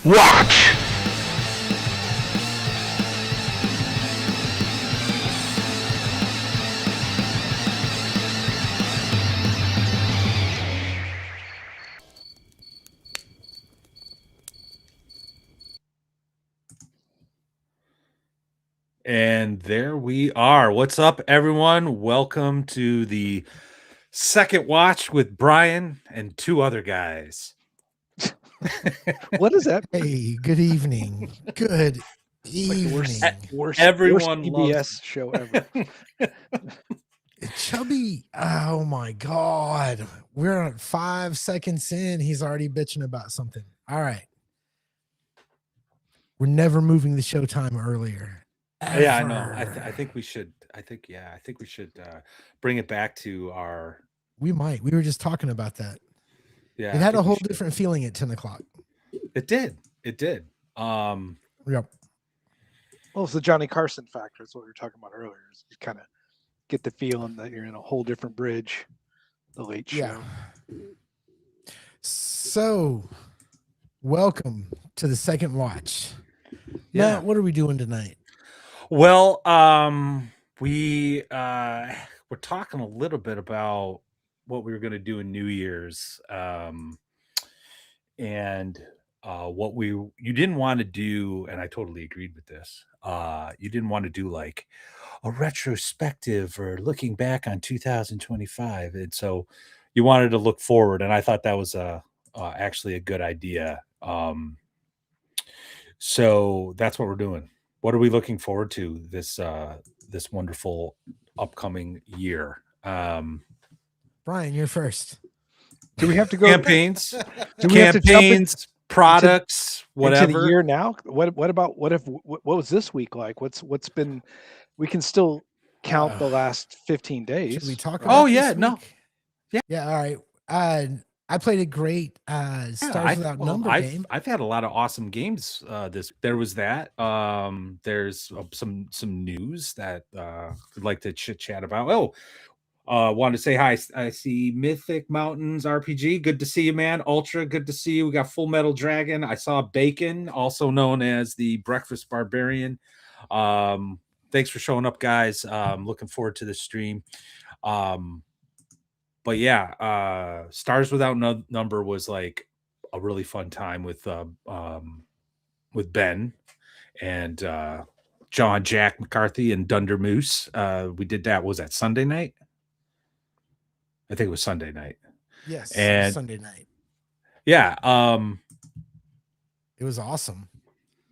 Watch. And there we are. What's up, everyone? Welcome to the second watch with Brian and two other guys. What is that? Hey, good evening. Good Like the worst, evening. worst, Everyone worst loves- PBS show ever. Chubby, oh my God. We're at 5 seconds in. He's already bitching about something. All right. We're never moving the showtime earlier. Yeah, I know. Ever. I think we should. I think we should bring it back to our. We might. We were just talking about that. Yeah, It I had think a we whole should. different feeling at 10 o'clock. It did. It did. Yep. Well, it's the Johnny Carson factor. That's what we were talking about earlier. Is you kind of get the feeling that you're in a whole different bridge. The Late Show. Yeah. So, welcome to the second watch. Yeah. Matt, what are we doing tonight? Well, we're talking a little bit about what we were going to do in New Year's, and what you didn't want to do, and I totally agreed with this. You didn't want to do like a retrospective or looking back on 2025, and so you wanted to look forward, and I thought that was actually a good idea. So that's what we're doing. What are we looking forward to this wonderful upcoming year? Brian, you're first. Do we have to go? Campaigns, Do we have to jump campaigns, products, into whatever. the year now? What about what was this week like? What's been? We can still count the last 15 days. Should we talk right? about Oh, yeah, this no. week? Yeah. Yeah, all right. I played a great Stars Without Number game. I've had a lot of awesome games. There was that. There's some news that I'd like to chit chat about. Wanted to say hi. I see Mythic Mountains RPG. Good to see you, man. Ultra, good to see you. We got Full Metal Dragon. I saw Bacon, also known as the Breakfast Barbarian. Thanks for showing up, guys. Looking forward to the stream. But yeah, Stars Without Number was like a really fun time with Ben and John Jack McCarthy and Dunder Moose. We did that. Was that Sunday night? I think it was Sunday night. Yes, And- Sunday night. Yeah. It was awesome.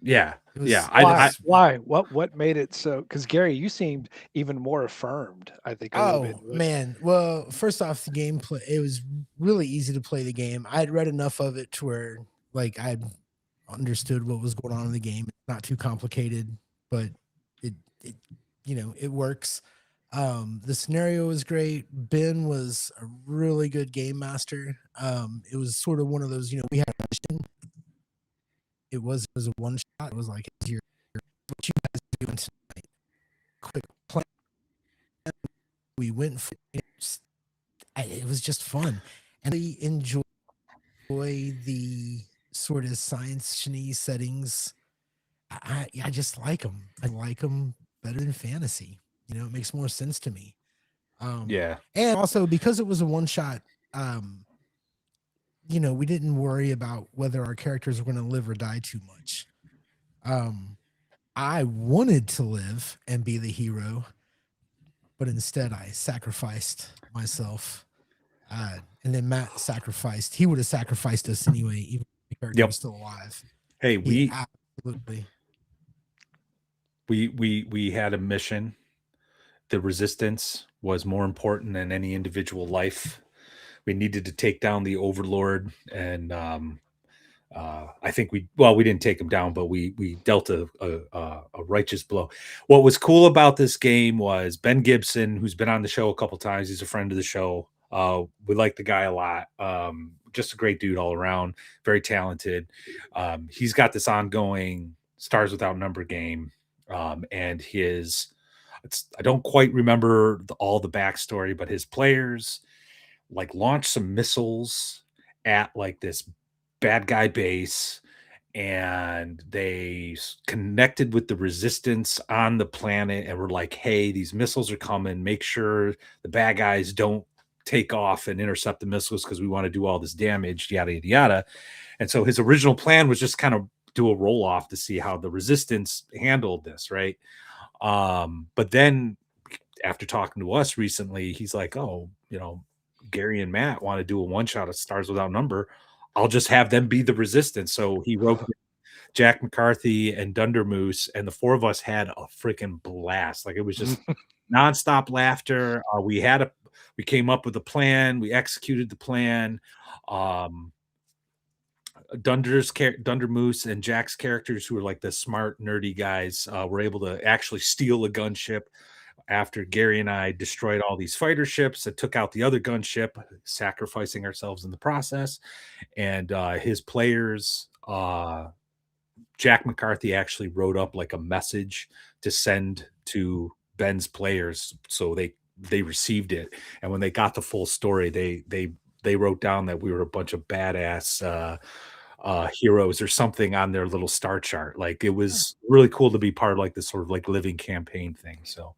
Yeah. It was, Yeah, Why? What made it so? Because Gary, you seemed even more affirmed. I think. A little bit. Man. Well, first off, the gameplay, it was really easy to play the game. I had read enough of it to where like I understood what was going on in the game. It's not too complicated, but it it works. The scenario was great. Ben was a really good game master. It was sort of one of those, we had a mission. It was a one shot. It was like, what you guys doing tonight? Quick plan. We went for it. It was just fun, and I enjoy the sort of science-y settings. I just like them. I like them better than fantasy. It makes more sense to me. yeah. And also because it was a one shot, we didn't worry about whether our characters were going to live or die too much. I wanted to live and be the hero, but instead I sacrificed myself. And then Matt sacrificed. He would have sacrificed us anyway, even if the character was still alive. Hey, He absolutely. we had a mission. The resistance was more important than any individual life. We needed to take down the Overlord, and I think we didn't take him down, but we dealt a righteous blow. What was cool about this game was Ben Gibson, who's been on the show a couple times. He's a friend of the show. We like the guy a lot. Just a great dude all around. Very talented. He's got this ongoing Stars Without Number game, and I don't quite remember all the backstory, but his players like launched some missiles at like this bad guy base, and they connected with the resistance on the planet and were like, hey, these missiles are coming, make sure the bad guys don't take off and intercept the missiles because we want to do all this damage, yada yada yada. And so his original plan was just kind of do a roll off to see how the resistance handled this, right? But then after talking to us recently, he's like, oh, Gary and Matt want to do a one shot of Stars Without Number. I'll just have them be the resistance. So he wrote Jack McCarthy and Dunder Moose, and the four of us had a freaking blast. Like, it was just nonstop laughter. We came up with a plan. We executed the plan. Dunder Moose and Jack's characters, who were like the smart, nerdy guys, were able to actually steal a gunship after Gary and I destroyed all these fighter ships that took out the other gunship, sacrificing ourselves in the process. And his players, Jack McCarthy actually wrote up like a message to send to Ben's players, so they received it. And when they got the full story, they wrote down that we were a bunch of badass heroes or something on their little star chart. Like, it was really cool to be part of like this sort of like living campaign thing. So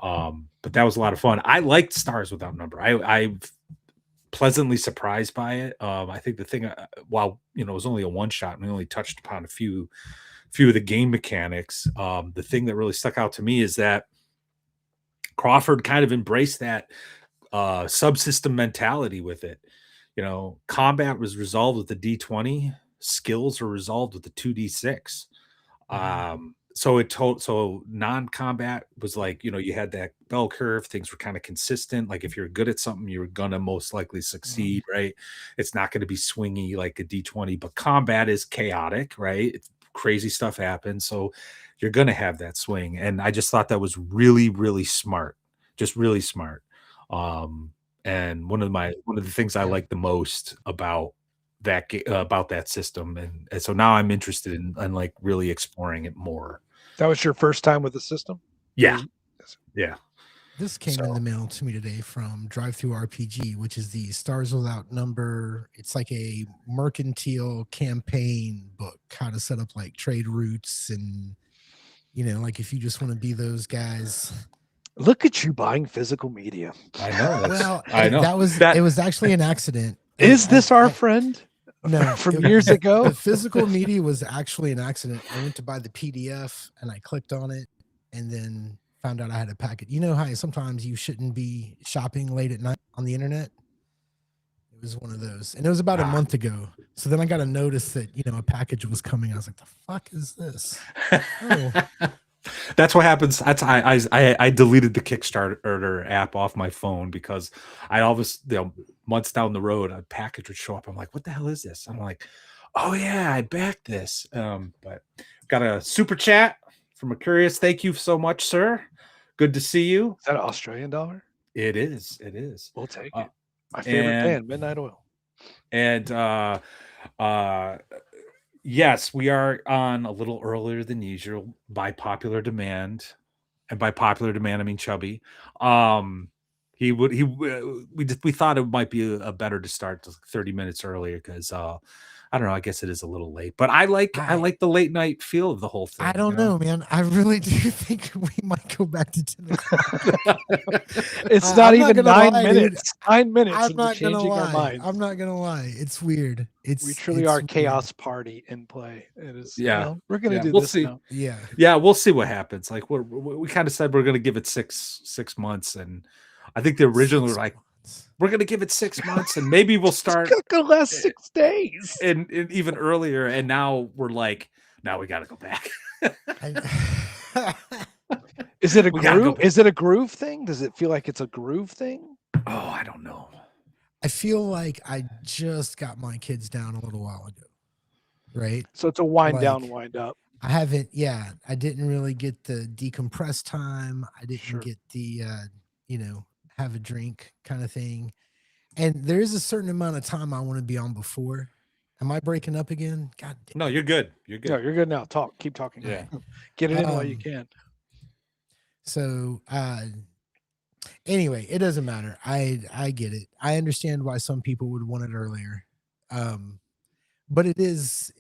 but that was a lot of fun. I liked Stars Without Number. I've pleasantly surprised by it. I think the thing, while it was only a one shot and we only touched upon a few of the game mechanics, the thing that really stuck out to me is that Crawford kind of embraced that subsystem mentality with it. Combat was resolved with the D20, skills were resolved with the 2D6. So non-combat was like, you had that bell curve, things were kind of consistent. Like, if you're good at something, you're gonna most likely succeed, right? It's not going to be swingy like a D20, but combat is chaotic, right? Crazy stuff happens, so you're gonna have that swing. And I just thought that was really, really smart, just really smart. And one of the things I like the most about that system, and so now I'm interested in like really exploring it more. That was your first time with the system? Yeah. This came in the mail to me today from Drive Through RPG, which is the Stars Without Number. It's like a mercantile campaign book, how to set up like trade routes, and like if you just want to be those guys. Look at you buying physical media. I know. Well, I know. it was actually an accident. Is this our friend? No, from years ago? The physical media was actually an accident. I went to buy the PDF and I clicked on it and then found out I had a packet. You know how sometimes you shouldn't be shopping late at night on the internet? It was one of those. And it was about a month ago. So then I got a notice that, a package was coming. I was like, the fuck is this? Oh. That's what happens. That's I deleted the Kickstarter app off my phone because I always, months down the road, a package would show up. I'm like, what the hell is this? I'm like, oh yeah, I backed this. But got a super chat from Mercurius. Thank you so much, sir. Good to see you. Is that an Australian dollar? It is. We'll take it. My favorite band, Midnight Oil. And yes, we are on a little earlier than usual by popular demand, and by popular demand I mean Chubby. We thought it might be a better to start 30 minutes earlier because I don't know, I guess it is a little late, but I like the late night feel of the whole thing. I don't know, man. I really do think we might go back to 10 o'clock. It's not even 9 minutes. 9 minutes. I'm not gonna lie. Our minds. I'm not gonna lie. It's weird. We truly are chaos party in play. It is. Yeah, we're gonna do we'll this see. now. Yeah, we'll see what happens. Like we kind of said we're gonna give it six months, and I think the original were like, we're going to give it 6 months and maybe we'll start. It's going to last 6 days. And even earlier. And now we're like, now we got to go back. Is it a groove? Is it a groove thing? Does it feel like it's a groove thing? Oh, I don't know. I feel like I just got my kids down a little while ago. Right. So it's a wind down, wind up. I didn't really get the decompress time. I didn't get the, have a drink kind of thing. And there is a certain amount of time I want to be on before. Am I breaking up again? God damn. No, you're good. You're good. No, you're good now. Keep talking. Yeah. Get it in while you can. So anyway, it doesn't matter. I get it. I understand why some people would want it earlier. but it is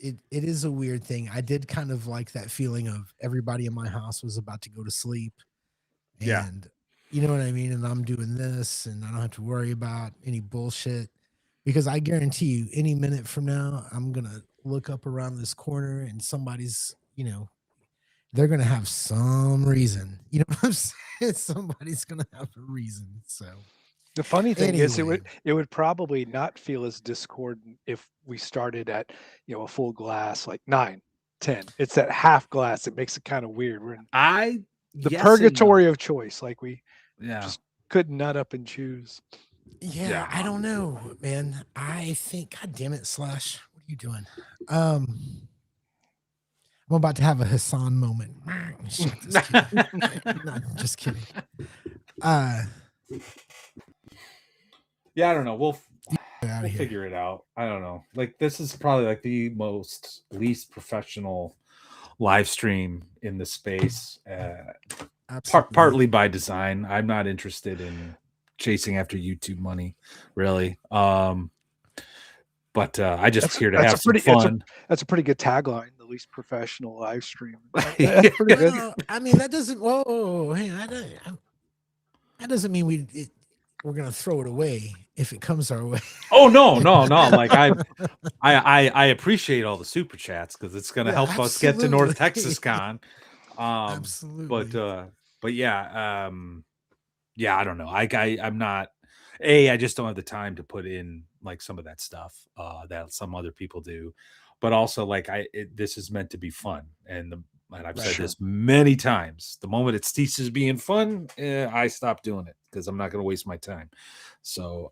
a weird thing. I did kind of like that feeling of everybody in my house was about to go to sleep, Yeah. and you know what I mean. And I'm doing this, and I don't have to worry about any bullshit because I guarantee you, any minute from now, I'm gonna look up around this corner and somebody's, they're gonna have some reason. You know what I'm saying? Somebody's gonna have a reason. So The funny thing is, Anyway. it would probably not feel as discordant if we started at a full glass, like 9, 10. It's that half glass that makes it kind of weird. We're in I the yes and no. purgatory of choice, like we Yeah. just couldn't nut up and choose. yeah, I don't know, man. I think, God damn it, Slash, what are you doing? I'm about to have a Hassan moment. Shut this kid. No, just kidding. Yeah, I don't know. We'll Get out we'll of here. figure it out. I don't know. Like this is probably like the least professional live stream in the space. Absolutely. Partly by design. I'm not interested in chasing after YouTube money, really. But I just here to have some fun. That's a pretty good tagline. The least professional live stream. Yeah. That's pretty good. Well, I mean, that doesn't. Whoa, hey, that doesn't mean we're gonna throw it away if it comes our way. Oh no. Like I appreciate all the super chats because it's gonna help us get to North Texas Con. Absolutely. But yeah, yeah, I don't know. I'm not. I just don't have the time to put in like some of that stuff that some other people do. But also, like this is meant to be fun, and I've said this many times. The moment it ceases being fun, I stop doing it because I'm not going to waste my time. So,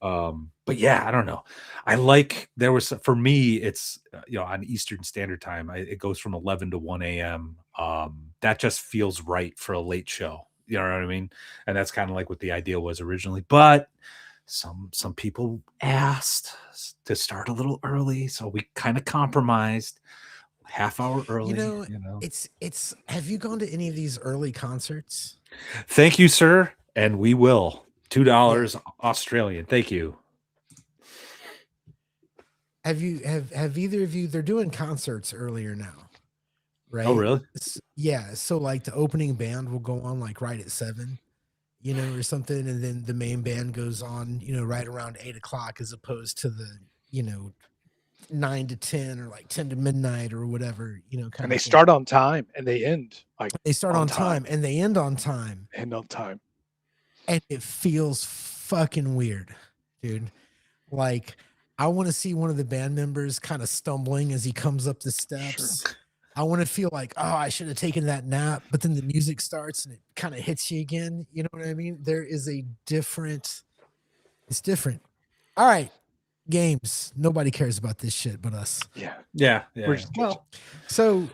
but yeah, I don't know. For me, it's on Eastern Standard Time. It goes from 11 to 1 a.m. That just feels right for a late show. You know what I mean? And that's kind of like what the idea was originally. But some people asked to start a little early, so we kind of compromised. Half hour early. It's. Have you gone to any of these early concerts? Thank you, sir, and we will. $2 Australian. Thank you. Have either of you? They're doing concerts earlier now, right? Oh, really? Yeah. So like the opening band will go on like right at 7, or something, and then the main band goes on, right around 8 o'clock, as opposed to the 9 to 10 or like 10 to midnight or whatever, and they start on time and they end they start on time and they end on time. And it feels fucking weird, dude. Like, I want to see one of the band members kind of stumbling as he comes up the steps. Sure. I want to feel like, oh, I should have taken that nap, but then the music starts and it kind of hits you again. You know what I mean? There is it's different. All right. Games. Nobody cares about this shit but us. Yeah. Well, so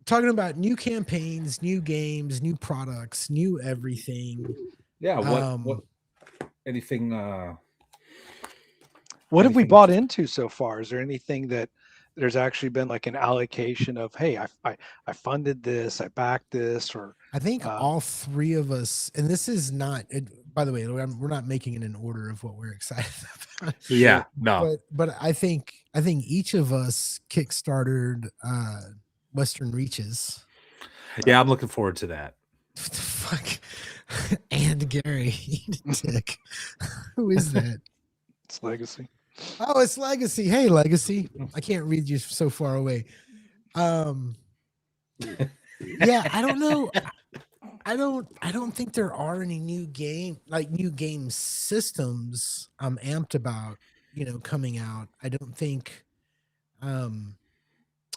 talking about new campaigns, new games, new products, new everything. Yeah. What anything? What have we bought into so far? Is there anything that there's actually been like an allocation of, hey, I funded this, I backed this, or I think all three of us, and this is not. By the way, we're not making it in order of what we're excited about. Yeah, no. But I think each of us kickstarted Western Reaches. Yeah, I'm looking forward to that. What the fuck? And Gary, dick. Who is that? It's Legacy. Oh, it's Legacy. Hey, Legacy. I can't read you so far away. Yeah, I don't know. I don't think there are any new game systems I'm amped about, coming out. I don't think I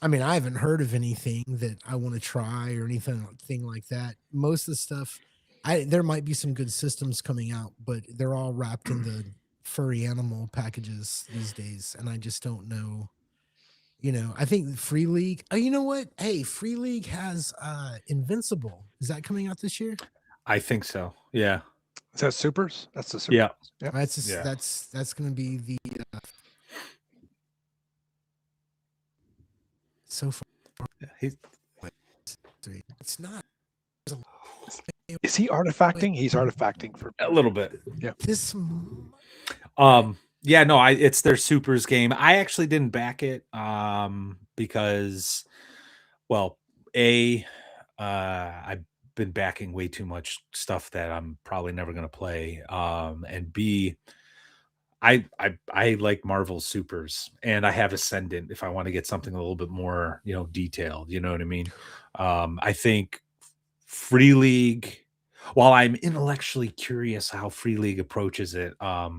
mean, I haven't heard of anything that I want to try or anything like that. Most of the stuff there might be some good systems coming out, but they're all wrapped in the furry animal packages these days, and I just don't know. I think Free League. Oh, you know what? Hey, Free League has Invincible. Is that coming out this year? I think so. Yeah. Is that Supers? That's the Supers. Yeah. Yep. That's going to be the so far. It's not. Is he artifacting? He's artifacting for a little bit. Yeah. This. Yeah, no, it's their supers game. I actually didn't back it because, well, I've been backing way too much stuff that I'm probably never going to play, and B, I like Marvel supers, and I have Ascendant if I want to get something a little bit more, detailed. You know what I mean? I think Free League, while I'm intellectually curious how Free League approaches it, uh,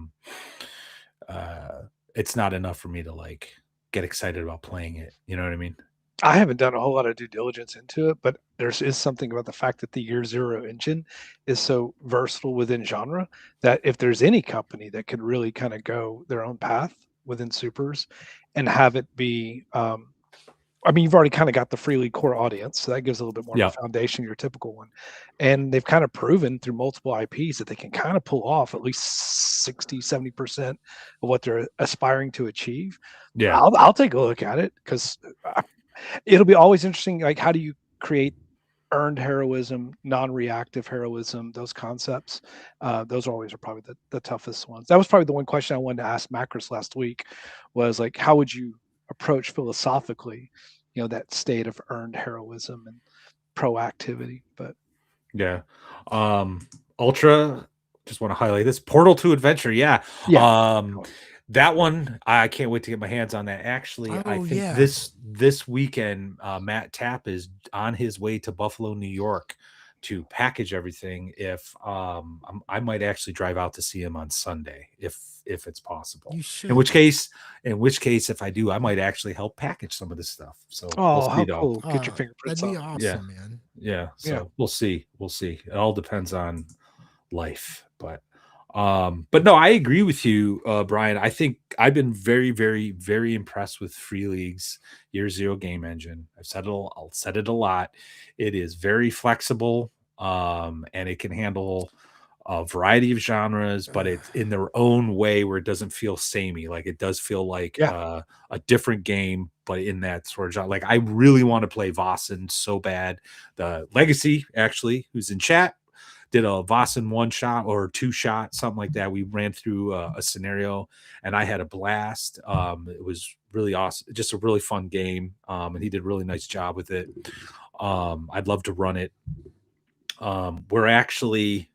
it's not enough for me to like get excited about playing it. You know what I mean? I haven't done a whole lot of due diligence into it, but is something about the fact that the Year Zero engine is so versatile within genre that if there's any company that could really kind of go their own path within supers and have it be, I mean, you've already kind of got the Free League core audience, so that gives a little bit more Yeah. of a foundation, your typical one. And they've kind of proven through multiple IPs that they can kind of pull off at least 60, 70% of what they're aspiring to achieve. Yeah. I'll take a look at it because it'll be always interesting. Like, how do you create earned heroism, non-reactive heroism, those concepts? Those always are probably the toughest ones. That was probably the one question I wanted to ask Macros last week was like, how would you approach philosophically, that state of earned heroism and proactivity? But Yeah. Ultra, just want to highlight this Portal to Adventure. Yeah. yeah, That one, I can't wait to get my hands on that. Actually, I Oh, think yeah. this weekend, Matt Tapp is on his way to Buffalo, New York to package everything. If I might actually drive out to see him on Sunday if it's possible. You should. In which case, if I do, I might actually help package some of this stuff. So oh, how see, though. cool! Get your fingerprints That'd be on. awesome, man. Yeah. So Yeah. we'll see. It all depends on life. But no, I agree with you, Brian. I think I've been very, very, very impressed with Free League's Year Zero game engine. I'll said it a lot. It is very flexible, and it can handle a variety of genres, but it's in their own way where it doesn't feel samey. Like it does feel like a different game, but in that sort of genre. Like I really want to play Vossen so bad. The Legacy, actually, who's in chat, did a Vossen 1-shot or 2-shot, something like that. We ran through a scenario and I had a blast. It was really awesome. Just a really fun game. And he did a really nice job with it. I'd love to run it. We're actually,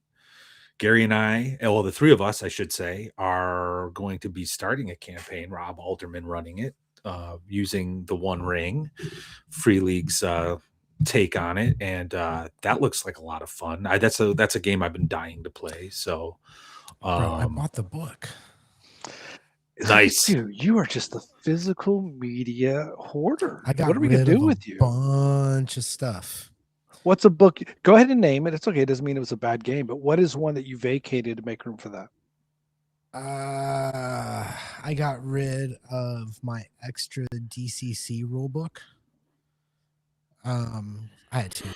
Gary and I, well, the three of us, I should say, are going to be starting a campaign. Rob Alderman running it, using the One Ring, Free League's take on it, and that looks like a lot of fun. That's a game I've been dying to play. So, Bro, I bought the book. Nice. Dude, you are just a physical media hoarder. I got What are we gonna rid do of with a you? bunch of stuff. What's a book? Go ahead and name it. It's okay. It doesn't mean it was a bad game, but what is one that you vacated to make room for that? I got rid of my extra DCC rule book. I had two.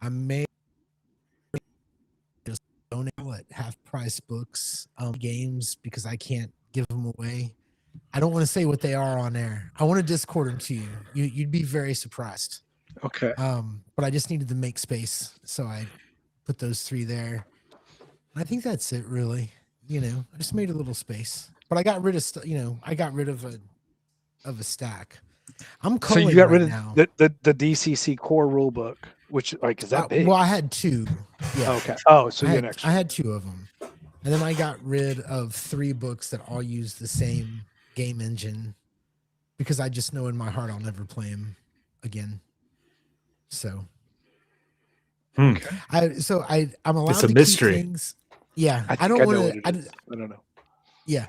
I may just donate at half price books, games, because I can't give them away. I don't want to say what they are on air. I want to Discord them to you. You'd be very surprised. Okay. But I just needed to make space, so I put those three there. I think that's it, really. I just made a little space, but I got rid of I got rid of a stack. I'm So culling you got rid right of now. the DCC core rule book, which is that big? Well, I had two. Yeah. Okay. Oh, so I you had, had extra. I had two of them, and then I got rid of 3 books that all use the same game engine because I just know in my heart I'll never play them again. So, I'm allowed It's a to mystery. keep things. Yeah, I I think don't I know want what to. it is. I don't know. Yeah.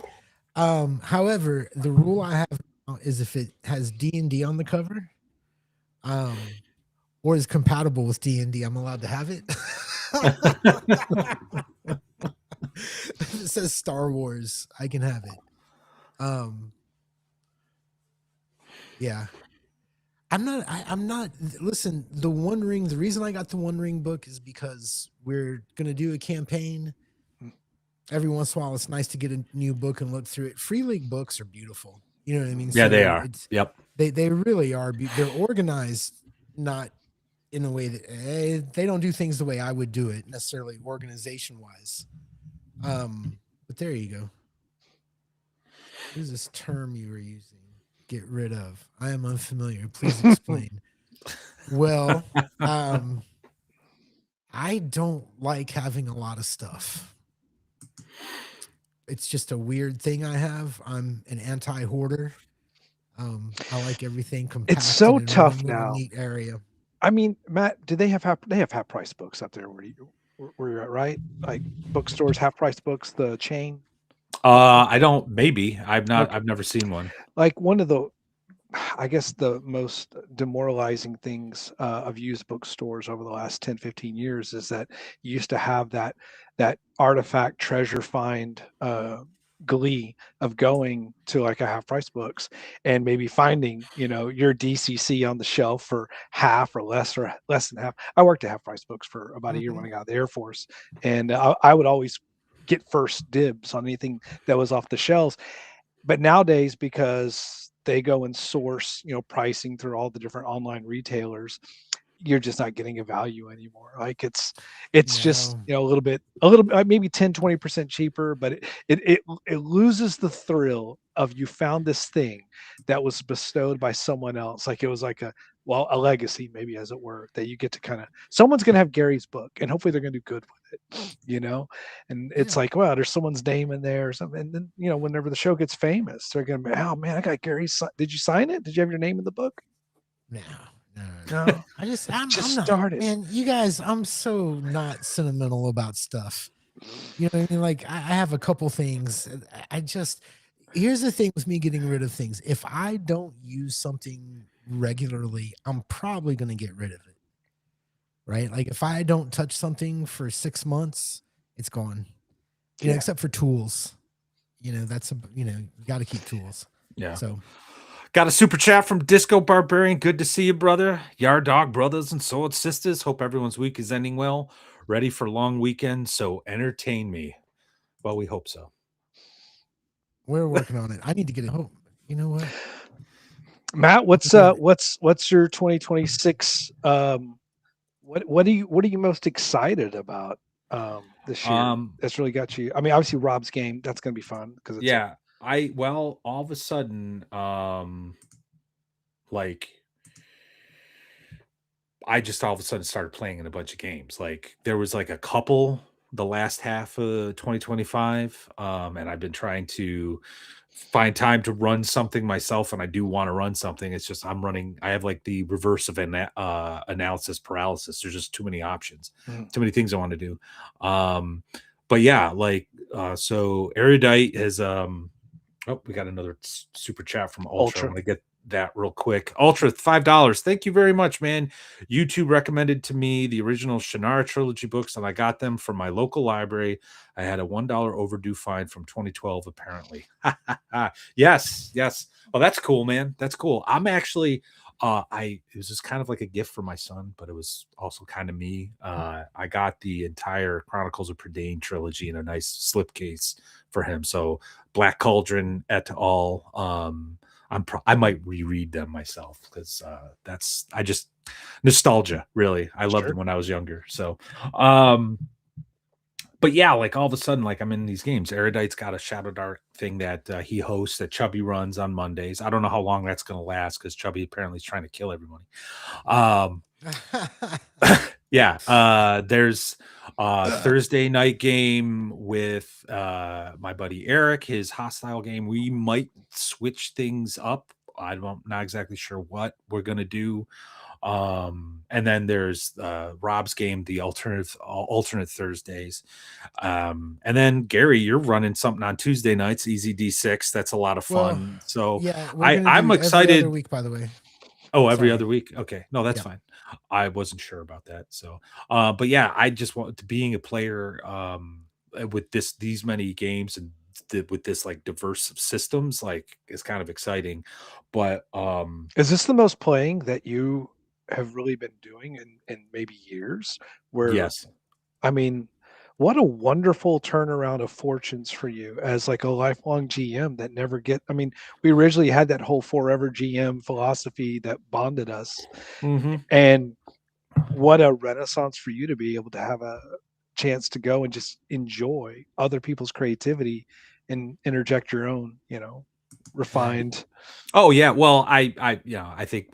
However, the rule I have now is if it has D&D on the cover, or is compatible with D&D, I'm allowed to have it. If it says Star Wars, I can have it. Yeah. I'm not listen, the One Ring, the reason I got the One Ring book is because we're gonna do a campaign. Every once in a while, it's nice to get a new book and look through it. Free League books are beautiful. You know what I mean? Yeah, they So are. Yep. They really are. They're organized, not in a way that they don't do things the way I would do it necessarily organization wise. But there you go. What is this term you were using? Get rid of. I am unfamiliar. Please explain. Well, I don't like having a lot of stuff. It's just a weird thing I have. I'm an anti-hoarder. I like everything compacted. It's so in tough one little now. neat area. I mean, Matt, do they have half price books up there where you're at, right? Like bookstores, half price books, the chain. I don't. Maybe I've not. Okay. I've never seen one. Like one of the, I guess the most demoralizing things of used bookstores over the last 10, 15 years is that you used to have that artifact treasure find glee of going to like a half price books and maybe finding, your DCC on the shelf for half or less than half. I worked at half price books for about a year when I got out of the Air Force, and I would always get first dibs on anything that was off the shelves. But nowadays, because they go and source, pricing through all the different online retailers, you're just not getting a value anymore. Like it's just, a little bit, maybe 10, 20% cheaper, but it loses the thrill of you found this thing that was bestowed by someone else. Like it was like a legacy, maybe, as it were, that you get to someone's going to have Gary's book and hopefully they're going to do good with it, and it's like, well, there's someone's name in there or something. And then, whenever the show gets famous, they're going to be, oh man, I got Gary's. Did you sign it? Did you have your name in the book? No. No. I'm just not, started. Man, you guys, I'm so not sentimental about stuff. You know what I mean? Like I have a couple things. Here's the thing with me getting rid of things. If I don't use something regularly, I'm probably going to get rid of it. Right? Like if I don't touch something for 6 months, it's gone. Except for tools. You got to keep tools. Yeah. So got a super chat from Disco Barbarian. Good to see you, brother. Yard Dog brothers and sword sisters. Hope everyone's week is ending well. Ready for long weekend, so entertain me. Well, we hope so. We're working on it. I need to get it home. You know what? Matt, what's your 2026 what are you most excited about this year? That's really got you. I mean, obviously Rob's game, that's going to be fun because it's all of a sudden, like I just all of a sudden started playing in a bunch of games. Like there was like a couple the last half of 2025, and I've been trying to find time to run something myself, and I do want to run something. It's just I have like the reverse of analysis paralysis. There's just too many options, too many things I want to do. But yeah, like so Erudite has we got another super chat from Ultra. I'm gonna get that real quick. Ultra, $5. Thank you very much, man. YouTube recommended to me the original Shannara trilogy books, and I got them from my local library. I had a $1 overdue fine from 2012, apparently. Yes. Well, that's cool, man. That's cool. I'm actually it was just kind of like a gift for my son, but it was also kind of me. I got the entire Chronicles of Prydain trilogy in a nice slipcase for him. So Black Cauldron et al. I might reread them myself because that's just nostalgia, really. I loved them when I was younger. So but yeah, like all of a sudden, like I'm in these games. Erudite's got a Shadow Dark thing that he hosts that Chubby runs on Mondays. I don't know how long that's going to last because Chubby apparently is trying to kill everybody. There's Thursday night game with my buddy Eric, his Hostile game. We might switch things up. I'm not exactly sure what we're going to do. And then there's Rob's game, the alternate Thursdays. And then Gary, you're running something on Tuesday nights, Easy D6. That's a lot of fun. So yeah, I'm excited. Every other week, by the way. Oh, every other week. Okay. No, that's fine. I wasn't sure about that. So, but yeah, I just want to being a player with these many games and with this like diverse of systems, like it's kind of exciting. But is this the most playing that you have really been doing in maybe years? Where yes, I mean, what a wonderful turnaround of fortunes for you as like a lifelong GM that never we originally had that whole forever GM philosophy that bonded us. Mm-hmm. And what a renaissance for you to be able to have a chance to go and just enjoy other people's creativity and interject your own, refined. Oh yeah. Well, I think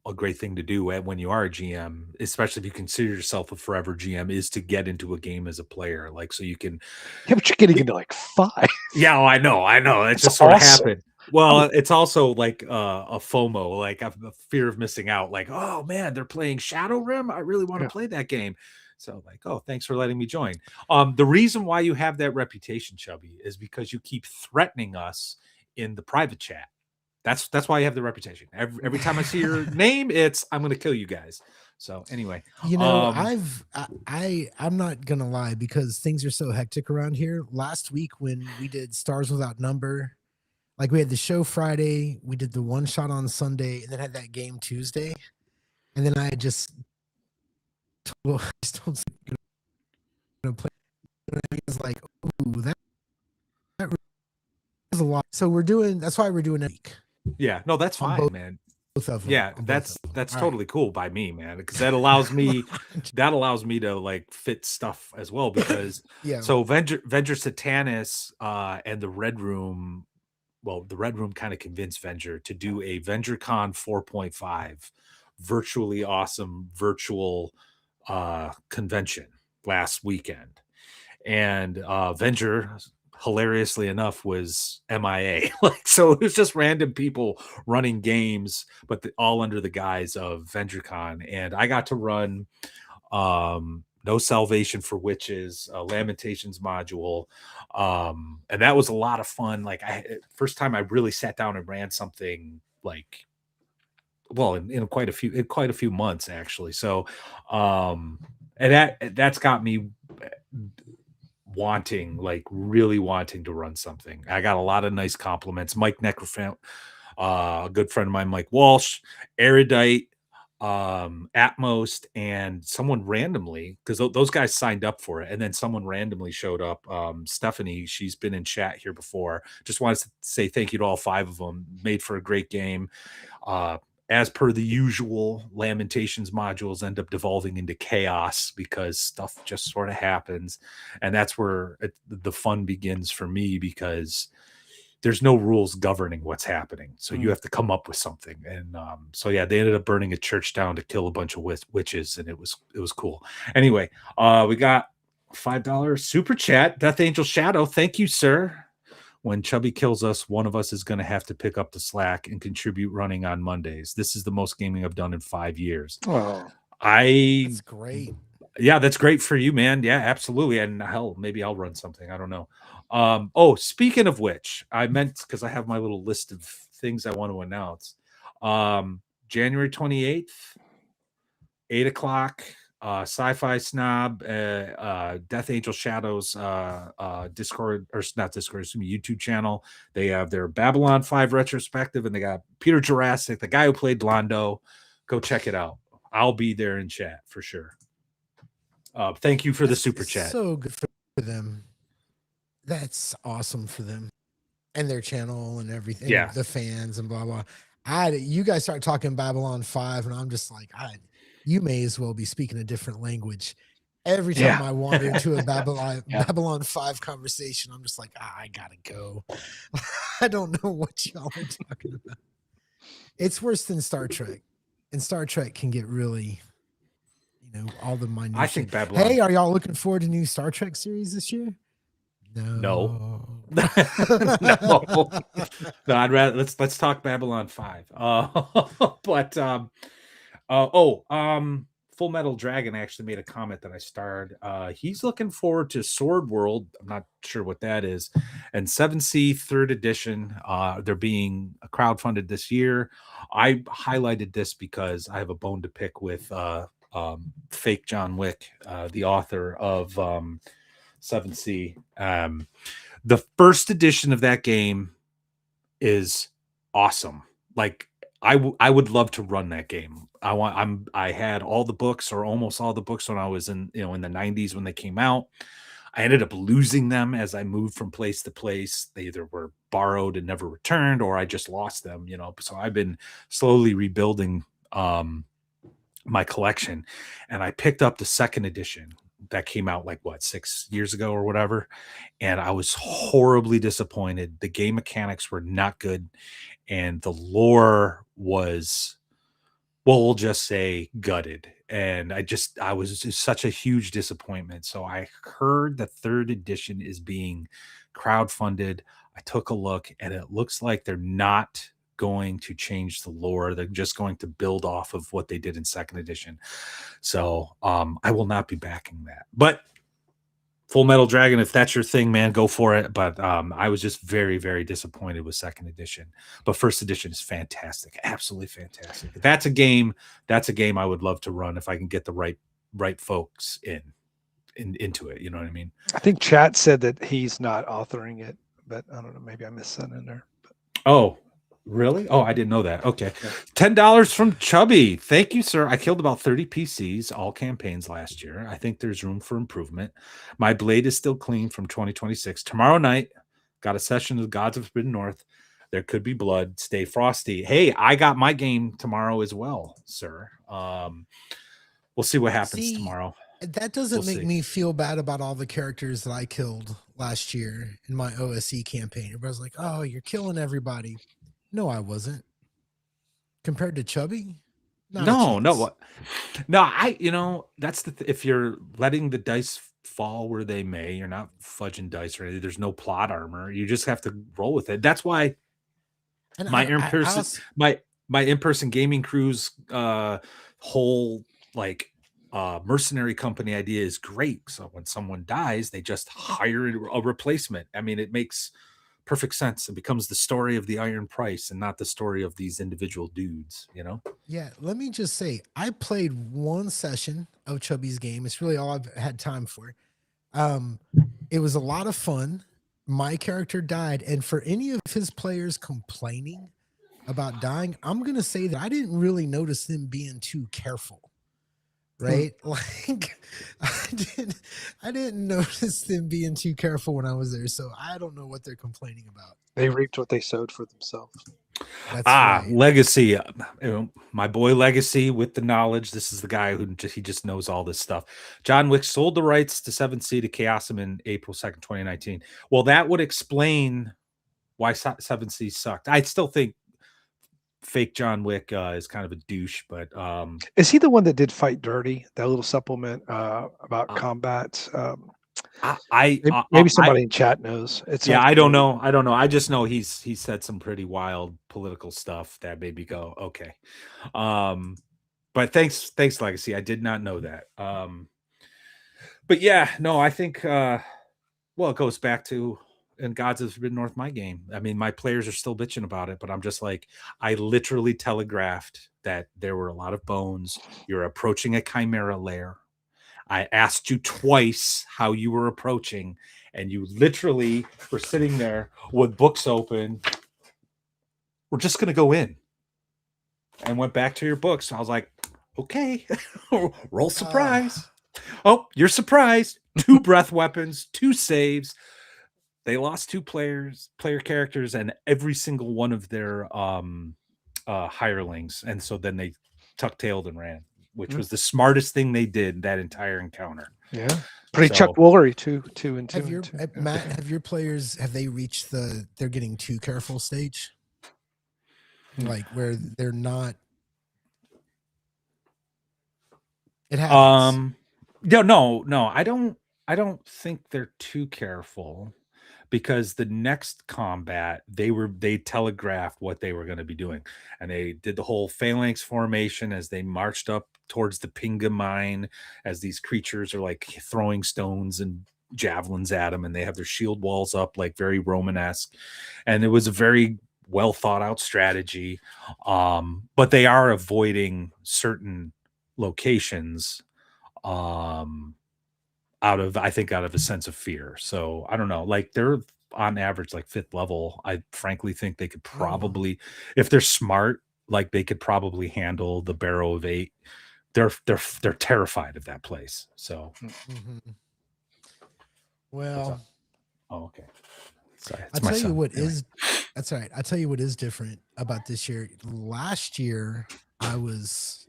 a great thing to do when you are a GM, especially if you consider yourself a forever GM, is to get into a game as a player. Like, so you can. Yeah, but you're getting into like 5. Yeah, I know. It That's just sort of awesome. happened. Well, it's also like a FOMO, like a fear of missing out. Like, oh man, they're playing Shadow Rim. I really want to play that game. So, like, oh, thanks for letting me join. The reason why you have that reputation, Chubby, is because you keep threatening us in the private chat. That's why you have the reputation. Every time I see your name, I'm going to kill you guys. So anyway, I'm not gonna lie, because things are so hectic around here. Last week when we did Stars Without Number, like we had the show Friday, we did the one shot on Sunday, and then had that game Tuesday, and then I just told gonna play. It's like, ooh, that is a lot. So that's why we're doing a week. Yeah, no, that's fine, man. Both of them. Yeah, that's totally cool by me, man, because that allows me to like fit stuff as well, because so Venger Satanis and the Red Room, the Red Room kind of convinced Venger to do a VengerCon 4.5 virtually awesome virtual convention last weekend, and Venger, hilariously enough, was MIA. Like, so it was just random people running games, but all under the guise of VengerCon. And I got to run No Salvation for Witches, Lamentations module, and that was a lot of fun. Like, first time I really sat down and ran something like, well, in quite a few months actually. So and that's got me really wanting to run something. I got a lot of nice compliments. Mike Necrofant, a good friend of mine, Mike Walsh, Erudite, Atmos, and someone randomly, because those guys signed up for it, and then someone randomly showed up. Stephanie, she's been in chat here before. Just wanted to say thank you to all 5 of them. Made for a great game. As per the usual, Lamentations modules end up devolving into chaos because stuff just sort of happens. And that's where the fun begins for me, because there's no rules governing what's happening. So you have to come up with something. And so, yeah, they ended up burning a church down to kill a bunch of witches. And it was cool. Anyway, we got $5 super chat. Death Angel Shadow. Thank you, sir. When Chubby kills us, one of us is going to have to pick up the slack and contribute running on Mondays. This is the most gaming I've done in 5 years. Oh, that's great. Yeah, that's great for you, man. Yeah, absolutely. And hell, maybe I'll run something. I don't know. Speaking of which, I meant, because I have my little list of things I want to announce. January 28th, 8:00. Sci-Fi Snob, Death Angel Shadows, Discord, or not Discord, YouTube channel. They have their Babylon 5 retrospective, and they got Peter Jurassic, the guy who played Londo. Go check it out. I'll be there in chat for sure. Thank you for the super chat. So good for them. That's awesome for them and their channel and everything. Yeah, the fans and blah blah. You guys start talking Babylon 5, and I'm just like, you may as well be speaking a different language. Every time I wander into a Babylon 5 conversation, I'm just like, I gotta go. I don't know what y'all are talking about. It's worse than Star Trek, and Star Trek can get really, all the minutiae. I think Babylon. Hey, are y'all looking forward to new Star Trek series this year? No. No. I'd rather let's talk Babylon 5. But Full Metal Dragon actually made a comment that I starred. He's looking forward to Sword World. I'm not sure what that is. And 7th 3rd edition. They're being crowdfunded this year. I highlighted this because I have a bone to pick with fake John Wick, the author of 7th. The first edition of that game is awesome. Like, I would love to run that game. I had all the books, or almost all the books, when I was in the 90s when they came out. I ended up losing them as I moved from place to place. They either were borrowed and never returned, or I just lost them, So I've been slowly rebuilding my collection, and I picked up the second edition that came out like what 6 years ago or whatever, and I was horribly disappointed. The game mechanics were not good, and the lore was, well, we'll just say gutted. And I was just such a huge disappointment. So I heard the third edition is being crowdfunded. I took a look, and it looks like they're not going to change the lore. They're just going to build off of what they did in second edition. So I will not be backing that. But Full Metal Dragon, if that's your thing, man, go for it. But I was just very, very disappointed with second edition. But first edition is fantastic, absolutely fantastic. That's a game I would love to run if I can get the right folks into it. You know what I mean? I think chat said that he's not authoring it, but I don't know. Maybe I missed that in there. Oh, really? Oh, I didn't know that. Okay. Yeah. $10 from Chubby. Thank you, sir. I killed about 30 PCs, all campaigns last year. I think there's room for improvement. My blade is still clean from 2026. Tomorrow night, got a session of Gods of Forbidden North. There could be blood. Stay frosty. Hey, I got my game tomorrow as well, sir. We'll see what happens tomorrow. That doesn't make me feel bad about all the characters that I killed last year in my OSE campaign. Everybody's like, oh, you're killing everybody. No, I wasn't. Compared to Chubby? No. That's if you're letting the dice fall where they may, you're not fudging dice or anything. There's no plot armor. You just have to roll with it. That's why my in-person gaming crew's whole mercenary company idea is great. So when someone dies, they just hire a replacement. I mean, it makes perfect sense. It becomes the story of the Iron Price and not the story of these individual dudes, you know? Yeah, let me just say, I played one session of Chubby's game. It's really all I've had time for. It was a lot of fun. My character died, and for any of his players complaining about dying, I'm going to say that I didn't really notice them being too careful. Right? Like I didn't notice them being too careful when I was there. So I don't know what they're complaining about. They reaped what they sowed for themselves. That's right. Legacy. My boy Legacy with the knowledge. This is the guy who he just knows all this stuff. John Wick sold the rights to 7th Sea to Chaosium in April 2nd, 2019. Well, that would explain why 7th Sea sucked. I still think fake John Wick is kind of a douche, but is he the one that did Fight Dirty, that little supplement about combat? Maybe somebody in chat knows. I don't know. I just know he said some pretty wild political stuff that made me go, okay. But thanks, Legacy. I did not know that. But yeah, no, I think it goes back to in Gods of Forbidden North, my game. I mean, my players are still bitching about it, but I'm just like, I literally telegraphed that there were a lot of bones. You're approaching a chimera lair. I asked you twice how you were approaching, and you literally were sitting there with books open. We're just going to go in, and went back to your books. I was like, okay, roll surprise. Oh, you're surprised. 2 breath weapons, 2 saves. They lost 2 player characters and every single one of their hirelings. And so then they tuck-tailed and ran, which was the smartest thing they did that entire encounter. Yeah. Pretty Chuck Woolery, 2 and 2. Matt, have your players, have they reached they're getting too careful stage? Like where they're not. It happens. No. I don't think they're too careful. Because the next combat, they telegraphed what they were going to be doing. And they did the whole phalanx formation as they marched up towards the Pinga mine, as these creatures are like throwing stones and javelins at them, and they have their shield walls up like very Romanesque. And it was a very well thought out strategy. But they are avoiding certain locations out of a sense of fear. So I don't know, like they're on average like 5th level. I frankly think they could probably, if they're smart, like they could probably handle the Barrow of 8. They're terrified of that place. So well, okay. Sorry, I'll tell you what is that's all right. I'll tell you what is different about this year. Last year I was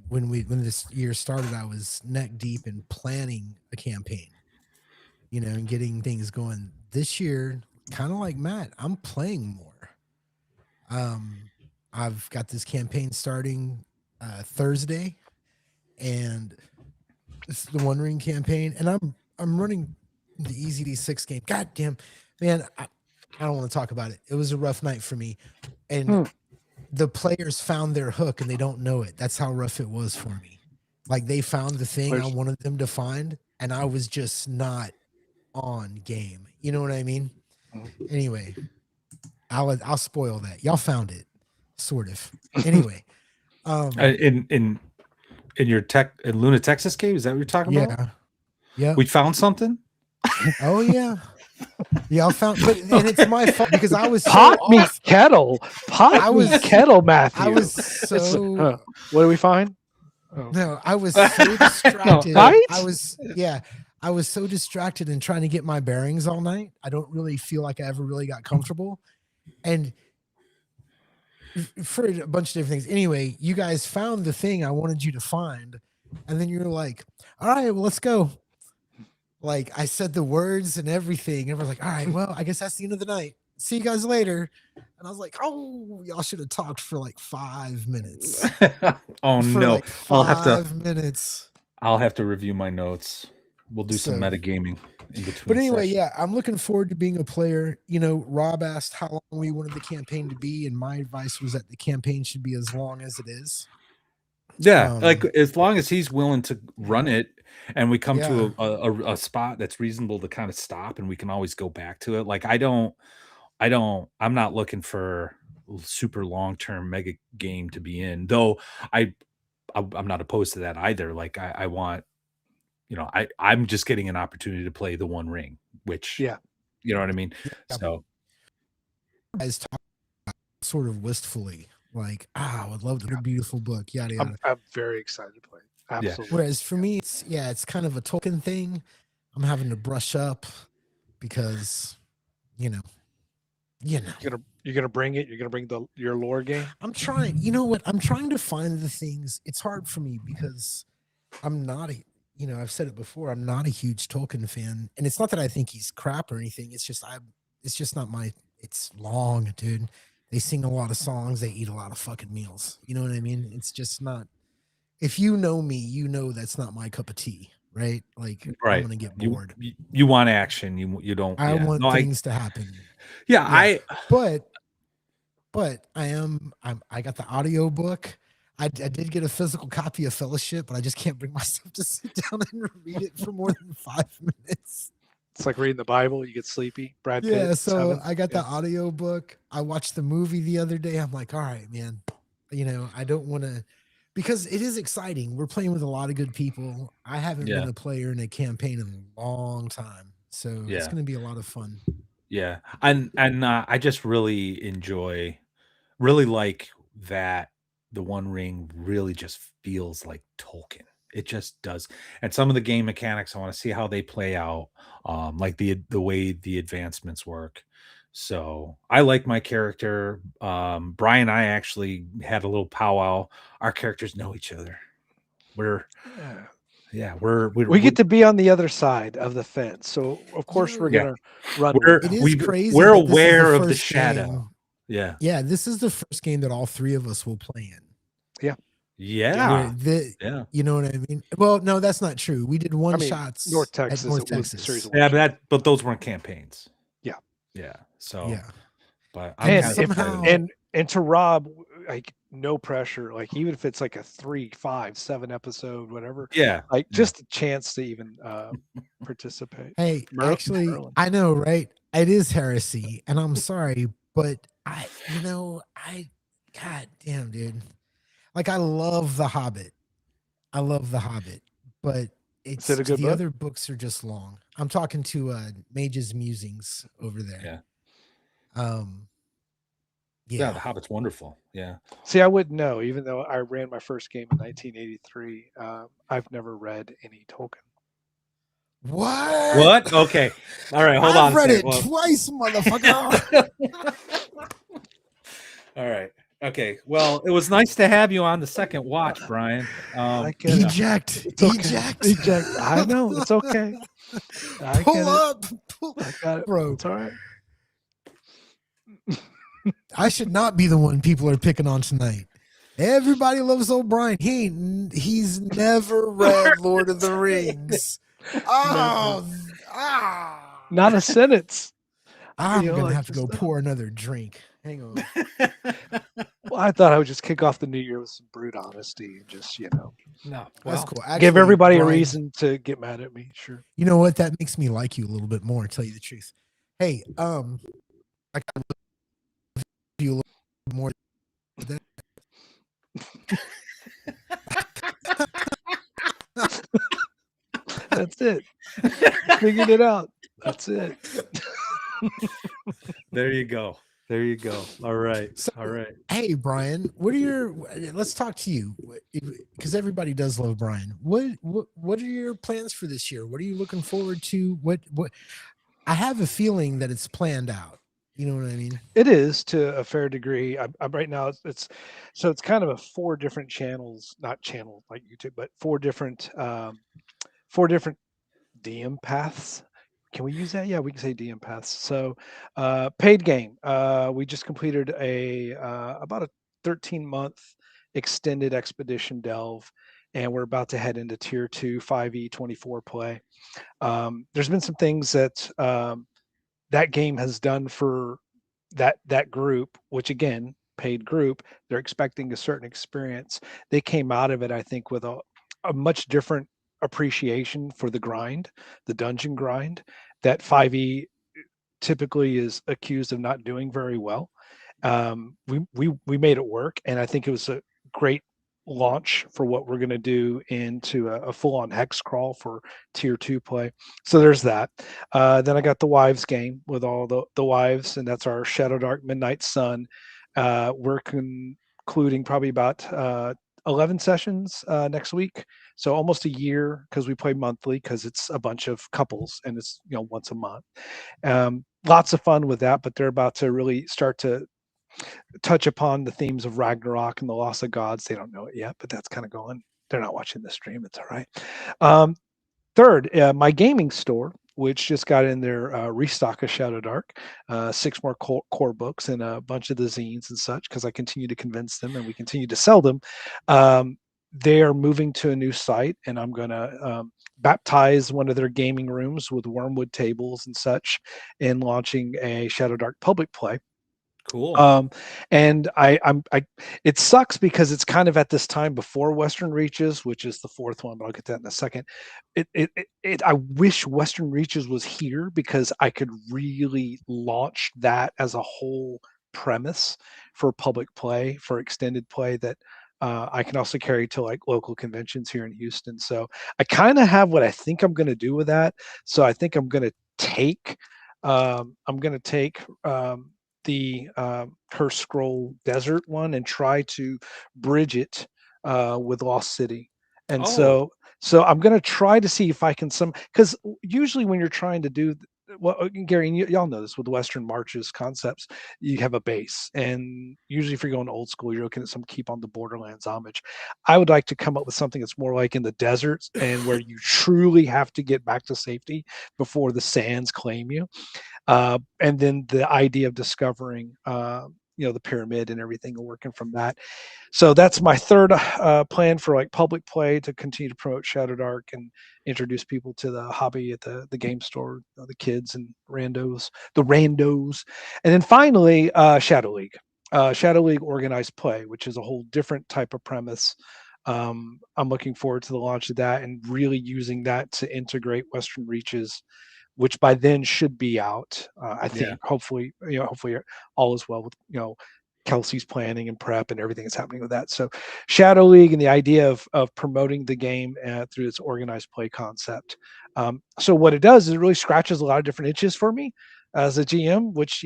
when this year started, I was neck deep in planning a campaign, and getting things going. This year, kind of like Matt, I'm playing more. I've got this campaign starting Thursday, and it's the One Ring campaign, and I'm running the EZD6 game. God damn, man, I don't want to talk about it. It was a rough night for me, and the players found their hook and they don't know it. That's how rough it was for me. Like they found the thing I wanted them to find, and I was just not on game. You know what I mean? Anyway, I'll spoil that. Y'all found it, sort of. Anyway, in your in Luna, Texas cave, is that what you're talking about? Yeah. We found something. Oh yeah. Yeah, I found, and it's my fault because I was pot so me off. kettle, pot me kettle, Matthew. I was so. What do we find? Oh. No, I was so distracted. Right? I was so distracted and trying to get my bearings all night. I don't really feel like I ever really got comfortable, and for a bunch of different things. Anyway, you guys found the thing I wanted you to find, and then you're like, "All right, well, let's go." Like I said the words and everything, and everyone's like, "All right, well, I guess that's the end of the night. See you guys later." And I was like, "Oh, y'all should have talked for like 5 minutes." Oh no, like 5 minutes. I'll have to review my notes. We'll do some metagaming in between. But anyway, yeah, I'm looking forward to being a player. Rob asked how long we wanted the campaign to be, and my advice was that the campaign should be as long as it is. Yeah, like as long as he's willing to run it, and we come to a spot that's reasonable to kind of stop, and we can always go back to it. Like I'm not looking for super long-term mega game to be in, though I'm not opposed to that either. Like I want, I'm just getting an opportunity to play the One Ring, which, you know what I mean? Yeah. So guys talk sort of wistfully, like, I would love to read a beautiful book. Yada yada. I'm very excited to play. Absolutely. Yeah. Whereas for me, it's kind of a Tolkien thing. I'm having to brush up because, you're gonna bring it. You're gonna bring your lore game. I'm trying. You know what? I'm trying to find the things. It's hard for me because I'm not I've said it before. I'm not a huge Tolkien fan, and it's not that I think he's crap or anything. It's just not my. It's long, dude. They sing a lot of songs. They eat a lot of fucking meals. You know what I mean? It's just not. If you know me, that's not my cup of tea, right? Like, right. I'm gonna get bored. You want action. You don't. I want things to happen. Yeah, But I got the audio book. I did get a physical copy of Fellowship, but I just can't bring myself to sit down and read it for more than 5 minutes. It's like reading the Bible. You get sleepy. Brad Pitt. Yeah, so I got the audio book. I watched the movie the other day. I'm like, all right, man. I don't want to, because it is exciting. We're playing with a lot of good people. I haven't been a player in a campaign in a long time, so it's going to be a lot of fun. Yeah, and I just really like that the One Ring really just feels like Tolkien. It just does. And some of the game mechanics, I want to see how they play out, like the way the advancements work. So I like my character. Brian and I actually had a little powwow. Our characters know each other. We get to be on the other side of the fence. So of course we're gonna run. It is crazy. We're aware of the shadow. Yeah. Yeah. This is the first game that all three of us will play in. Yeah. Yeah. You know what I mean? Well, no, that's not true. We did shots. North Texas. Yeah, but those weren't campaigns. Yeah. Yeah. So but somehow and to Rob, like no pressure, like even if it's like a 3, 5, 7 episode, whatever. Yeah. Like just a chance to even participate. Hey, actually, I know, right? It is heresy, and I'm sorry, but God damn, dude. Like, I love The Hobbit. But it's it a good the book? Other books are just long. I'm talking to Mage's Musings over there. Yeah. Yeah, The Hobbit's wonderful. Yeah. See, I wouldn't know, even though I ran my first game in 1983. I've never read any Tolkien. What? Okay. All right. Hold on. I've read it twice, motherfucker. All right. Okay. Well, it was nice to have you on the second watch, Brian. I get it. Eject. It's okay. Eject. Eject. I know. It's okay. I Pull get it. up. Pull. I got it. Bro, It's all right. I should not be the one people are picking on tonight. Everybody loves O'Brien. He's never read Lord of the Rings. Oh, Not a sentence. I'm You know, gonna like have to go just, pour another drink. Hang on. Well, I thought I would just kick off the new year with some brute honesty and just, No. That's Well, cool. give Actually, everybody a Brian, reason to get mad at me. Sure. You know what? That makes me like you a little bit more. To tell you the truth. Hey, I got you a little more. Than That's it. Figured it out. That's it. there you go. There you go. All right. So- All right. Hey, Brian, what are your? Let's talk to you because everybody does love Brian. What are your plans for this year? What are you looking forward to? What? I have a feeling that it's planned out. You know what I mean? It is to a fair degree. I'm right now. It's kind of a 4 different channels, not channel like YouTube, but 4 different DM paths. Can we use that? Yeah, we can say DM paths. So, paid game. We just completed about a 13-month extended expedition delve, and we're about to head into tier 2 5e24 play. There's been some things that that game has done for that group, which again, paid group, they're expecting a certain experience. They came out of it, I think, with a much different appreciation for the grind, the dungeon grind, that 5e typically is accused of not doing very well. We made it work, and I think it was a great launch for what we're going to do into a full-on hex crawl for tier 2 play. So there's that. Then I got the wives game with all the wives, and that's our Shadow Dark Midnight Sun. We're concluding probably about 11 sessions next week, so almost a year, because we play monthly because it's a bunch of couples and it's once a month. Lots of fun with that, but they're about to really start to touch upon the themes of Ragnarok and the loss of gods. They don't know it yet, but that's kind of going. They're not watching the stream. It's all right. Third, my gaming store, which just got in their restock of Shadow Dark, 6 more core books and a bunch of the zines and such, because I continue to convince them and we continue to sell them. They are moving to a new site, and I'm going to baptize one of their gaming rooms with wormwood tables and such, and launching a Shadow Dark public play. Cool. And it sucks because it's kind of at this time before Western Reaches, which is the 4th one, but I'll get that in a second. I wish Western Reaches was here because I could really launch that as a whole premise for public play, for extended play that I can also carry to like local conventions here in Houston. So I kind of have what I think I'm going to do with that. So I think I'm going to take the Curse Scroll Desert one and try to bridge it with Lost City. And so I'm going to try to see if I can because usually when you're trying to do, well, Gary, y'all know this with Western Marches concepts, you have a base. And usually if you're going old school, you're looking at some Keep on the Borderlands homage. I would like to come up with something that's more like in the deserts and where you truly have to get back to safety before the sands claim you. And then the idea of discovering, the pyramid and everything, and working from that. So that's my third plan for like public play, to continue to promote Shadow Dark and introduce people to the hobby at the game store, the kids and the randos. And then finally, Shadow League. Shadow League organized play, which is a whole different type of premise. I'm looking forward to the launch of that and really using that to integrate Western Reaches, which by then should be out. I think hopefully all is well with Kelsey's planning and prep and everything that's happening with that. So Shadow League and the idea of promoting the game through its organized play concept. So what it does is it really scratches a lot of different itches for me as a GM, which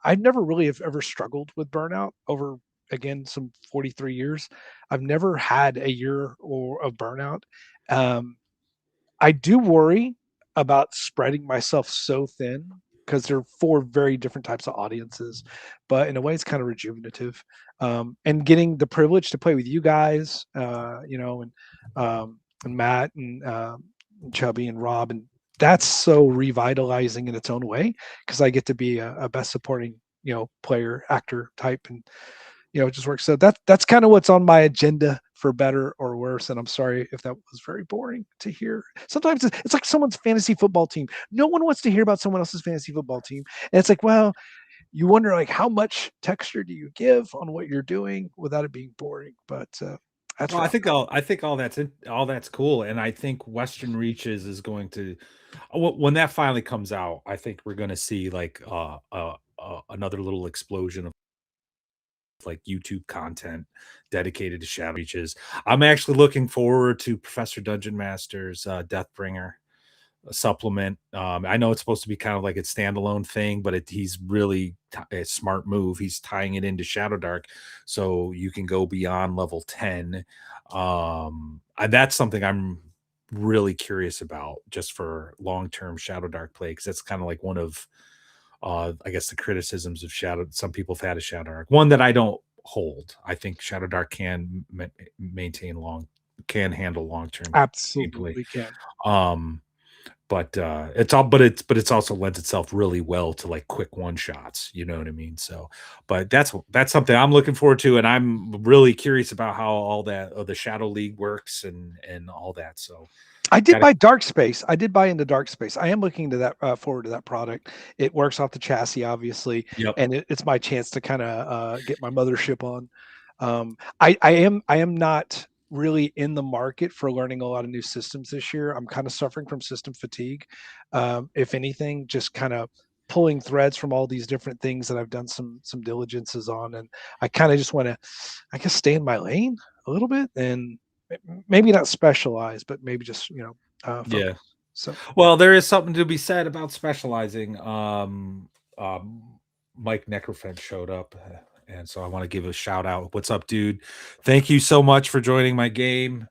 I never really have ever struggled with burnout over, again, some 43 years. I've never had a year of burnout. I do worry about spreading myself so thin, because they're for very different types of audiences. But in a way, it's kind of rejuvenative. And getting the privilege to play with you guys, and Matt and Chubby and Rob, and that's so revitalizing in its own way because I get to be a best supporting, player, actor type, and it just works. So that's kind of what's on my agenda, for better or worse. And I'm sorry if that was very boring to hear. Sometimes it's like someone's fantasy football team. No one wants to hear about someone else's fantasy football team, and it's like, well, you wonder like how much texture do you give on what you're doing without it being boring. But that's Well, right. I think all that's cool, and I think Western Reaches is going to when that finally comes out. I think we're going to see like another little explosion of like YouTube content dedicated to Shadow Reaches. I'm actually looking forward to Professor Dungeon Master's Deathbringer supplement. I know it's supposed to be kind of like a standalone thing, but he's really a smart move. He's tying it into Shadow Dark, so you can go beyond level 10. And that's something I'm really curious about just for long-term Shadow Dark play, because that's kind of like one of I guess the criticisms of Shadow some people have had of Shadow Dark. One that I don't hold. I think Shadow Dark can handle long-term gameplay. Absolutely can. But it's also lends itself really well to like quick one shots, you know what I mean? So, but that's something I'm looking forward to, and I'm really curious about how all that the Shadow League works and all that. So I did buy Dark Space. I did buy into Dark Space. I am looking to that forward to that product. It works off the chassis, obviously, Yep. and it's my chance to kind of get my mothership on. I am not really in the market for learning a lot of new systems this year. I'm kind of suffering from system fatigue. If anything, just kind of pulling threads from all these different things that I've done some diligences on, and I kind of just want to, I guess, stay in my lane a little bit and maybe not specialize, but maybe just focus. Yeah. So Well, there is something to be said about specializing. Mike Necrofence showed up, and so I want to give a shout out. What's up, dude? Thank you so much for joining my game.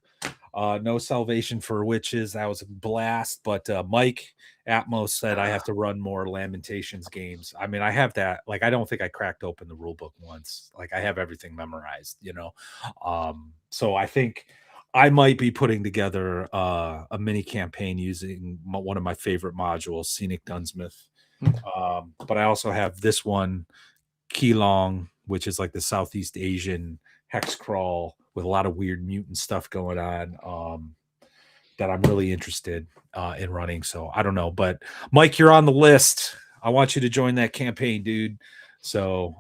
No Salvation for Witches. That was a blast. But Mike Atmos said I have to run more Lamentations games. I mean, I have that. Like, I don't think I cracked open the rule book once. Like, I have everything memorized, So I think I might be putting together a mini campaign using one of my favorite modules, Scenic Gunsmith. But I also have this one, Keelong, which is like the Southeast Asian hex crawl with a lot of weird mutant stuff going on, that I'm really interested in running. So I don't know, but Mike, you're on the list. I want you to join that campaign, dude. So,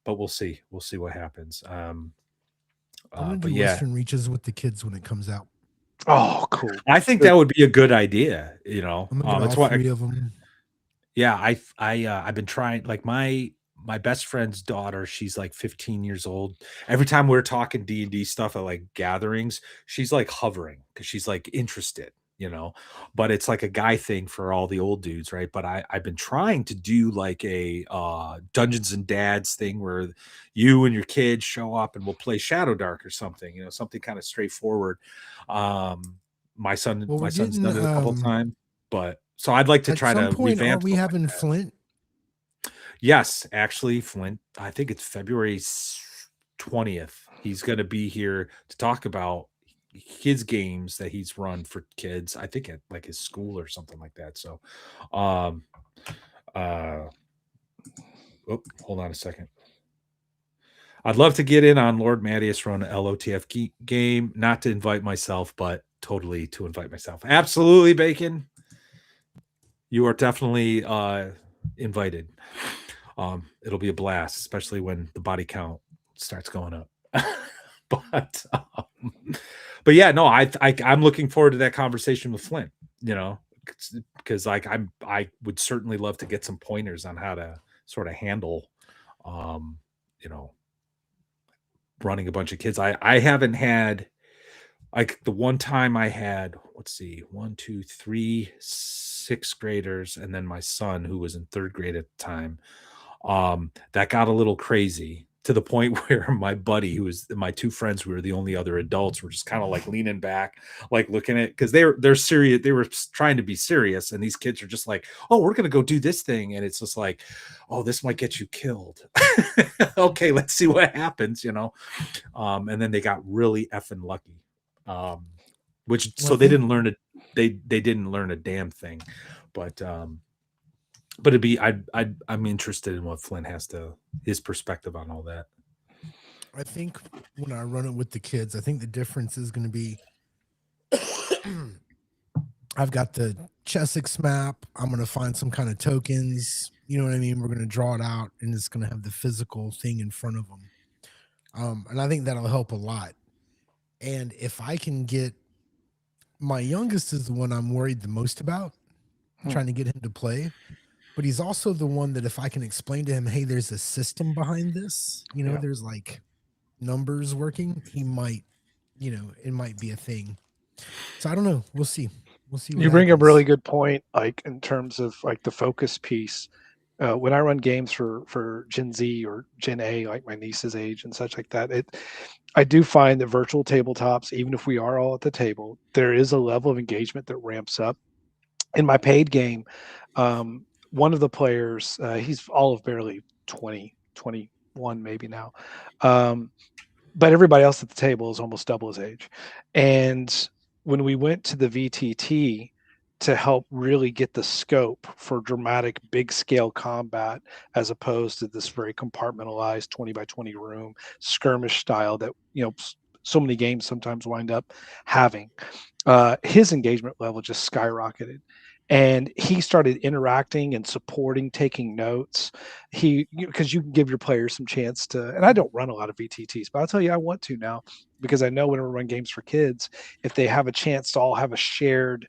but we'll see what happens. I'm gonna But do yeah, Western Reaches with the kids when it comes out. oh, cool. I think that would be a good idea. I'm gonna get That's all why. 3 of them. Yeah, I've been trying, like my best friend's daughter, she's like 15 years old. Every time we're talking D&D stuff at like gatherings, she's like hovering because she's like interested. But it's like a guy thing for all the old dudes, right? But I've been trying to do like a Dungeons and Dads thing where you and your kids show up and we'll play Shadow Dark or something, something kind of straightforward. My son's done it a couple times, but so I'd like to At try some to point, aren't revamp we something having like that. Flint? Yes, actually, Flint. I think it's February 20th. He's going to be here to talk about his games that he's run for kids. I think at like his school or something like that. So, hold on a second. I'd love to get in on Lord Mattias run an LOTF game, not to invite myself, but totally to invite myself. Absolutely, Bacon. You are definitely invited. It'll be a blast, especially when the body count starts going up. but yeah, no, I'm looking forward to that conversation with Flint. Because like I would certainly love to get some pointers on how to sort of handle, running a bunch of kids. I haven't had, like, the one time I had, let's see, 1, 2, 3 6th graders, and then my son who was in 3rd grade at the time. That got a little crazy. to the point where my buddy, who was my two friends, who were the only other adults, were just kind of like leaning back, like looking at, because they're serious. They were trying to be serious, and these kids are just like, "Oh, we're gonna go do this thing," and it's just like, "Oh, this might get you killed." Okay, let's see what happens, and then they got really effing lucky, which Well, so I they think- didn't learn it. They didn't learn a damn thing, but it'd be I'm interested in what Flynn his perspective on all that. I think when I run it with the kids, I think the difference is going to be I've got the Chessex map. I'm going to find some kind of tokens. You know what I mean? We're going to draw it out, and it's going to have the physical thing in front of them. And I think that'll help a lot. And if I can get my youngest is the one I'm worried the most about, trying to get him to play. But he's also the one that if I can explain to him, hey, there's a system behind this, Yeah. there's like numbers working, he might, it might be a thing. So I don't know. We'll see. We'll see. You bring a really good point, like in terms of like the focus piece. When I run games for Gen Z or Gen A, like my niece's age and such like that, I do find that virtual tabletops, even if we are all at the table, there is a level of engagement that ramps up. In my paid game, one of the players, he's all of barely 20, 21 maybe now. But everybody else at the table is almost double his age. And when we went to the VTT to help really get the scope for dramatic big scale combat, as opposed to this very compartmentalized 20 by 20 room skirmish style that, so many games sometimes wind up having, his engagement level just skyrocketed. And he started interacting and supporting, taking notes. Because you can give your players some chance to, and I don't run a lot of VTTs, but I'll tell you, I want to now, because I know when I run games for kids, if they have a chance to all have a shared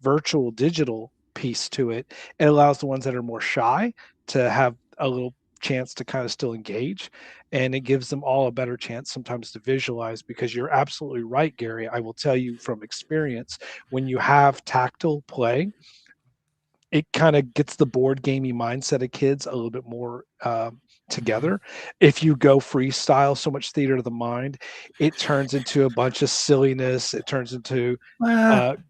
virtual digital piece to it, it allows the ones that are more shy to have a little chance to kind of still engage, and it gives them all a better chance sometimes to visualize. Because you're absolutely right, Gary. I will tell you from experience, when you have tactile play, it kind of gets the board gamey mindset of kids a little bit more together. If you go freestyle, so much theater of the mind, it turns into a bunch of silliness. It turns into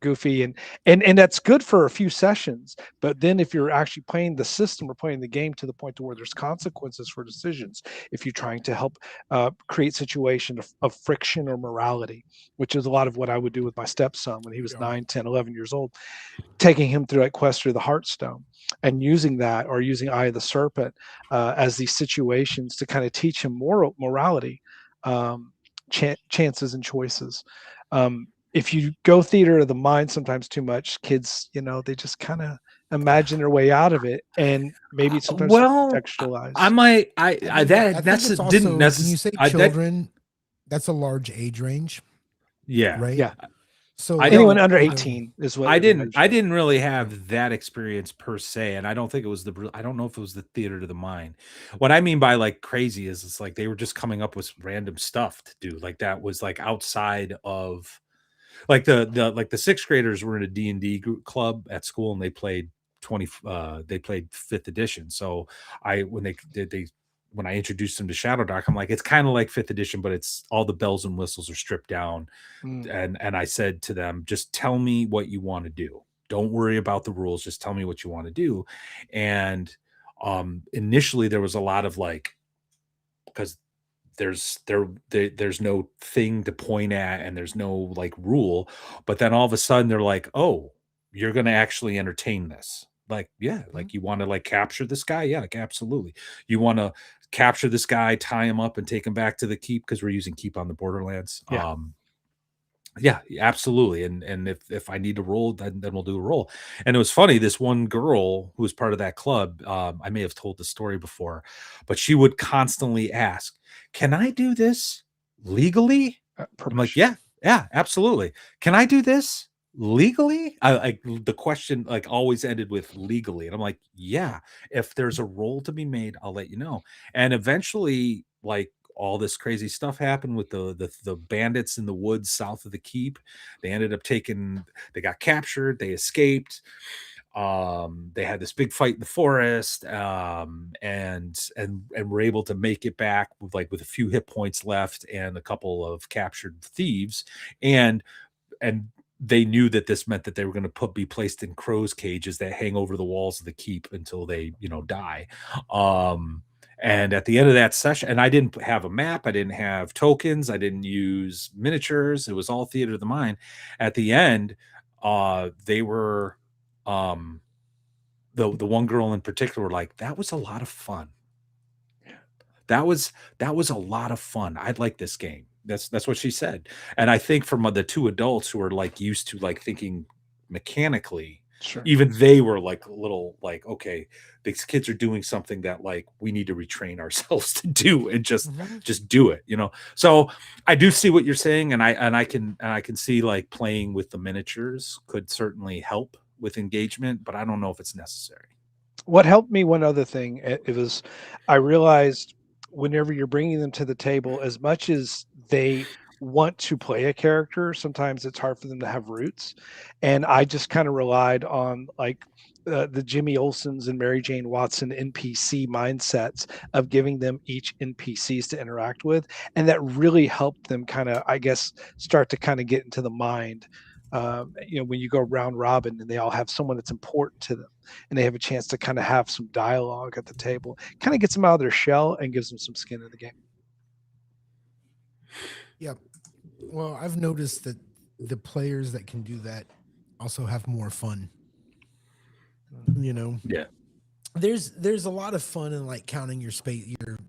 goofy, and that's good for a few sessions. But then if you're actually playing the system or playing the game to the point to where there's consequences for decisions, if you're trying to help create situation of friction or morality, which is a lot of what I would do with my stepson when he was 9, 10, 11 years old, taking him through like Quest through the Heartstone and using that, or using Eye of the Serpent as these situations to kind of teach him morality, chances and choices. If you go theater of the mind sometimes too much, kids, they just kind of imagine their way out of it, and maybe sometimes contextualize. That's didn't necessarily. When you say children, that's a large age range. Yeah. Right. Yeah. So anyone under 18 is what I didn't really have that experience per se, and I don't think it was I don't know if it was the theater to the mind. What I mean by like crazy is it's like they were just coming up with random stuff to do, like that was like outside of like the sixth graders were in a D&D club at school, and they played 5th edition. So when I introduced them to Shadow Dark, I'm like, it's kind of like 5th edition, but it's all the bells and whistles are stripped down. And I said to them, just tell me what you want to do. Don't worry about the rules. Just tell me what you want to do. And initially there was a lot of like, because there's no thing to point at and there's no like rule, but then all of a sudden they're like, oh, you're going to actually entertain this. Like, yeah, like you want to like capture this guy? Yeah, like absolutely. You want to capture this guy, tie him up, and take him back to the keep, because we're using keep on the Borderlands. Yeah, absolutely. And if I need to roll, then we'll do a roll. And it was funny, this one girl who was part of that club, I may have told the story before, but she would constantly ask, can I do this legally? I'm like, yeah, absolutely. Can I do this legally? Like the question like always ended with legally. And I'm like, yeah, if there's a roll to be made, I'll let you know. And eventually, like, all this crazy stuff happened with the bandits in the woods south of the keep. They ended up they got captured, they escaped. They had this big fight in the forest, and and were able to make it back with a few hit points left and a couple of captured thieves, and they knew that this meant that they were going to be placed in crow's cages that hang over the walls of the keep until they die. And at the end of that session, and I didn't have a map, I didn't have tokens, I didn't use miniatures, it was all theater of the mind. At the end, they were the one girl in particular were like, that was a lot of fun. That was a lot of fun. I'd like this game. That's what she said. And I think from the two adults who are like used to like thinking mechanically, Sure. even they were like a little like, okay, these kids are doing something that like we need to retrain ourselves to do, and just do it, So I do see what you're saying, and I can see like playing with the miniatures could certainly help with engagement, but I don't know if it's necessary. What helped me, one other thing, it was, I realized whenever you're bringing them to the table, as much as they want to play a character, sometimes it's hard for them to have roots. And I just kind of relied on like the Jimmy Olsens and Mary Jane Watson NPC mindsets of giving them each NPCs to interact with. And that really helped them kind of, I guess, start to kind of get into the mind. When you go round robin and they all have someone that's important to them and they have a chance to kind of have some dialogue at the table, kind of gets them out of their shell and gives them some skin in the game. Yeah. Well, I've noticed that the players that can do that also have more fun. Yeah. There's a lot of fun in like counting your space, your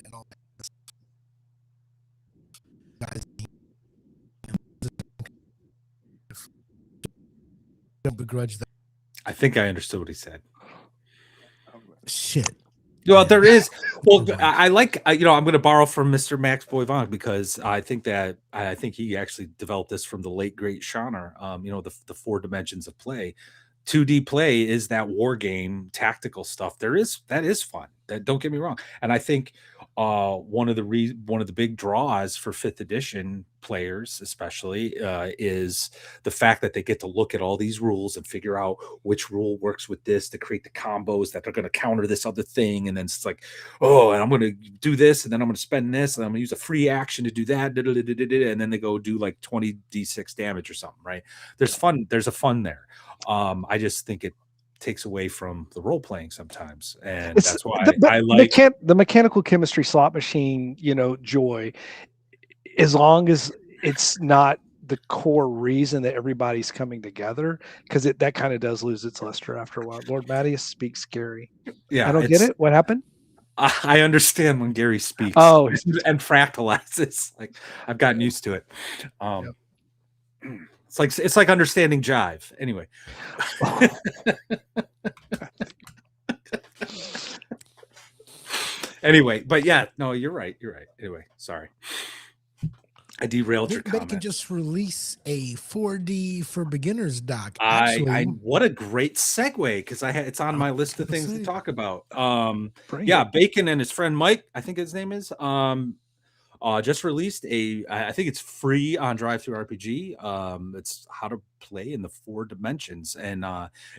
and all that. Guys, don't begrudge that. I think I understood what he said. Shit. Well, there is. Well, I like. I'm going to borrow from Mr. Max Boivin because I think he actually developed this from the late great Shawner. The 4 dimensions of play. 2D play is that war game tactical stuff. That is fun. That, don't get me wrong. And I think one of the big draws for 5th edition players, especially, is the fact that they get to look at all these rules and figure out which rule works with this to create the combos that are going to counter this other thing. And then it's like, oh, and I'm going to do this, and then I'm going to spend this, and I'm going to use a free action to do that, and then they go do like 20d6 damage or something. Right? There's fun. There's a fun there. I just think it takes away from the role playing sometimes, and that's why I like the mechanical chemistry slot machine. Joy, as long as it's not the core reason that everybody's coming together, because that kind of does lose its luster after a while. Lord Mattias speaks scary. Yeah, I don't get it. What happened? I understand when Gary speaks. Oh, and fractalizes. Like I've gotten used to it. Yep. It's like understanding jive. Anyway. Anyway, but yeah, no, you're right. Anyway, sorry. I derailed your comment. They can just release a 4D for beginners doc. What a great segue, because it's on my list of things to talk about. Bacon and his friend Mike, I think his name is, just released I think it's free on DriveThruRPG. It's how to play in the 4 dimensions, and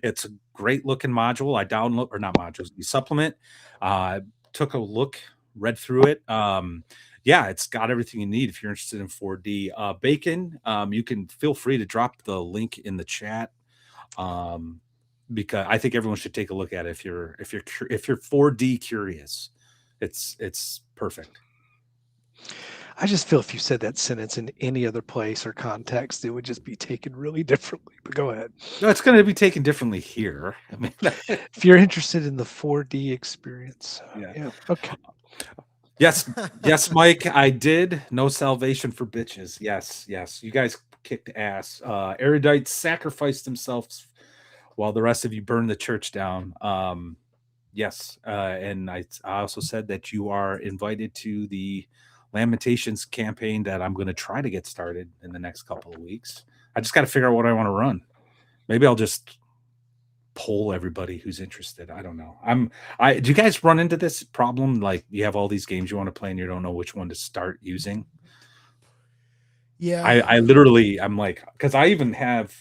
it's a great looking module. I download, or not modules, the supplement. Took a look, read through it. It's got everything you need if you're interested in 4D. Bacon, you can feel free to drop the link in the chat, because I think everyone should take a look at it if you're 4D curious. It's perfect. I just feel if you said that sentence in any other place or context, it would just be taken really differently. But go ahead. No, it's going to be taken differently here. I mean, if you're interested in the 4D experience, yeah. Okay. Yes, Mike. I did. No salvation for bitches. Yes. You guys kicked ass. Erudite sacrificed themselves while the rest of you burned the church down. Yes, and I also said that you are invited to the Lamentations campaign that I'm going to try to get started in the next couple of weeks. I just got to figure out what I want to run. Maybe I'll just poll everybody who's interested. I don't know. Do you guys run into this problem? Like you have all these games you want to play and you don't know which one to start using? Yeah. I literally, I'm like, because I even have,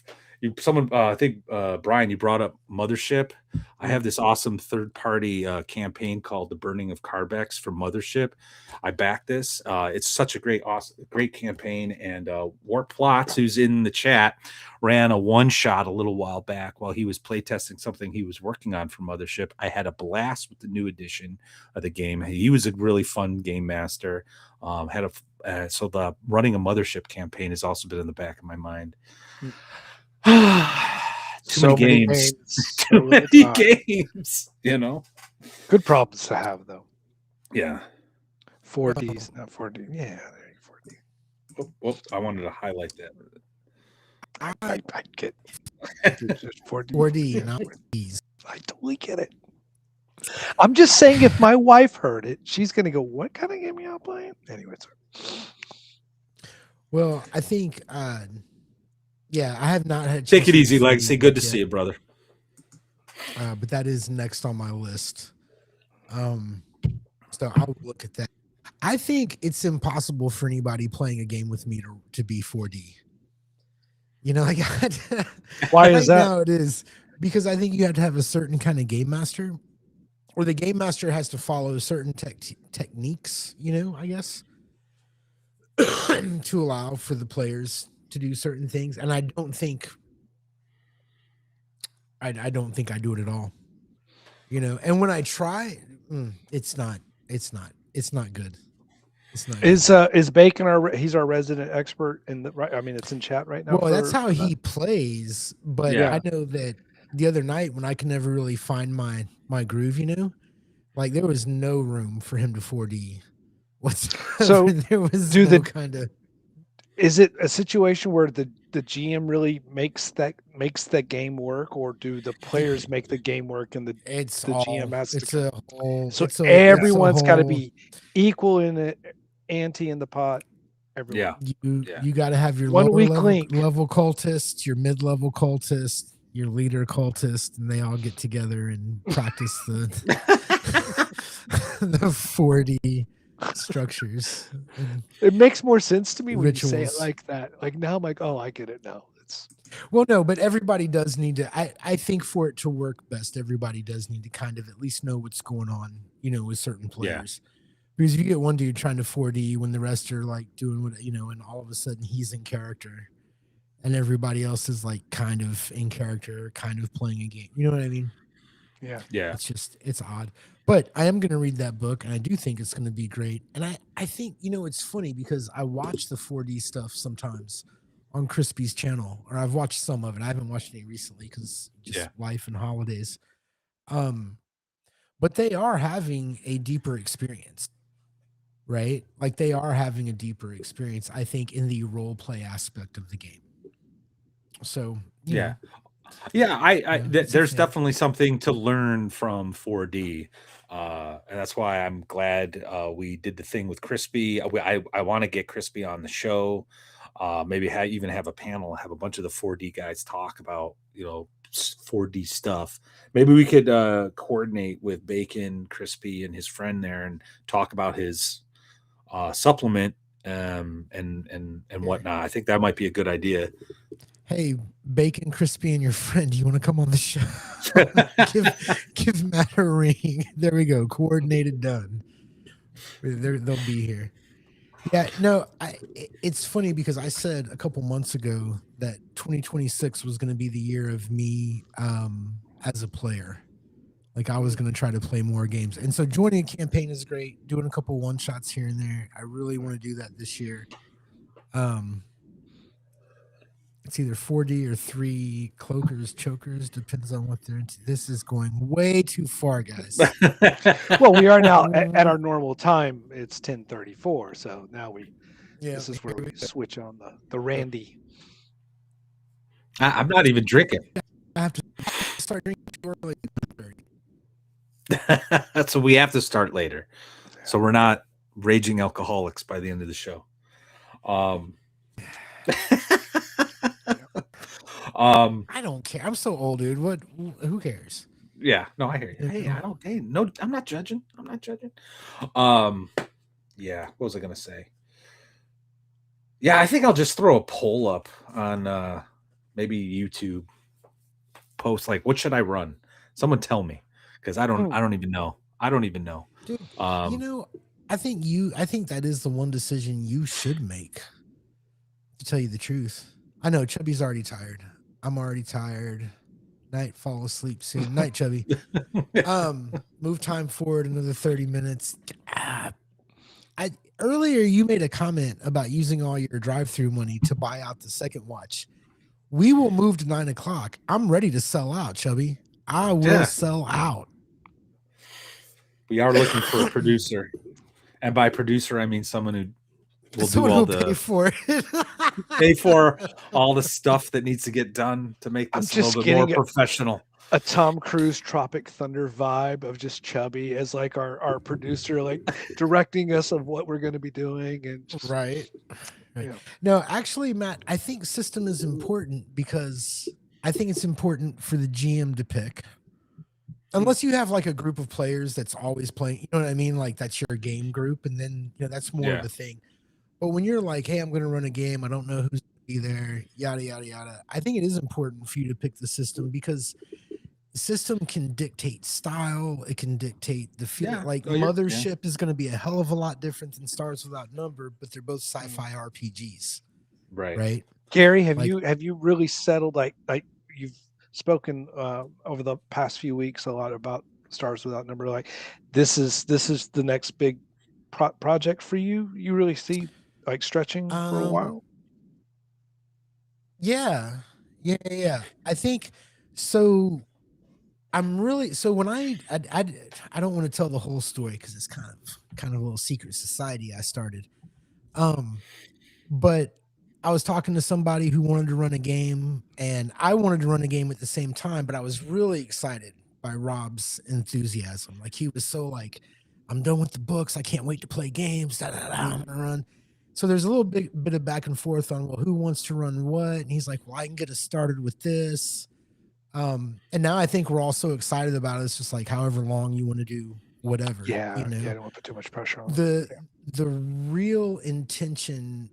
I think Brian, you brought up Mothership. I have this awesome third-party campaign called "The Burning of Carbex" for Mothership. I back this. It's such a great campaign. And Warp Plots, who's in the chat, ran a one-shot a little while back while he was playtesting something he was working on for Mothership. I had a blast with the new edition of the game. He was a really fun game master. So the running a Mothership campaign has also been in the back of my mind. So many games. Too many games, you know. Good problems to have, though. Yeah. 4Ds, not 4D. Yeah, there you 4D. Oh, I wanted to highlight that. I get 4D. 4D and I totally get it. I'm just saying, if my wife heard it, she's gonna go, "What kind of game y'all playing?" Anyway, sorry. Well, I think, yeah, I have not had. Take it easy, Legacy. Good to see you, brother. But that is next on my list. So I'll look at that. I think it's impossible for anybody playing a game with me to be 4D. You know, like Why is that? Now it is because I think you have to have a certain kind of game master, or the game master has to follow certain techniques. You know, I guess to allow for the players to do certain things, and I don't think I do it at all. You know, and when I try, it's not good. It's not good. Is Bacon he's our resident expert in the right? I mean, it's in chat right now. Well, that's how he plays, but Yeah. I know that the other night when I could never really find my groove, you know, like there was no room for him to 4D. So there was do no the- kind of. Is it a situation where the GM really makes that game work, or do the players make the game work and the GM has to? It's a whole. So it's a- everyone's got to whole- be equal in the ante in the pot. Everyone. Yeah. You got to have your One lower weak level, link. level cultist, your mid-level cultist, your leader cultist, and they all get together and practice the 4D structures. And, It makes more sense to me when you say it Rituals. like that. Like now, I'm like, oh, I get it now. It's well, no, but everybody does need to. I think for it to work best, everybody does need to kind of at least know what's going on, you know, with certain players. Because if you get one dude trying to 4D when the rest are like doing what, you know, and all of a sudden he's in character and everybody else is like kind of in character, kind of playing a game. You know what I mean? yeah. It's odd. But I am going to read that book and I do think it's going to be great. And I think, you know, it's funny because I watch the 4D stuff sometimes on Crispy's channel, or I've watched some of it. I haven't watched any recently because just life and holidays. But they are having a deeper experience, right? Like they are having a deeper experience, I think, in the role play aspect of the game. So, you know, there's definitely something to learn from 4D, and that's why I'm glad we did the thing with Crispy. I want to get Crispy on the show. Maybe even have a panel, have a bunch of the 4D guys talk about, you know, 4D stuff. Maybe we could coordinate with Bacon, Crispy, and his friend there and talk about his supplement and whatnot. I think that might be a good idea. Hey, Bacon, Crispy, and your friend, you want to come on the show? give Matt a ring. There we go. Coordinated, done. They'll be here. Yeah, no, it's funny because I said a couple months ago that 2026 was going to be the year of me as a player. Like I was going to try to play more games. And so joining a campaign is great. Doing a couple one-shots here and there. I really want to do that this year. It's either 4D or 3 cloakers, chokers, depends on what they're into. This is going way too far, guys. Well, we are now at our normal time. It's 10:34, so now this is where we switch on the Randy. I'm not even drinking. I have to start drinking too early. So we have to start later. So we're not raging alcoholics by the end of the show. I don't care. I'm so old, dude. Who cares? Yeah, no, I hear you. Hey, I'm not judging. Yeah, what was I gonna say? Yeah, I think I'll just throw a poll up on maybe YouTube post like, what should I run? Someone tell me, because I don't even know. I don't even know. Dude, you know, I think that is the one decision you should make, to tell you the truth. I know Chubby's already tired. I'm already tired. Night, fall asleep soon. Night, Chubby. Move time forward another 30 minutes. Earlier you made a comment about using all your drive-through money to buy out the second watch. We will move to 9:00. I'm ready to sell out, Chubby. I will sell out. We are looking for a producer, and by producer I mean someone who will Someone do all who'll pay for it. pay for all the stuff that needs to get done to make this a little bit more professional. A Tom Cruise Tropic Thunder vibe of just Chubby as like our producer, like directing us of what we're going to be doing, and just, right. Yeah. No, actually, Matt, I think system is important because I think it's important for the GM to pick. Unless you have like a group of players that's always playing, you know what I mean? Like that's your game group, and then that's more of a thing. But when you're like, hey, I'm going to run a game, I don't know who's going to be there, yada yada yada. I think it is important for you to pick the system because the system can dictate style. It can dictate the feel. Mothership is going to be a hell of a lot different than Stars Without Number, but they're both sci-fi RPGs. Right. Gary, have you really settled like you've spoken over the past few weeks a lot about Stars Without Number, like this is the next big project for you? You really see like stretching for a while? Yeah. I think so. I'm really when I don't want to tell the whole story because it's kind of a little secret society I started. But I was talking to somebody who wanted to run a game, and I wanted to run a game at the same time, but I was really excited by Rob's enthusiasm. Like he was so like, I'm done with the books. I can't wait to play games. I'm gonna run. So there's a little bit of back and forth on, well, who wants to run what? And he's like, well, I can get us started with this. And now I think we're all so excited about it. It's just like however long you want to do whatever. Yeah, I don't want to put too much pressure on the real intention.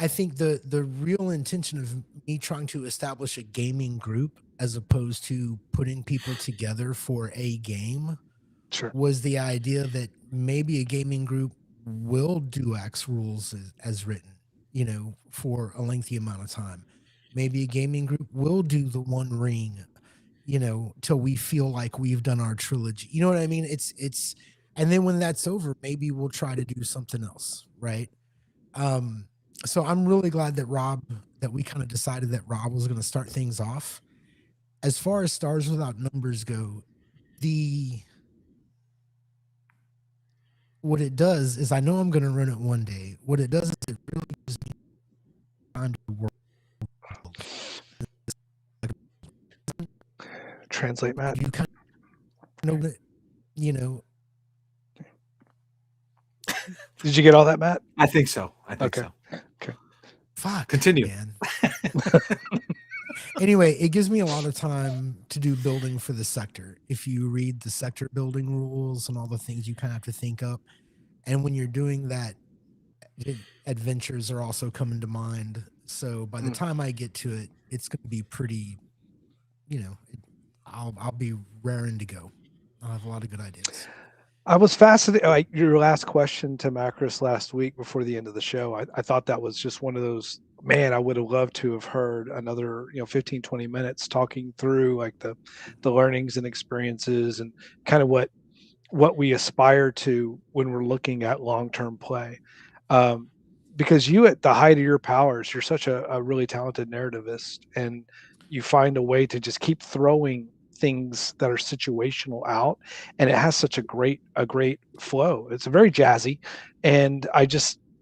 I think the real intention of me trying to establish a gaming group as opposed to putting people together for a game was the idea that maybe a gaming group will do X rules as written, for a lengthy amount of time. Maybe a gaming group will do the One Ring, till we feel like we've done our trilogy. You know what I mean? It's and then when that's over, maybe we'll try to do something else, right? So I'm really glad that we kind of decided that Rob was going to start things off. As far as Stars Without Numbers go, what it does is, I know I'm going to run it one day. What it does is it really gives me time to work. Translate, Matt. You kind of know. Did you get all that, Matt? I think so. So. Okay. Fuck. Continue. Man. Anyway, it gives me a lot of time to do building for the sector. If you read the sector building rules and all the things you kind of have to think up, and when you're doing that, adventures are also coming to mind. So by the time I get to it, it's going to be pretty, I'll be raring to go. I'll have a lot of good ideas. I was fascinated. Like your last question to Macros last week before the end of the show, I thought that was just one of those, man, I would have loved to have heard another, 15, 20 minutes talking through like the learnings and experiences and kind of what we aspire to when we're looking at long-term play. Because you, at the height of your powers, you're such a really talented narrativist, and you find a way to just keep throwing things that are situational out, and it has such a great flow. It's very jazzy, and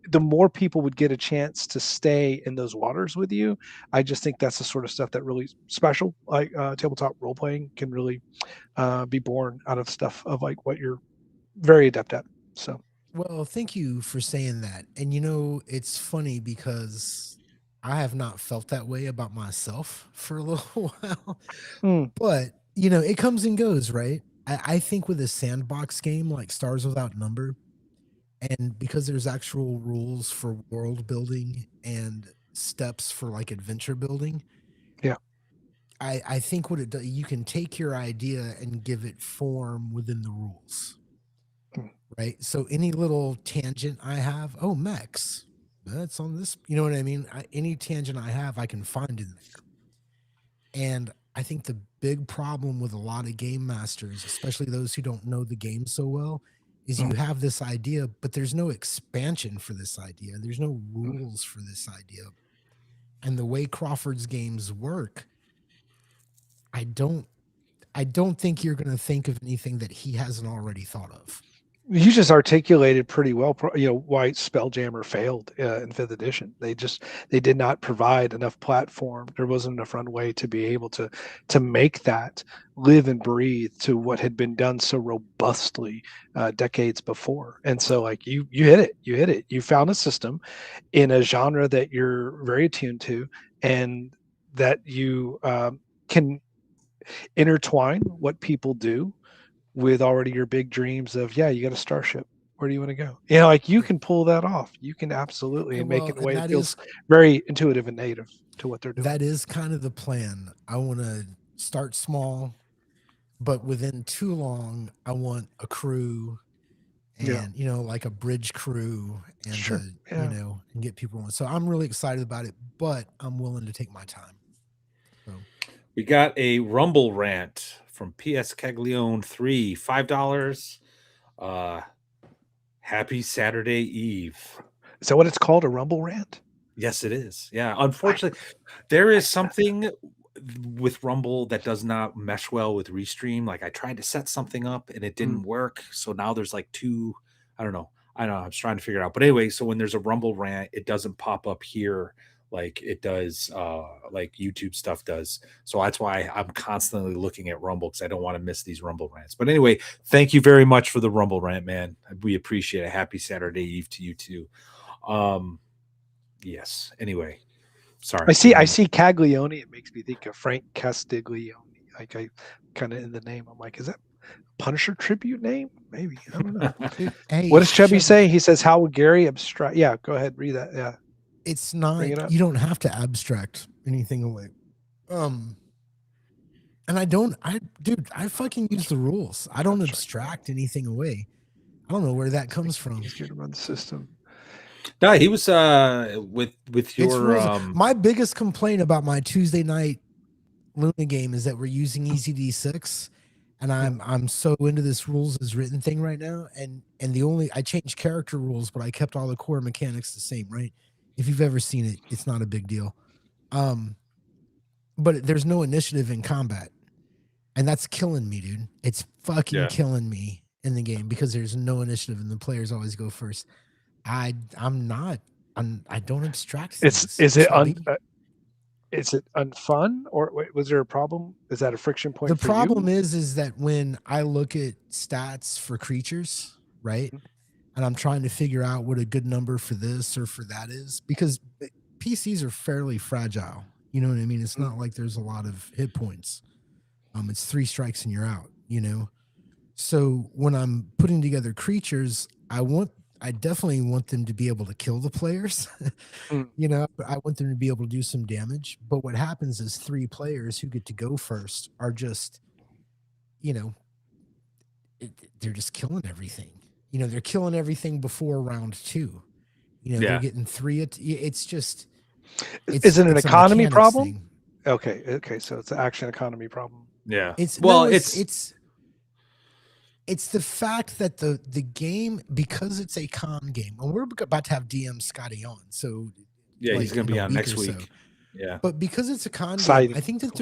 the more people would get a chance to stay in those waters with you, I just think that's the sort of stuff that really special, like tabletop role playing can really be born out of stuff of like what you're very adept at. So well, thank you for saying that. And it's funny because I have not felt that way about myself for a little while. But it comes and goes, right? I think with a sandbox game like Stars Without Number, And because there's actual rules for world building and steps for like adventure building, Yeah. I think what it does, you can take your idea and give it form within the rules, Mm. right? So any little tangent I have, oh, mechs, that's on this, you know what I mean? Any tangent I have, I can find in there. And I think the big problem with a lot of game masters, especially those who don't know the game so well, is you have this idea, but there's no expansion for this idea. There's no rules for this idea. And the way Crawford's games work, I don't think you're going to think of anything that he hasn't already thought of. You just articulated pretty well, why Spelljammer failed in 5th edition. They did not provide enough platform. There wasn't enough runway to be able to make that live and breathe to what had been done so robustly decades before. And so, like you hit it. You found a system in a genre that you're very attuned to, and that you can intertwine what people do with already your big dreams of, you got a starship. Where do you want to go? Like you can pull that off. You can absolutely make it in a way that feels very intuitive and native to what they're doing. That is kind of the plan. I want to start small, but within too long, I want a crew and, like a bridge crew and, and get people on. So I'm really excited about it, but I'm willing to take my time. So we got a Rumble rant from PS Caglione 3, $5. Happy Saturday Eve. Is that what it's called? A Rumble rant? Yes, it is. Yeah. Unfortunately, there is something with Rumble that does not mesh well with Restream. Like I tried to set something up and it didn't work. So now there's like two, I don't know. I was trying to figure it out. But anyway, so when there's a Rumble rant, it doesn't pop up here like it does, like YouTube stuff does. So that's why I'm constantly looking at Rumble, because I don't want to miss these Rumble rants. But anyway, thank you very much for the Rumble rant, man. We appreciate it. Happy Saturday Eve to you too. Yes. Anyway, sorry. I see Caglione. It makes me think of Frank Castiglione. Like I kind of in the name, I'm like, is that Punisher tribute name? Maybe. I don't know. Hey, what does Chubby say? He says, how would Gary abstract? Yeah, go ahead. Read that. Yeah. It's not, you don't have to abstract anything away. And I fucking use the rules. I don't abstract anything away. I don't know where that comes from. Easier to run the system. No, he was with your my biggest complaint about my Tuesday night Luna game is that we're using EZD6, and I'm so into this rules as written thing right now, and I changed character rules, but I kept all the core mechanics the same, right? If you've ever seen it, it's not a big deal. But there's no initiative in combat, and that's killing me, dude. It's fucking killing me in the game because there's no initiative and the players always go first. I don't abstract things. Is it unfun, or wait, was there a problem? Is that a friction point? The problem is that when I look at stats for creatures, right, and I'm trying to figure out what a good number for this or for that is, because PCs are fairly fragile. You know what I mean? It's not like there's a lot of hit points. It's 3 strikes and you're out, So when I'm putting together creatures, I definitely want them to be able to kill the players. I want them to be able to do some damage. But what happens is 3 players who get to go first are just, they're just killing everything. They're killing everything before round 2. They're getting 3. It's just. Is it an economy problem? Thing. Okay. So it's an action economy problem. Yeah. It's the fact that the game, because it's a con game, and we're about to have DM Scotty on, so he's going to be on next week. So. Yeah, but because it's a con game, I think that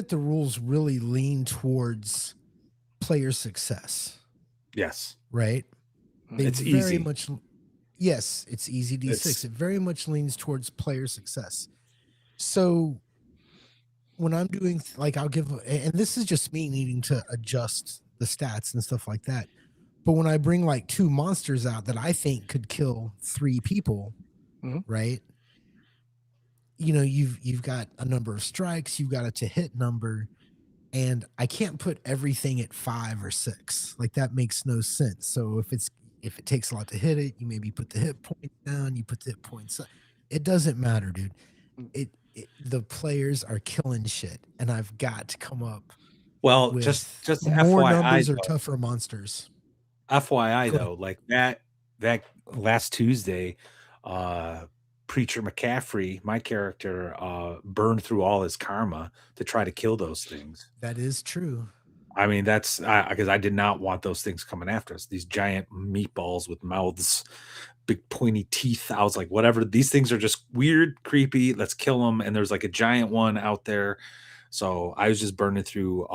the rules really lean towards player success. Yes, right. It's easy. Yes, it's easy D6. It very much leans towards player success. So when I'm doing I'll give, and this is just me needing to adjust the stats and stuff like that. But when I bring 2 monsters out that I think could kill 3 people, right? You've got a number of strikes, you've got a to hit number, and I can't put everything at 5 or 6. That makes no sense. So if it's If it takes a lot to hit it, you maybe put the hit point down. You put the hit points up. It doesn't matter, dude. The players are killing shit, and I've got to come up Well, with just more FYI, numbers or though, tougher monsters. FYI Go though, like that last Tuesday, Preacher McCaffrey, my character, burned through all his karma to try to kill those things. That is true. I mean, that's because I did not want those things coming after us. These giant meatballs with mouths, big pointy teeth. I was like, whatever. These things are just weird, creepy. Let's kill them. And there's like a giant one out there. So I was just burning through,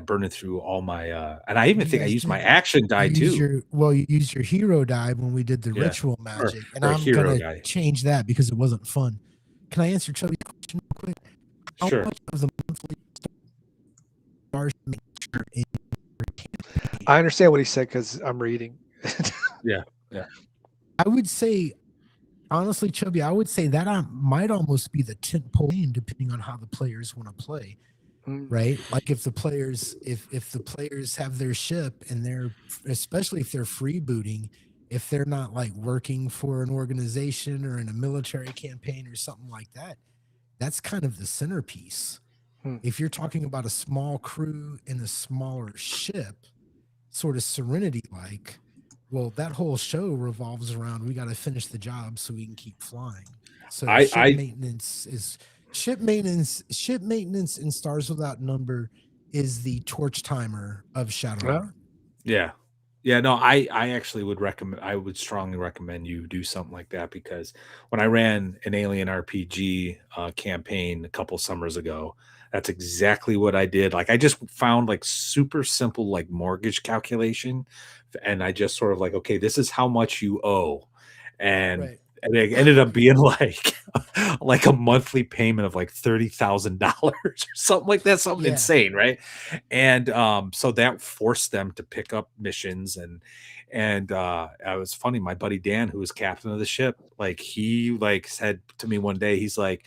burning through all my, and I even You think I guys used my did. action die You used too. you used your hero die when we did the Yeah. ritual magic, and or a I'm hero gonna die. change that because it wasn't fun. Can I answer Chubby's question real quick? How Sure. much of the monthly stars make sure in your campaign? I understand what he said because I'm reading. I would say, honestly, Chubby, I would say that might almost be the tentpole game, depending on how the players want to play. Right, like if the players have their ship and they're, especially if they're freebooting, if they're not like working for an organization or in a military campaign or something like that, that's kind of the centerpiece. If you're talking about a small crew in a smaller ship, sort of Serenity like, well, that whole show revolves around we got to finish the job so we can keep flying. So ship maintenance in Stars Without Number is the torch timer of Shadowrun. Yeah. No, I actually would recommend, I would strongly recommend you do something like that, because when I ran an Alien RPG campaign a couple summers ago, that's exactly what I did. Like I just found like super simple, like mortgage calculation. And I just sort of like, okay, this is how much you owe. And Right. and it ended up being like a monthly payment of like $30,000 or something like that, something Yeah. insane, right? And so that forced them to pick up missions, and it was funny. My buddy Dan, who was captain of the ship, like he like said to me one day, he's like,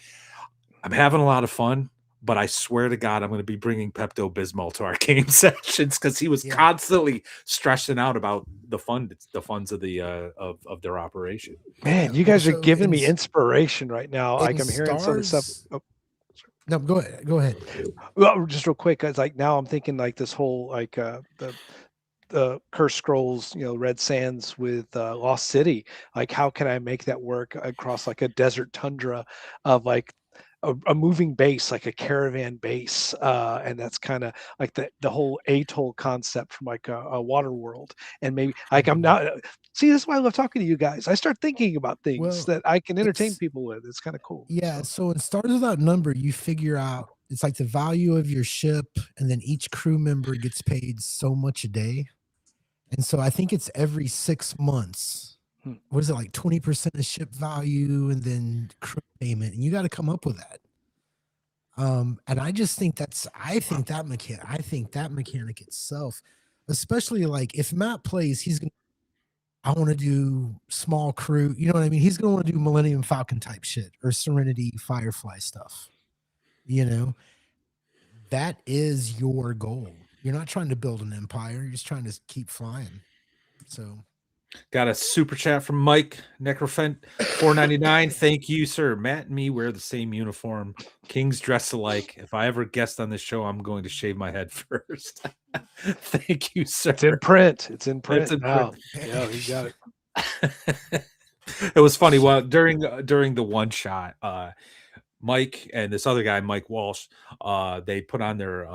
"I'm having a lot of fun, but I swear to God, I'm going to be bringing Pepto-Bismol to our game sessions," because he was Yeah. constantly stressing out about the funds of the of their operation. Man, you guys are Also, giving me in- inspiration right now. Like in I'm hearing some of the stuff. Stars- Oh, No, go ahead. well, just real quick, it's like now I'm thinking like this whole like the Cursed Scrolls, Red Sands with Lost City. Like, how can I make that work across like a desert tundra of like a moving base, like a caravan base, and that's kind of like the whole atoll concept from like a water world. And maybe like I'm not. See, this is why I love talking to you guys. I start thinking about things Well, that I can entertain it's- people with. It's kind of cool. Yeah, So, so in Stars Without Number, you figure out it's like the value of your ship, and then each crew member gets paid so much a day. And so I think it's every 6 months. What is it, like 20% of ship value and then crew payment? And you got to come up with that. And I just think I think that mechanic itself, especially like if Matt plays, he's gonna, I want to do small crew, you know what I mean? He's gonna want to do Millennium Falcon type shit or Serenity Firefly stuff. That is your goal. You're not trying to build an empire, you're just trying to keep flying. So Got a super chat from Mike Necrofent 499. Thank you, sir. Matt and me wear the same uniform. Kings dress alike. If I ever guest on this show, I'm going to shave my head first. Thank you, sir. it's in print. It's in print. in now. Yeah, you got it. It was funny. Well, during the one shot, Mike and this other guy, Mike Walsh, they put on their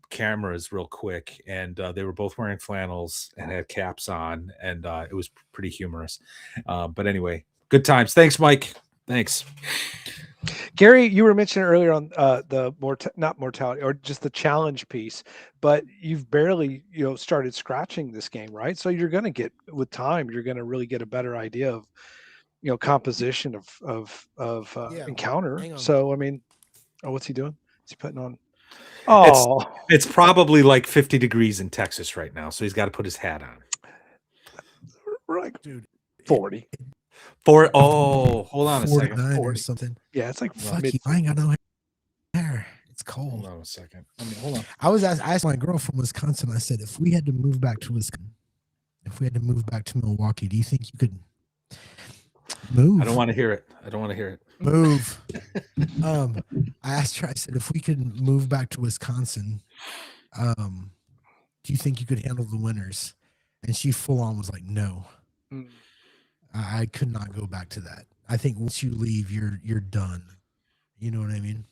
cameras real quick, and they were both wearing flannels and had caps on, and it was pretty humorous. But anyway, good times. Thanks, Mike. Thanks. Gary, you were mentioning earlier on the not mortality or just the challenge piece, but you've barely started scratching this game, right? So you're going to get, with time, you're going to really get a better idea of composition of Yeah, encounter. hang on. So I mean, what's he doing? Is he putting on? Oh, It's probably like 50 degrees in Texas right now, so he's got to put his hat on. like dude, 40. Hold on a second. 49 or 40. something. Yeah, it's like Fuck mid. you, I ain't got no hair. It's Hold cold. on a second. I mean, hold on. I asked my girl from Wisconsin, I said, if we had to move back to Wisconsin, if we had to move back to Milwaukee, do you think you could move? I don't want to hear it. I don't want to hear it. Move. I asked her, I said, if we could move back to Wisconsin, do you think you could handle the winters? And she full on was like, no. Mm. I could not go back to that. I think once you leave, you're done. You know what I mean?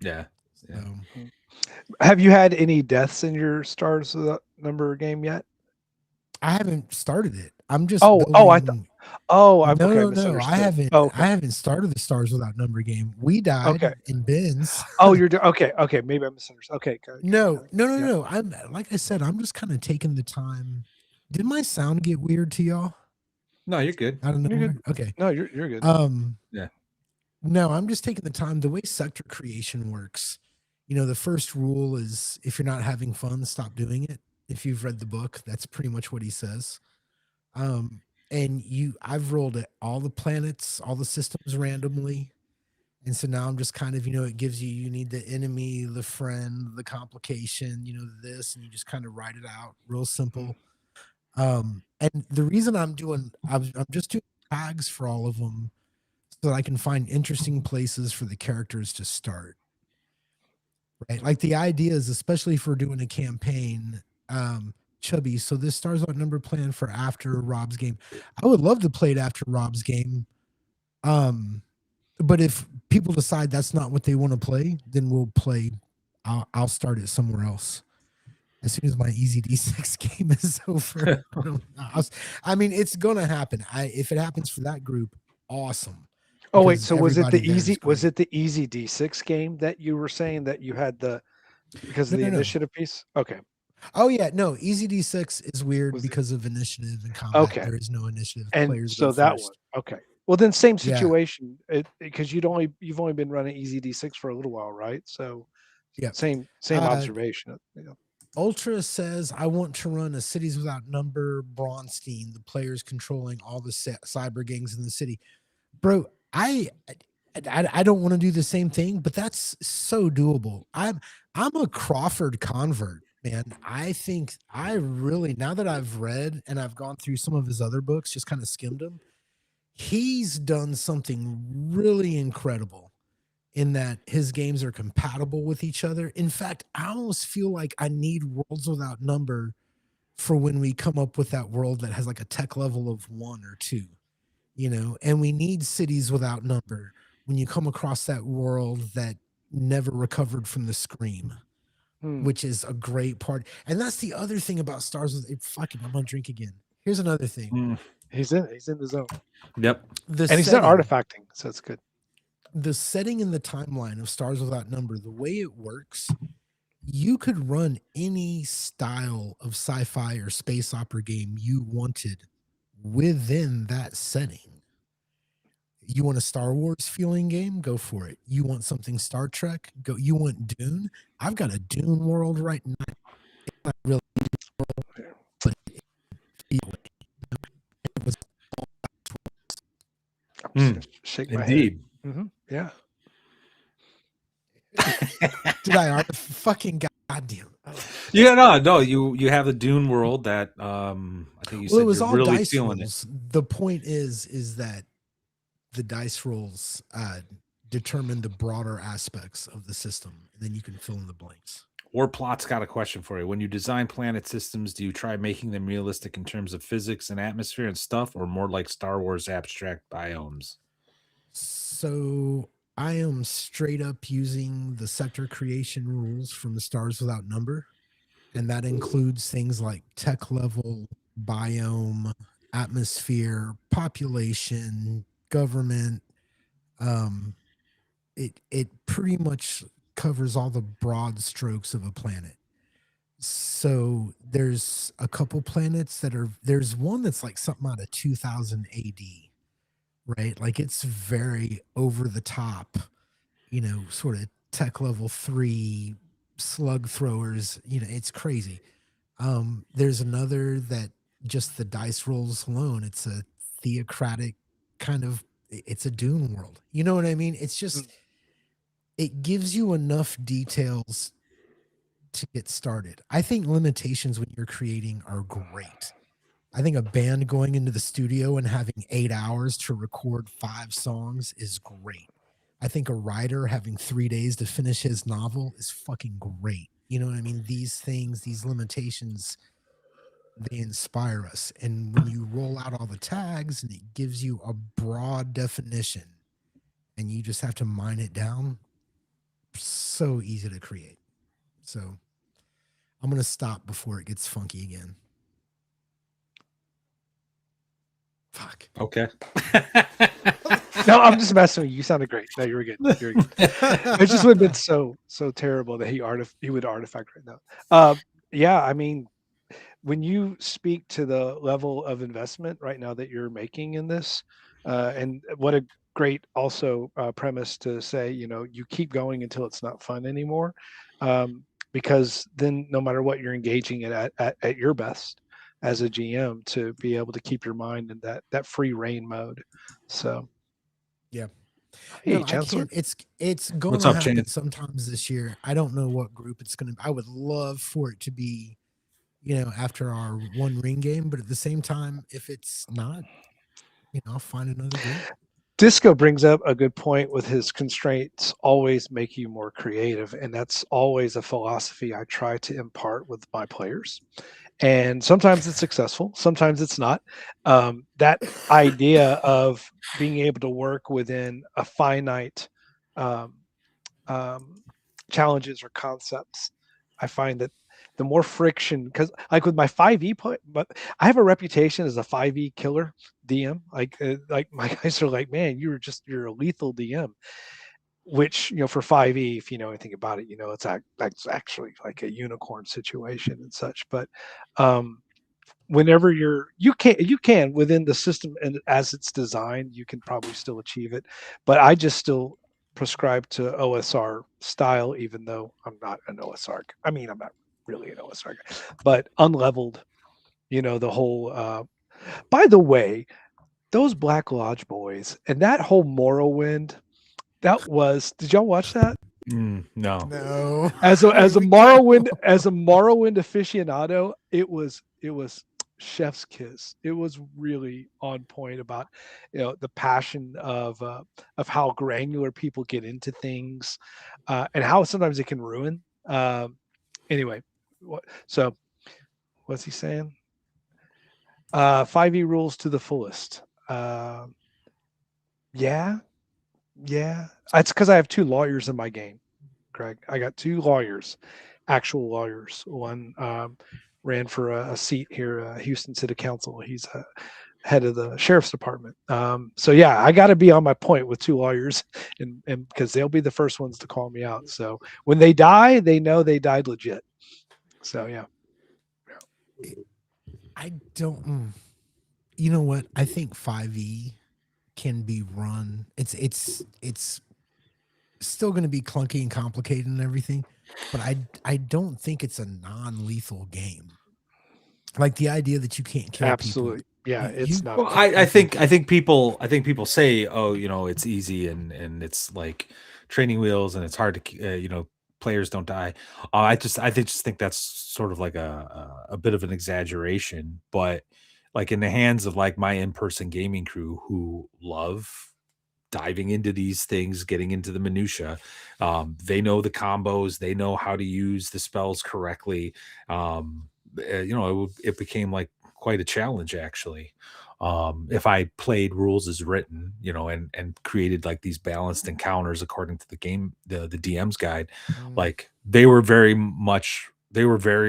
Yeah. Yeah. So, Have you had any deaths in your Stars Without Number game yet? I haven't started it. I'm just I thought. building- Oh, I'm no, okay. no, Misunderstood. I haven't. Oh, okay. I haven't started the Stars Without Number game. We died Okay. in bins. Oh, you're okay. Okay, maybe I misunderstood. Okay, good. No. Yeah. I'm like I said, I'm just kind of taking the time. Did my sound get weird to y'all? No, you're good. I don't know. You're good. Okay. No, you're good. Yeah. No, I'm just taking the time. The way sector creation works, the first rule is if you're not having fun, stop doing it. If you've read the book, that's pretty much what he says. And I've rolled it all the planets, all the systems randomly. And so now I'm just kind of, it gives you need the enemy, the friend, the complication, this, and you just kind of write it out real simple. And the reason I'm just doing tags for all of them so that I can find interesting places for the characters to start. Right. Like the idea is, especially if we're doing a campaign, Chubby. So this Stars Without Number plan for after Rob's game. I would love to play it after Rob's game. But if people decide that's not what they want to play, then we'll play. I'll start it somewhere else as soon as my Easy D6 game is over. I mean, it's gonna happen. If it happens for that group, awesome. Oh wait, Because so was it the everybody there is easy? Was great. it the Easy D6 game that you were saying that you had because of the No. initiative piece? Okay. Oh yeah, no. Easy D6 is weird Was it- because of initiative and combat. Okay. There is no initiative. And Players so go that first. one. Okay. Well, then same Yeah. situation because you've only been running Easy D6 for a little while, right? So Yeah. same observation. Yeah. Ultra says, I want to run a Cities Without Number Braunstein, the players controlling all the cyber gangs in the city. Bro, I don't want to do the same thing, but that's so doable. I'm a Crawford convert, man. I think I really, now that I've read and I've gone through some of his other books, just kind of skimmed them, he's done something really incredible in that his games are compatible with each other. In fact, I almost feel like I need Worlds Without Number for when we come up with that world that has like a tech level of 1 or 2, and we need Cities Without Number when you come across that world that never recovered from the Scream, which is a great part. And that's the other thing about Stars Fucking, I'm gonna drink again. Here's another thing. He's in the zone. Yep. And he's not artifacting, so it's good. The setting in the timeline of Stars Without Number, the way it works, you could run any style of sci-fi or space opera game you wanted within that setting. You want a Star Wars feeling game? Go for it. You want something Star Trek? Go. You want Dune? I've got a Dune world right now. It's not really a world, but it was Shake my Indeed. head. Yeah. Did I fucking goddamn? Yeah, no. You have the Dune world that I think you said Well, it was you're all really dice feeling rolls. The point is that the dice rolls determine the broader aspects of the system, and then you can fill in the blanks. War Plot's got a question for you. When you design planet systems, do you try making them realistic in terms of physics and atmosphere and stuff, or more like Star Wars abstract biomes? So I am straight up using the sector creation rules from the Stars Without Number, and that includes things like tech level, biome, atmosphere, population, government. It pretty much covers all the broad strokes of a planet. So there's a couple planets there's one that's like something out of 2000 AD, right? Like it's very over the top, sort of tech level 3 slug throwers, it's crazy. There's another that just the dice rolls alone, it's a theocratic kind of, it's a Dune world. You know what I mean? It's just, it gives you enough details to get started. I think limitations when you're creating are great. I think a band going into the studio and having 8 hours to record 5 songs is great. I think a writer having 3 days to finish his novel is fucking great. You know what I mean? These things, these limitations, they inspire us. And when you roll out all the tags and it gives you a broad definition and you just have to mine it down, so easy to create. So I'm going to stop before it gets funky again. Fuck. Okay. No, I'm just messing with you. You sounded great. No, you were good. You were good. It just would have been so terrible that he would artifact right now. Yeah, I mean, when you speak to the level of investment right now that you're making in this, and what a great also premise to say, you keep going until it's not fun anymore, because then no matter what, you're engaging it at your best as a GM to be able to keep your mind in that free reign mode. So. Yeah. Hey, No, I Chancellor. can't. It's going What's to up, happen Chance? sometimes this year. I don't know what group it's going to. I would love for it to be, after our One Ring game, but at the same time, if it's not, I'll find another group. Disco brings up a good point with his constraints always make you more creative. And that's always a philosophy I try to impart with my players. And sometimes it's successful, sometimes it's not. That idea of being able to work within a finite challenges or concepts, I find that the more friction, because like with my 5e play, but I have a reputation as a 5e killer DM. Like my guys are like, man, you're a lethal DM. Which for 5e, if you know anything about it, that's actually like a unicorn situation and such. But whenever you can within the system and as it's designed, you can probably still achieve it. But I just still prescribe to OSR style, even though I'm not an OSR. I mean, I'm not really an OSR guy, but unleveled. The whole. By the way, those Black Lodge boys and that whole Morrowind. Did y'all watch that? No. No. As a Morrowind aficionado, it was chef's kiss. It was really on point about the passion of how granular people get into things, and how sometimes it can ruin. Anyway, so what's he saying? 5e rules to the fullest. Yeah. It's because I have 2 lawyers in my game, Greg. I got 2 lawyers, actual lawyers. One ran for a seat here, Houston City Council. He's head of the sheriff's department. So yeah, I got to be on my point with 2 lawyers, and because they'll be the first ones to call me out. So when they die, they know they died legit. So yeah. I don't. You know what? I think 5e can be run. It's still going to be clunky and complicated and everything, but I don't think it's a non-lethal game. Like the idea that you can't kill Absolutely. people. Yeah, it's not. Well, I think people say, oh, it's easy and it's like training wheels and it's hard to players don't die. I just think that's sort of like a bit of an exaggeration, but like in the hands of like my in-person gaming crew who love diving into these things, getting into the minutia, they know the combos, they know how to use the spells correctly. It became like quite a challenge actually. If I played rules as written, and created like these balanced encounters according to the game, the DM's guide, like they were very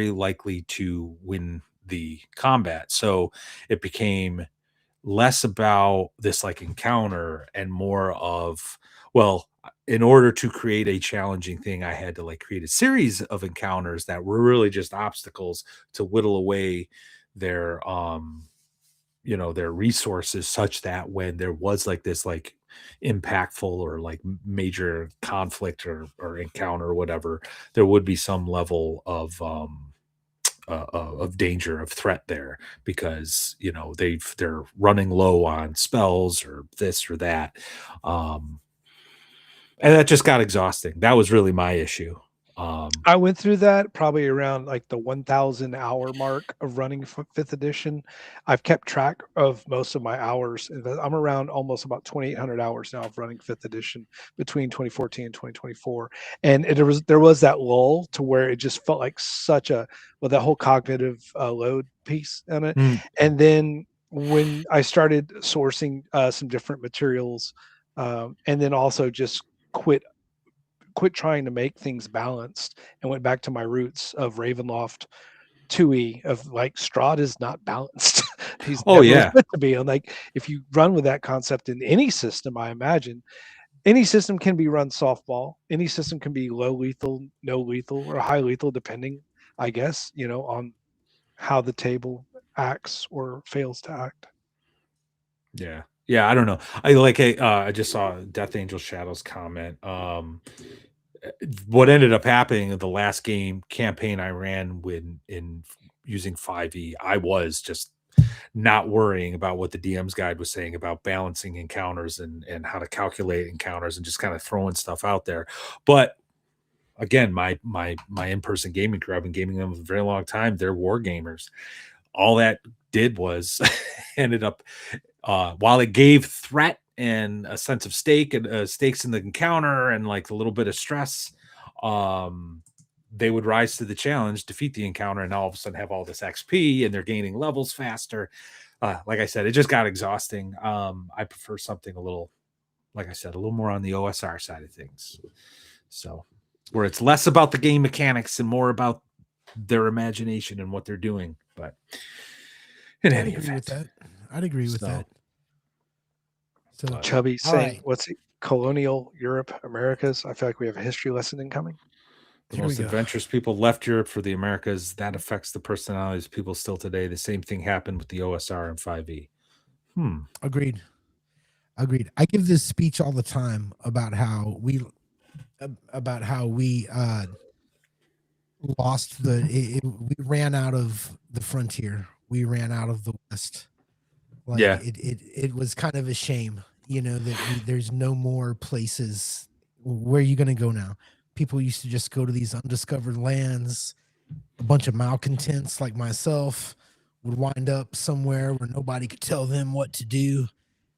likely to win the combat. So it became less about this like encounter and more of, well, in order to create a challenging thing, I had to like create a series of encounters that were really just obstacles to whittle away their their resources, such that when there was like this like impactful or like major conflict or encounter or whatever, there would be some level of danger, of threat there, because they're running low on spells or this or that, and that just got exhausting. That was really my issue. I went through that probably around like the 1,000 hour mark of running fifth edition. I've kept track of most of my hours. I'm around almost about 2,800 hours now of running fifth edition between 2014 and 2024. And there was that lull to where it just felt like such a, well, that whole cognitive load piece in it. Mm. And then when I started sourcing some different materials, and then also just quit trying to make things balanced and went back to my roots of Ravenloft 2e of like Strahd is not balanced. He's Oh, never yeah. meant to be. And like if you run with that concept in any system, I imagine any system can be run softball. Any system can be low lethal, no lethal, or high lethal, depending, I guess, on how the table acts or fails to act. Yeah. Yeah, I don't know. I just saw Death Angel Shadows comment. What ended up happening in the last game campaign I ran when in using 5e, I was just not worrying about what the DM's guide was saying about balancing encounters and how to calculate encounters and just kind of throwing stuff out there. But again, my in-person gaming crew, I've been gaming them for a very long time. They're war gamers. All that did was ended up while it gave threat and a sense of stake and stakes in the encounter and like a little bit of stress, they would rise to the challenge, defeat the encounter, and all of a sudden have all this XP and they're gaining levels faster. Like I said, it just got exhausting. I prefer something a little, like I said, a little more on the OSR side of things. So where it's less about the game mechanics and more about their imagination and what they're doing. But in I'd any agree event, with that. I'd agree with So- that. So Chubby all saying, right. what's it? Colonial Europe, Americas. I feel like we have a history lesson incoming. the Here we most go. adventurous people left Europe for the Americas. That affects the personalities of people still today. The same thing happened with the OSR and 5e. Agreed. I give this speech all the time about how we lost we ran out of the frontier. We ran out of the West. Like Yeah. it was kind of a shame, that there's no more places. Where are you going to go now? People used to just go to these undiscovered lands. A bunch of malcontents like myself would wind up somewhere where nobody could tell them what to do,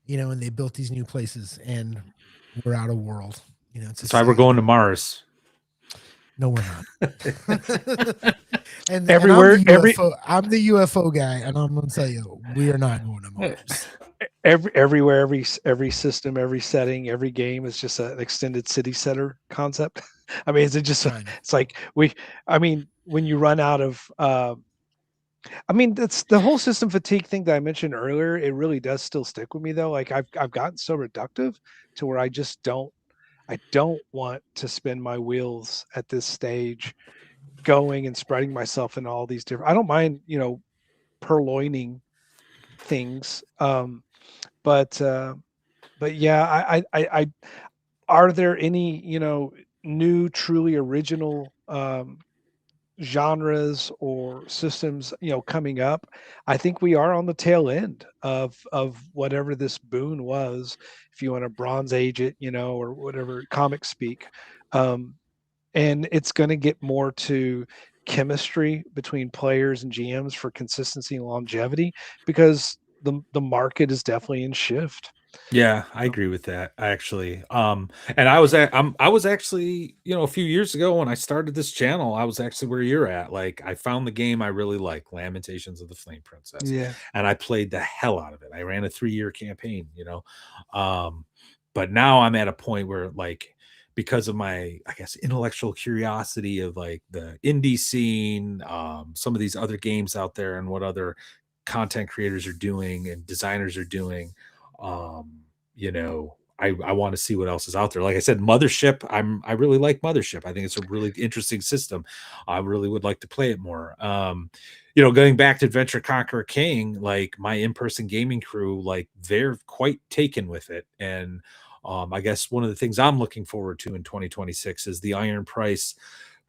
and they built these new places and we're out of world. It's That's why we're going to Mars. No, we're not. and Everywhere- I'm the UFO guy, and I'm gonna tell you, we are not going to Mars. Everywhere, every system, every setting, every game is just an extended city center concept. I mean, is it just? Kind of. It's like when you run out of. That's the whole system fatigue thing that I mentioned earlier. It really does still stick with me though. Like I've gotten so reductive to where I just don't. I don't want to spin my wheels at this stage, going and spreading myself in all these different. I don't mind, purloining things, but yeah, I are there any new truly original genres or systems coming up? I think we are on the tail end of whatever this boon was, if you want to Bronze Age it, or whatever comic speak, and it's going to get more to chemistry between players and GMs for consistency and longevity, because the market is definitely in shift. Yeah, I agree with that actually. And I was actually, a few years ago when I started this channel, I was actually where you're at. Like I found the game I really like, Lamentations of the Flame Princess. Yeah. And I played the hell out of it. I ran a 3-year campaign, but now I'm at a point where like because of my, I guess, intellectual curiosity of like the indie scene, some of these other games out there and what other content creators are doing and designers are doing. I want to see what else is out there. Like I said, Mothership, I really like Mothership. I think it's a really interesting system. I really would like to play it more. Going back to Adventure Conqueror King, like my in-person gaming crew, like they're quite taken with it. And I guess one of the things I'm looking forward to in 2026 is the Iron Price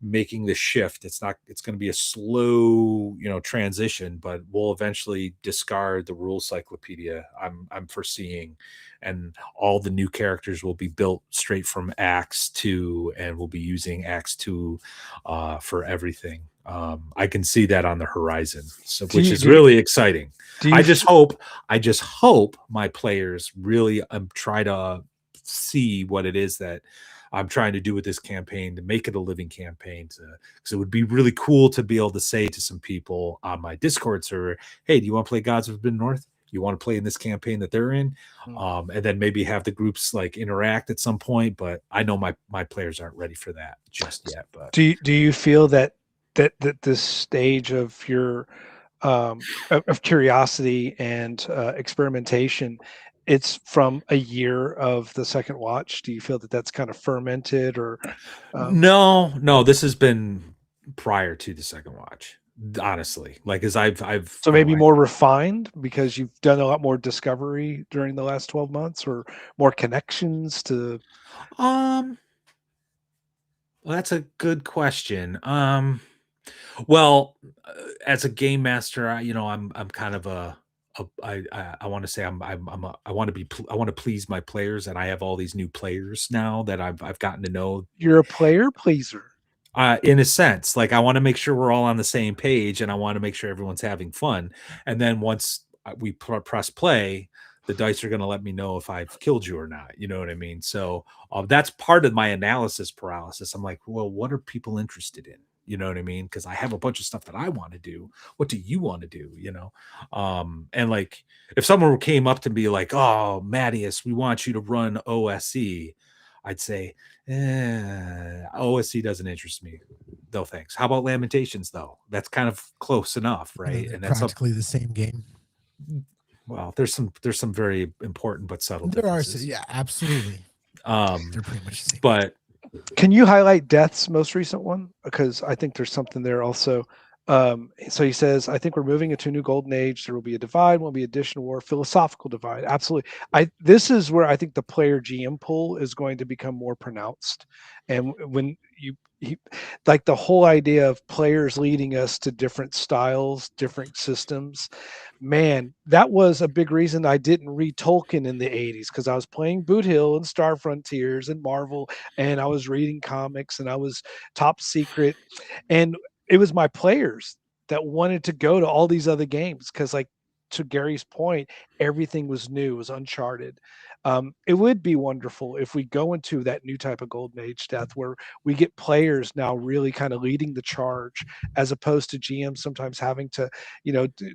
making the shift. It's going to be a slow, transition, but we'll eventually discard the rule cyclopedia. I'm foreseeing, and all the new characters will be built straight from Acts 2, and we'll be using Acts 2 for everything. I can see that on the horizon, which is really exciting. I just hope my players really try to see what it is that I'm trying to do with this campaign, to make it a living campaign, because it would be really cool to be able to say to some people on my Discord server, hey, do you want to play Gods of Forbidden North? You want to play in this campaign that they're in? And then maybe have the groups like interact at some point. But I know my players aren't ready for that just yet. But do you feel that this stage of your of curiosity and experimentation, it's from a year of the second watch? Do you feel that that's kind of fermented, or no, this has been prior to the second watch, honestly, like, as I've so maybe more refined because you've done a lot more discovery during the last 12 months, or more connections to well, that's a good question. Well, as a game master, I'm kind of I want to say I want to please my players, and I have all these new players now that I've gotten to know. You're a player pleaser. In a sense, like, I want to make sure we're all on the same page, and I want to make sure everyone's having fun. And then once we press play, the dice are going to let me know if I've killed you or not. You know what I mean? So that's part of my analysis paralysis. I'm like, well, what are people interested in? You know what I mean? Because I have a bunch of stuff that I want to do. What do you want to do? And like, if someone came up to me like, oh, Mattias, we want you to run OSE, I'd say, OSC doesn't interest me. No thanks. How about Lamentations, though? That's kind of close enough, right? And that's practically the same game. Well, there's some very important but subtle differences. Yeah, absolutely. They're pretty much the same. But can you highlight Death's most recent one? Because I think there's something there also. So he says, I think we're moving into a new golden age. There will be a divide, will be addition war, philosophical divide. Absolutely. This is where I think the player GM pull is going to become more pronounced. And when like the whole idea of players leading us to different styles, different systems, man, that was a big reason I didn't read Tolkien in the 80s, because I was playing Boot Hill and Star Frontiers and Marvel, and I was reading comics, and I was Top Secret, and it was my players that wanted to go to all these other games because, like, to Gary's point, everything was new, it was uncharted. It would be wonderful if we go into that new type of golden age Death, where we get players now really kind of leading the charge, as opposed to GM sometimes having to,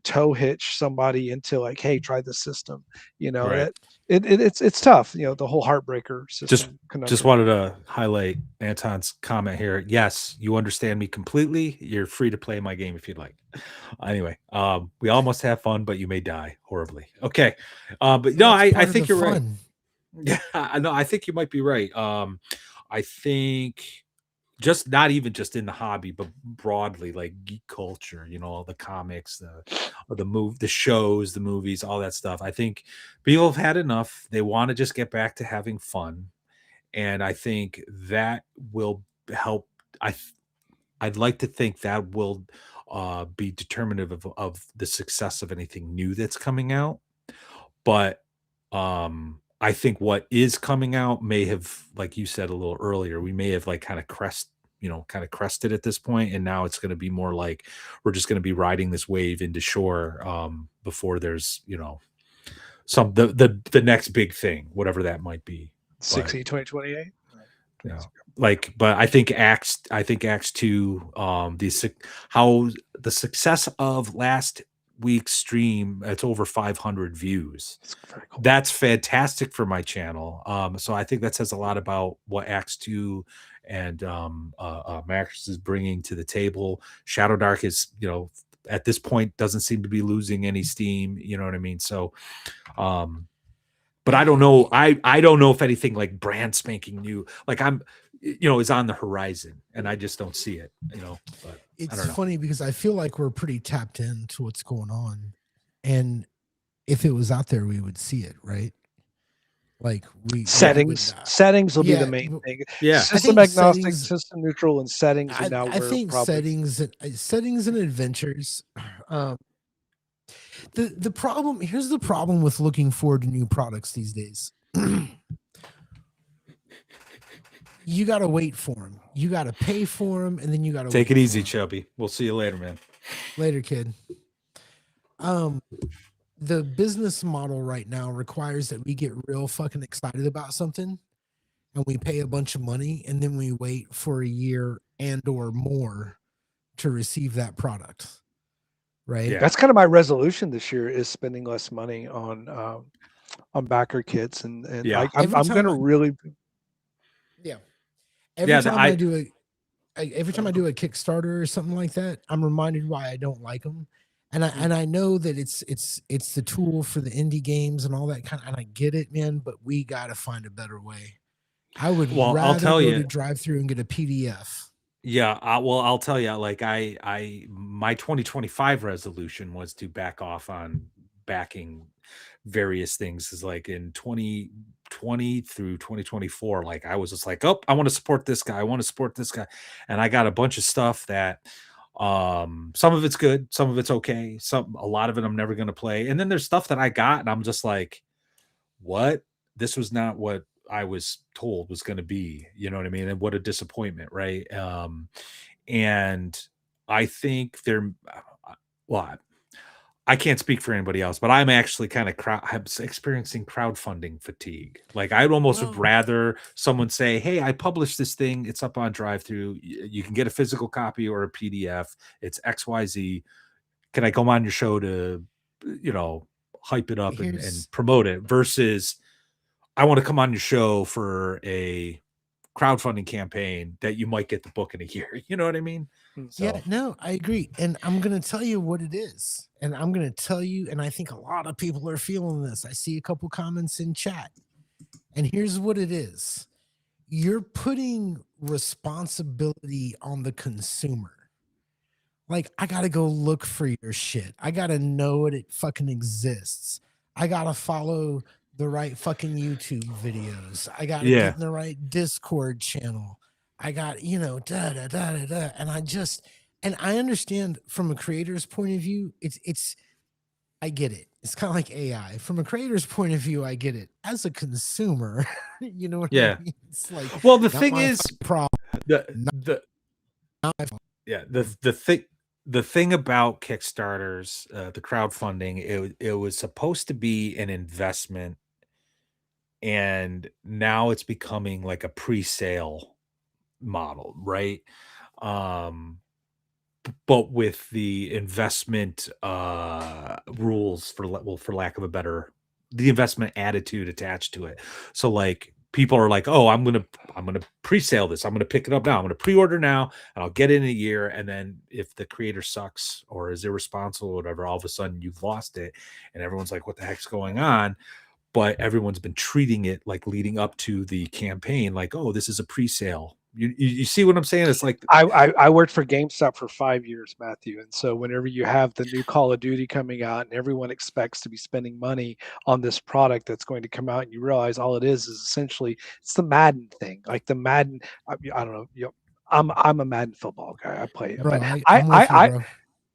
toe hitch somebody into like, hey, try this system. Right. It's tough. The whole Heartbreaker system. Just wanted to highlight Anton's comment here. Yes, you understand me completely. You're free to play my game if you'd like. Anyway, we all must have fun, but you may die horribly. Okay. But no, I think you're right. Yeah, no, I think you might be right. I think just not even just in the hobby, but broadly, like geek culture, all the comics, the shows, the movies, all that stuff. I think people have had enough. They want to just get back to having fun. And I think that will help. I'd like to think that will be determinative of the success of anything new that's coming out. But I think what is coming out may have, like you said a little earlier, we may have like kind of crested at this point, and now it's going to be more like we're just going to be riding this wave into shore before there's the next big thing, whatever that might be. 2028. But I think Acts 2, how the success of last week's stream, it's over 500 views. That's very cool. That's fantastic for my channel. So I think that says a lot about what Acts 2 and Max is bringing to the table. Shadow Dark is, at this point doesn't seem to be losing any steam. You know what I mean? So, but I don't know. I don't know if anything like brand spanking new, like is on the horizon, and I just don't see it. But it's funny because I feel like we're pretty tapped into what's going on, and if it was out there, we would see it, right? Like we Settings, would, settings will be the yeah, main thing. Yeah. System think agnostic, settings. system neutral, and settings are now I where think probably settings and adventures. Um, the problem here's the problem with looking forward to new products these days. You got to wait for them. You got to pay for them, and then you got to Take it easy, Chubby. We'll see you later, man. Later, kid. The business model right now requires that we get real fucking excited about something, and we pay a bunch of money, and then we wait for a year and or more to receive that product. Right. Yeah. that's kind of my resolution this year is spending less money on backer kits and Yeah. like I'm Every gonna time really Yeah. Every Yeah, time I do every time I do a Kickstarter or something like that, I'm reminded why I don't like them. And I know that it's the tool for the indie games and all that kind of, and I get it, man, but we got to find a better way. I would Well, rather I'll tell go you. to drive through and get a PDF. Yeah, well, I'll tell you, like my 2025 resolution was to back off on backing various things. Is like in 2020 through 2024, like I was just like, oh, I want to support this guy, I want to support this guy, and I got a bunch of stuff that, some of it's good, some of it's okay, a lot of it I'm never going to play, and then there's stuff that I got, and I'm just like, what? This was not what I was told was going to be, you know what I mean? And what a disappointment, right? And I think well, I can't speak for anybody else, but I'm actually kind of I'm experiencing crowdfunding fatigue. Like I'd almost Well- rather someone say, "Hey, I published this thing. It's up on DriveThru. You can get a physical copy or a PDF. It's XYZ. Can I come on your show to, hype it up and promote it?" Versus, I want to come on your show for a crowdfunding campaign that you might get the book in a year. You know what I mean? Yeah, no, I agree. And I'm going to tell you what it is. And I'm going to tell you, and I think a lot of people are feeling this. I see a couple comments in chat. And here's what it is. You're putting responsibility on the consumer. Like, I got to go look for your shit. I got to know it fucking exists. I got to follow the right fucking YouTube videos. I got to get in the right Discord channel. I got, da, da, da, da, da. And I understand from a creator's point of view, I get it. It's kind of like AI. From a creator's point of view, I get it. As a consumer, you know what I mean? It's like, well, the thing is, problem. The thing about Kickstarters, the crowdfunding, it was supposed to be an investment, and now it's becoming like a pre-sale model, right? But with the investment rules, for lack of a better, the investment attitude attached to it. So like people are like, oh, I'm gonna pre-sale this. I'm gonna pick it up now. I'm gonna pre-order now, and I'll get it in a year. And then if the creator sucks or is irresponsible or whatever, all of a sudden you've lost it, and everyone's like, what the heck's going on? But everyone's been treating it like leading up to the campaign, like, oh, this is a pre-sale. You see what I'm saying? It's like I worked for GameStop for 5 years, Matthew, and so whenever you have the new Call of Duty coming out and everyone expects to be spending money on this product that's going to come out, and you realize all it is essentially it's the Madden thing, like the Madden. I don't know, I'm a Madden football guy. I play it, bro, but I'm with you, bro.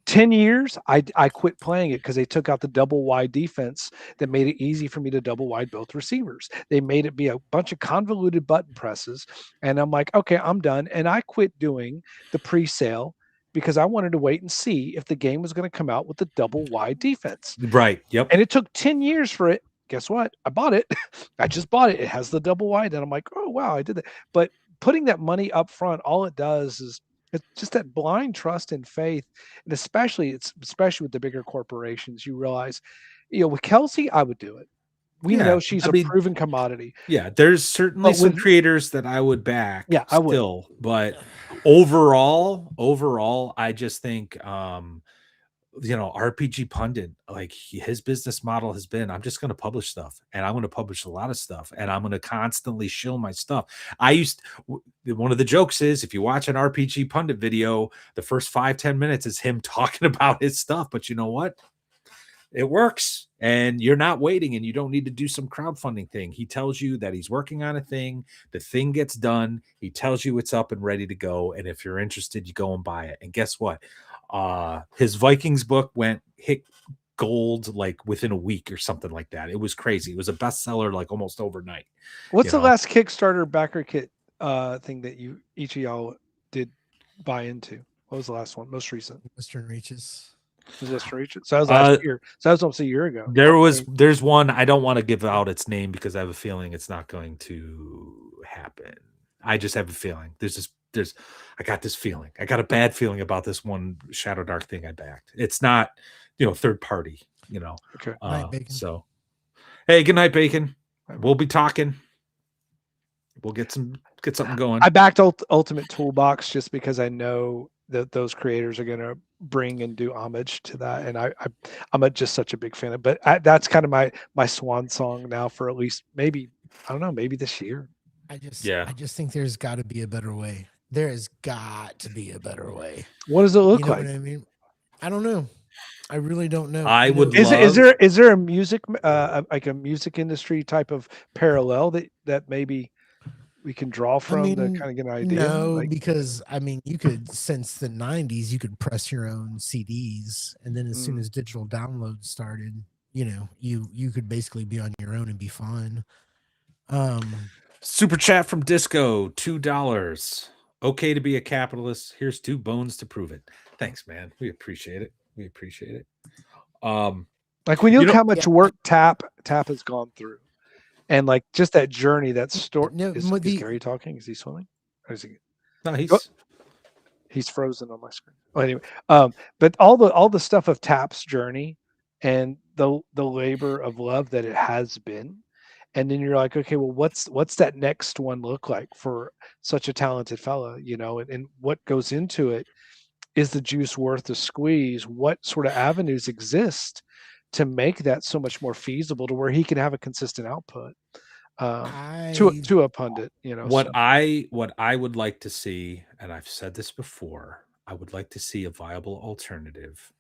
10 years, I quit playing it because they took out the double wide defense that made it easy for me to double wide both receivers. They made it be a bunch of convoluted button presses. And I'm like, okay, I'm done. And I quit doing the pre-sale because I wanted to wait and see if the game was going to come out with the double wide defense. Right. Yep. And it took 10 years for it. Guess what? I bought it. I just bought it. It has the double wide. And I'm like, oh, wow, I did that. But putting that money up front, all it does is it's just that blind trust and faith, and especially with the bigger corporations. You realize, with Kelsey, I would do it. We know she's a proven commodity. Yeah, there's certainly some creators that I would back. Yeah, I would. But overall, I just think, RPG Pundit, like his business model has been, I'm just going to publish stuff, and I'm going to publish a lot of stuff, and I'm going to constantly shill my stuff. One of the jokes is, if you watch an RPG Pundit video, the first 5-10 minutes is him talking about his stuff. But you know what? It works, and you're not waiting, and you don't need to do some crowdfunding thing. He tells you that he's working on a thing. The thing gets done. He tells you it's up and ready to go. And if you're interested, you go and buy it. And guess what? His Vikings book hit gold like within a week or something like that. It was crazy. It was a bestseller like almost overnight. What's the know? last Kickstarter backer kit thing that each of y'all did buy into? What was the last one? Most recent? Western Reaches. Was Western Reaches? So that was last year. So that was almost a year ago. There's one. I don't want to give out its name because I have a feeling it's not going to happen. I just have a feeling. I got this feeling. I got a bad feeling about this one Shadow Dark thing I backed. It's not, third party, Okay. Night, Bacon. So, hey, good night, Bacon. We'll be talking. We'll get something going. I backed Ultimate Toolbox just because I know that those creators are going to bring and do homage to that, and I'm just such a big fan of. But that's kind of my swan song now for at least maybe this year. I just think there's got to be a better way. There has got to be a better way. What does it look You know like? what I mean? I don't know. I really don't know. Is there a music like a music industry type of parallel that maybe we can draw from to kind of get an idea? No, because you could, since the 90s, you could press your own CDs, and then as soon as digital downloads started, you could basically be on your own and be fine. Super chat from Disco, $2. Okay to be a capitalist. Here's 2 bones to prove it. Thanks, man. We appreciate it. Like when you look how much work Tap has gone through, and like just that journey, that story. Is Gary talking? Is he swimming? Or is he? No, he's frozen on my screen. Oh, anyway, but all the stuff of Tap's journey and the labor of love that it has been, and then you're like, okay, well, what's that next one look like for such a talented fella, and what goes into it? Is the juice worth the squeeze? What sort of avenues exist to make that so much more feasible to where he can have a consistent output to a pundit? What I would like to see, and I've said this before, I would like to see a viable alternative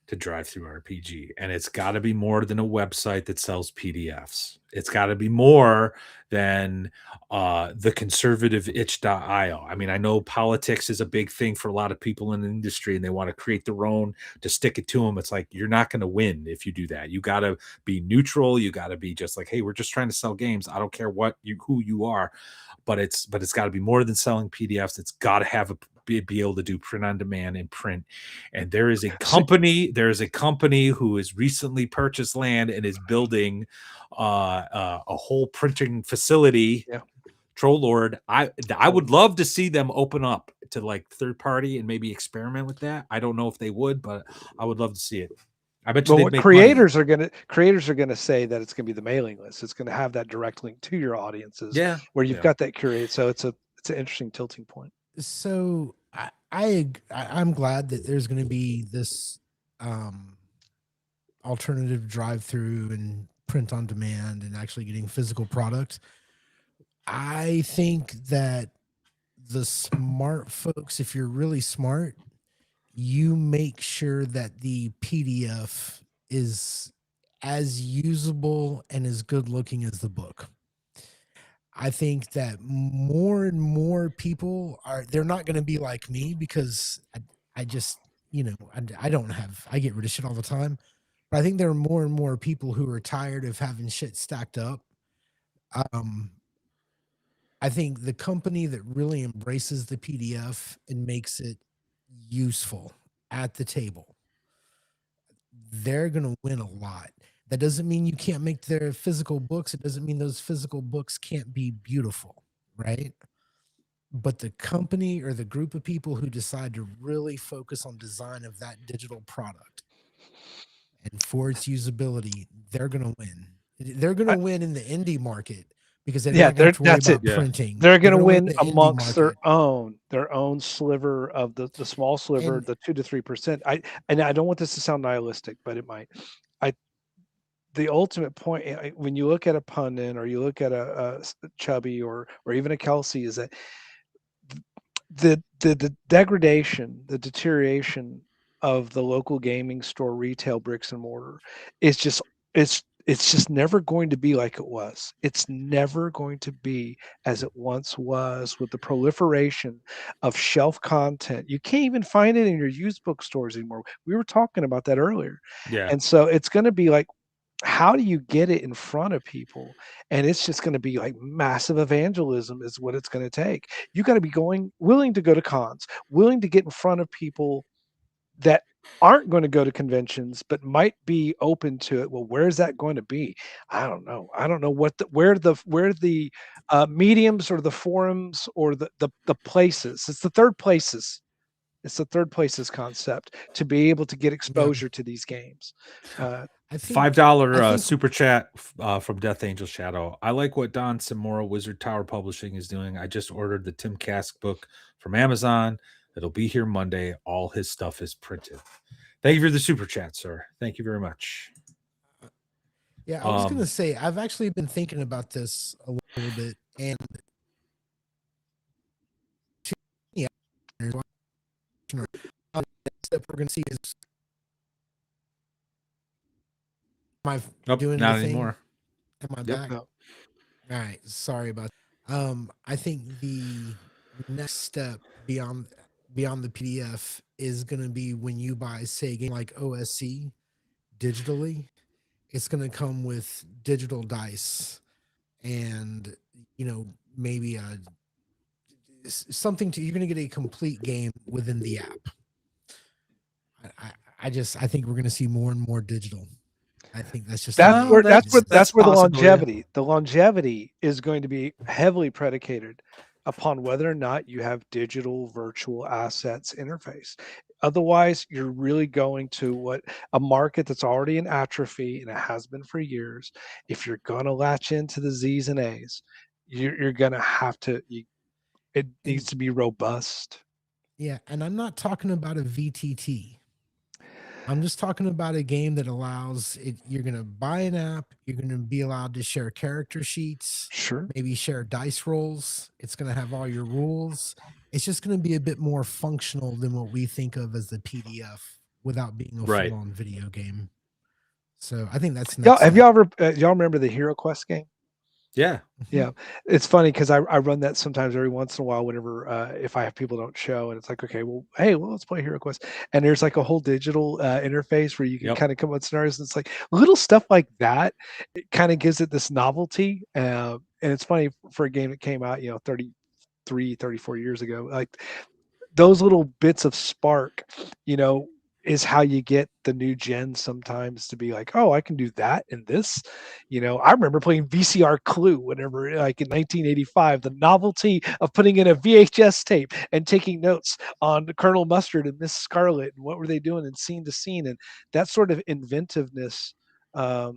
to DriveThruRPG, and it's got to be more than a website that sells PDFs. It's got to be more than the conservative itch.io. I mean, I know politics is a big thing for a lot of people in the industry, and they want to create their own to stick it to them. It's like, you're not going to win if you do that. You got to be neutral. You got to be just like, hey, we're just trying to sell games. I don't care who you are, but it's got to be more than selling PDFs. It's got to have be able to do print on demand and print. And there is a company who has recently purchased land and is building a whole printing facility. Yeah. Trollord. I would love to see them open up to like third party and maybe experiment with that. I don't know if they would, but I would love to see it. I bet you what creators are gonna say that it's gonna be the mailing list. It's gonna have that direct link to your audiences. Yeah. Where you've got that curated. So it's an interesting tilting point. So I'm glad that there's going to be this alternative drive-through and print on demand and actually getting physical product. I think that the smart folks, if you're really smart, you make sure that the PDF is as usable and as good looking as the book. I think that more and more people they're not going to be like me, because I just, I get rid of shit all the time. But I think there are more and more people who are tired of having shit stacked up. I think the company that really embraces the PDF and makes it useful at the table, they're going to win a lot. That doesn't mean you can't make their physical books. It doesn't mean those physical books can't be beautiful, right? But the company or the group of people who decide to really focus on design of that digital product and for its usability, they're going to win. They're going to win in the indie market, because they're not going to worry about printing. They're going to win amongst their own sliver of the small sliver, the 2 to 3%. I don't want this to sound nihilistic, but it might. The ultimate point, when you look at a pundit or you look at a Chubby or even a Kelsey, is that the degradation, the deterioration of the local gaming store retail bricks and mortar is just it's just never going to be like it was. It's never going to be as it once was with the proliferation of shelf content. You can't even find it in your used bookstores anymore. We were talking about that earlier. Yeah. And so it's going to be like, how do you get it in front of people? And it's just going to be like massive evangelism is what it's going to take. You got to be willing to go to cons, willing to get in front of people that aren't going to go to conventions but might be open to it. Well, where's that going to be? I don't know. I don't know where the mediums or the forums or the places. It's the third places. It's the third places concept to be able to get exposure to these games. I think $5 super chat from Death Angel Shadow. I like what Don Samora Wizard Tower Publishing is doing. I just ordered the Tim Kask book from Amazon. It'll be here Monday. All his stuff is printed. Thank you for the super chat, sir. Thank you very much. Yeah, I was gonna say I've actually been thinking about this a little bit, and yeah, that we're gonna see is am I doing not anything? anymore. Am I Yep. back? No. All right, sorry about that. I think the next step beyond the PDF is gonna be when you buy, say, a game like OSC digitally, it's gonna come with digital dice and maybe something you're gonna get a complete game within the app. I think we're gonna see more and more digital. I think that's just That's where that's the longevity is going to be heavily predicated upon whether or not you have digital virtual assets interface. Otherwise, you're really going to a market that's already in atrophy, and it has been for years. If you're going to latch into the Z's and A's, you're going to have to. It needs to be robust. Yeah, and I'm not talking about a VTT. I'm just talking about a game that allows it. You're going to buy an app. You're going to be allowed to share character sheets. Sure. Maybe share dice rolls. It's going to have all your rules. It's just going to be a bit more functional than what we think of as the PDF without being a full-on video game. So I think that's next. Y'all remember the Hero Quest game? Yeah. Yeah. It's funny because I run that sometimes every once in a while whenever if I have people don't show, and it's like, okay, well, hey, let's play Hero Quest. And there's like a whole digital interface where you can kind of come up with scenarios. And it's like little stuff like that. It kind of gives it this novelty. And it's funny for a game that came out, 33, 34 years ago, like those little bits of spark, is how you get the new gen sometimes to be like, oh, I can do that in this. I remember playing VCR Clue whenever, like in 1985, the novelty of putting in a VHS tape and taking notes on Colonel Mustard and Miss Scarlet and what were they doing in scene to scene, and that sort of inventiveness to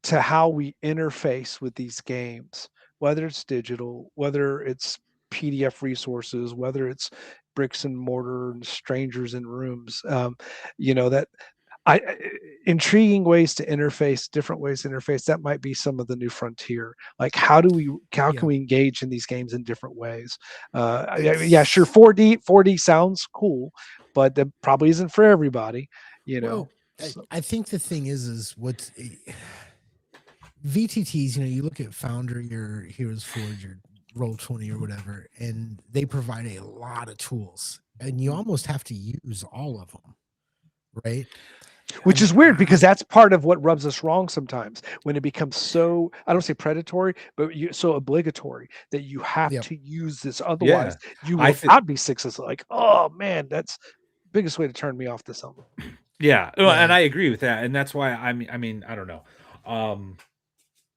how we interface with these games, whether it's digital, whether it's PDF resources, whether it's bricks and mortar and strangers in rooms, that intriguing ways to interface, different ways to interface. That might be some of the new frontier. Like how can we engage in these games in different ways? Sure. 4D sounds cool, but that probably isn't for everybody. I think the thing is what VTTs. You look at Foundry, your Heroes Forge, your Roll20 or whatever, and they provide a lot of tools, and you almost have to use all of them, right? Which is weird because that's part of what rubs us wrong sometimes when it becomes so, I don't say predatory, but so obligatory that you have to use this. Otherwise, you will not be successful. Like, oh man, that's the biggest way to turn me off to something. Yeah. And I agree with that. And that's why I mean, I don't know.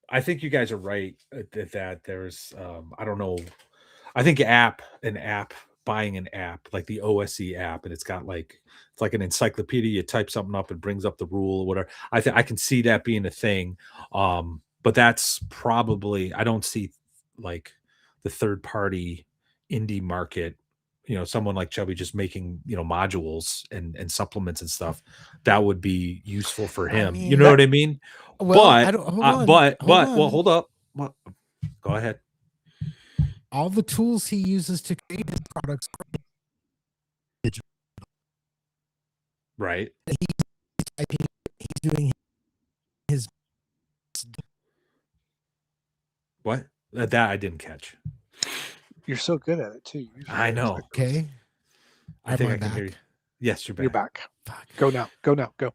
I think you guys are right that there's I don't know. I think buying an app like the OSE app, and it's got it's like an encyclopedia. You type something up and brings up the rule or whatever. I can see that being a thing. But that's probably, I don't see like the third party indie market, someone like Chubby just making, modules and supplements and stuff that would be useful for him. You know what I mean? Well, hold up. Go ahead. All the tools he uses to create his products. Right. He's doing his What? That I didn't catch. You're so good at it too. Usually I know. okay. I think Am I can hear you. back? Yes, you're back. You're back. Fuck. Go now. Go now. Go.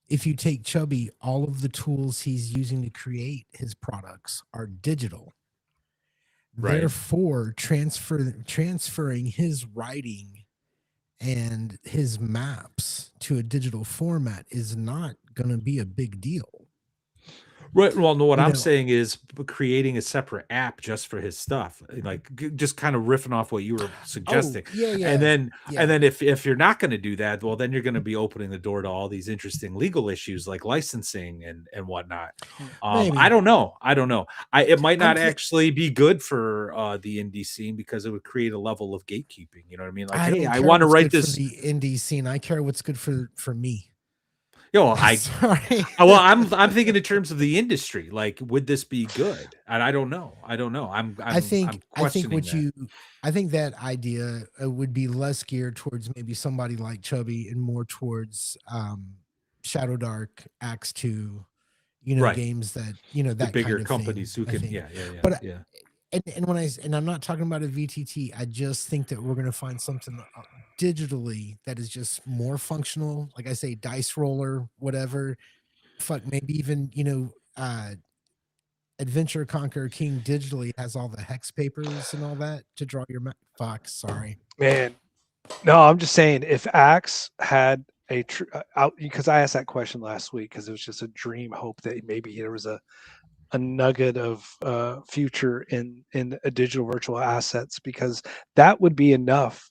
If you take Chubby, all of the tools he's using to create his products are digital. Right. Therefore, transferring his writing and his maps to a digital format is not going to be a big deal. Right. Well, no, what You I'm know- saying is creating a separate app just for his stuff, like just kind of riffing off what you were suggesting. Oh, yeah. And then yeah. if you're not going to do that, well, then you're going to be opening the door to all these interesting legal issues like licensing and whatnot. Maybe. I don't know. It might not thi- actually be good for the indie scene because it would create a level of gatekeeping. You know what I mean? Like, hey, don't I care want to what's write good this. for the indie scene. I care what's good for me. Yo, Sorry. well, I'm thinking in terms of the industry. Like, would this be good? And I don't know. I think I'm questioning that. I think that idea would be less geared towards maybe somebody like Chubby and more towards Shadow Dark, Axe 2, Right. games that The that bigger kind of companies thing, who I can, think. yeah. But yeah. And when I'm not talking about a VTT, I just think that we're going to find something digitally that is just more functional. Like I say, dice roller, whatever. Fuck, maybe even Adventure Conqueror King digitally has all the hex papers and all that to draw your map. Fuck, sorry. Man, no, I'm just saying if Axe had a out, because I asked that question last week because it was just a dream hope that maybe there was a nugget of future in a digital virtual assets, because that would be enough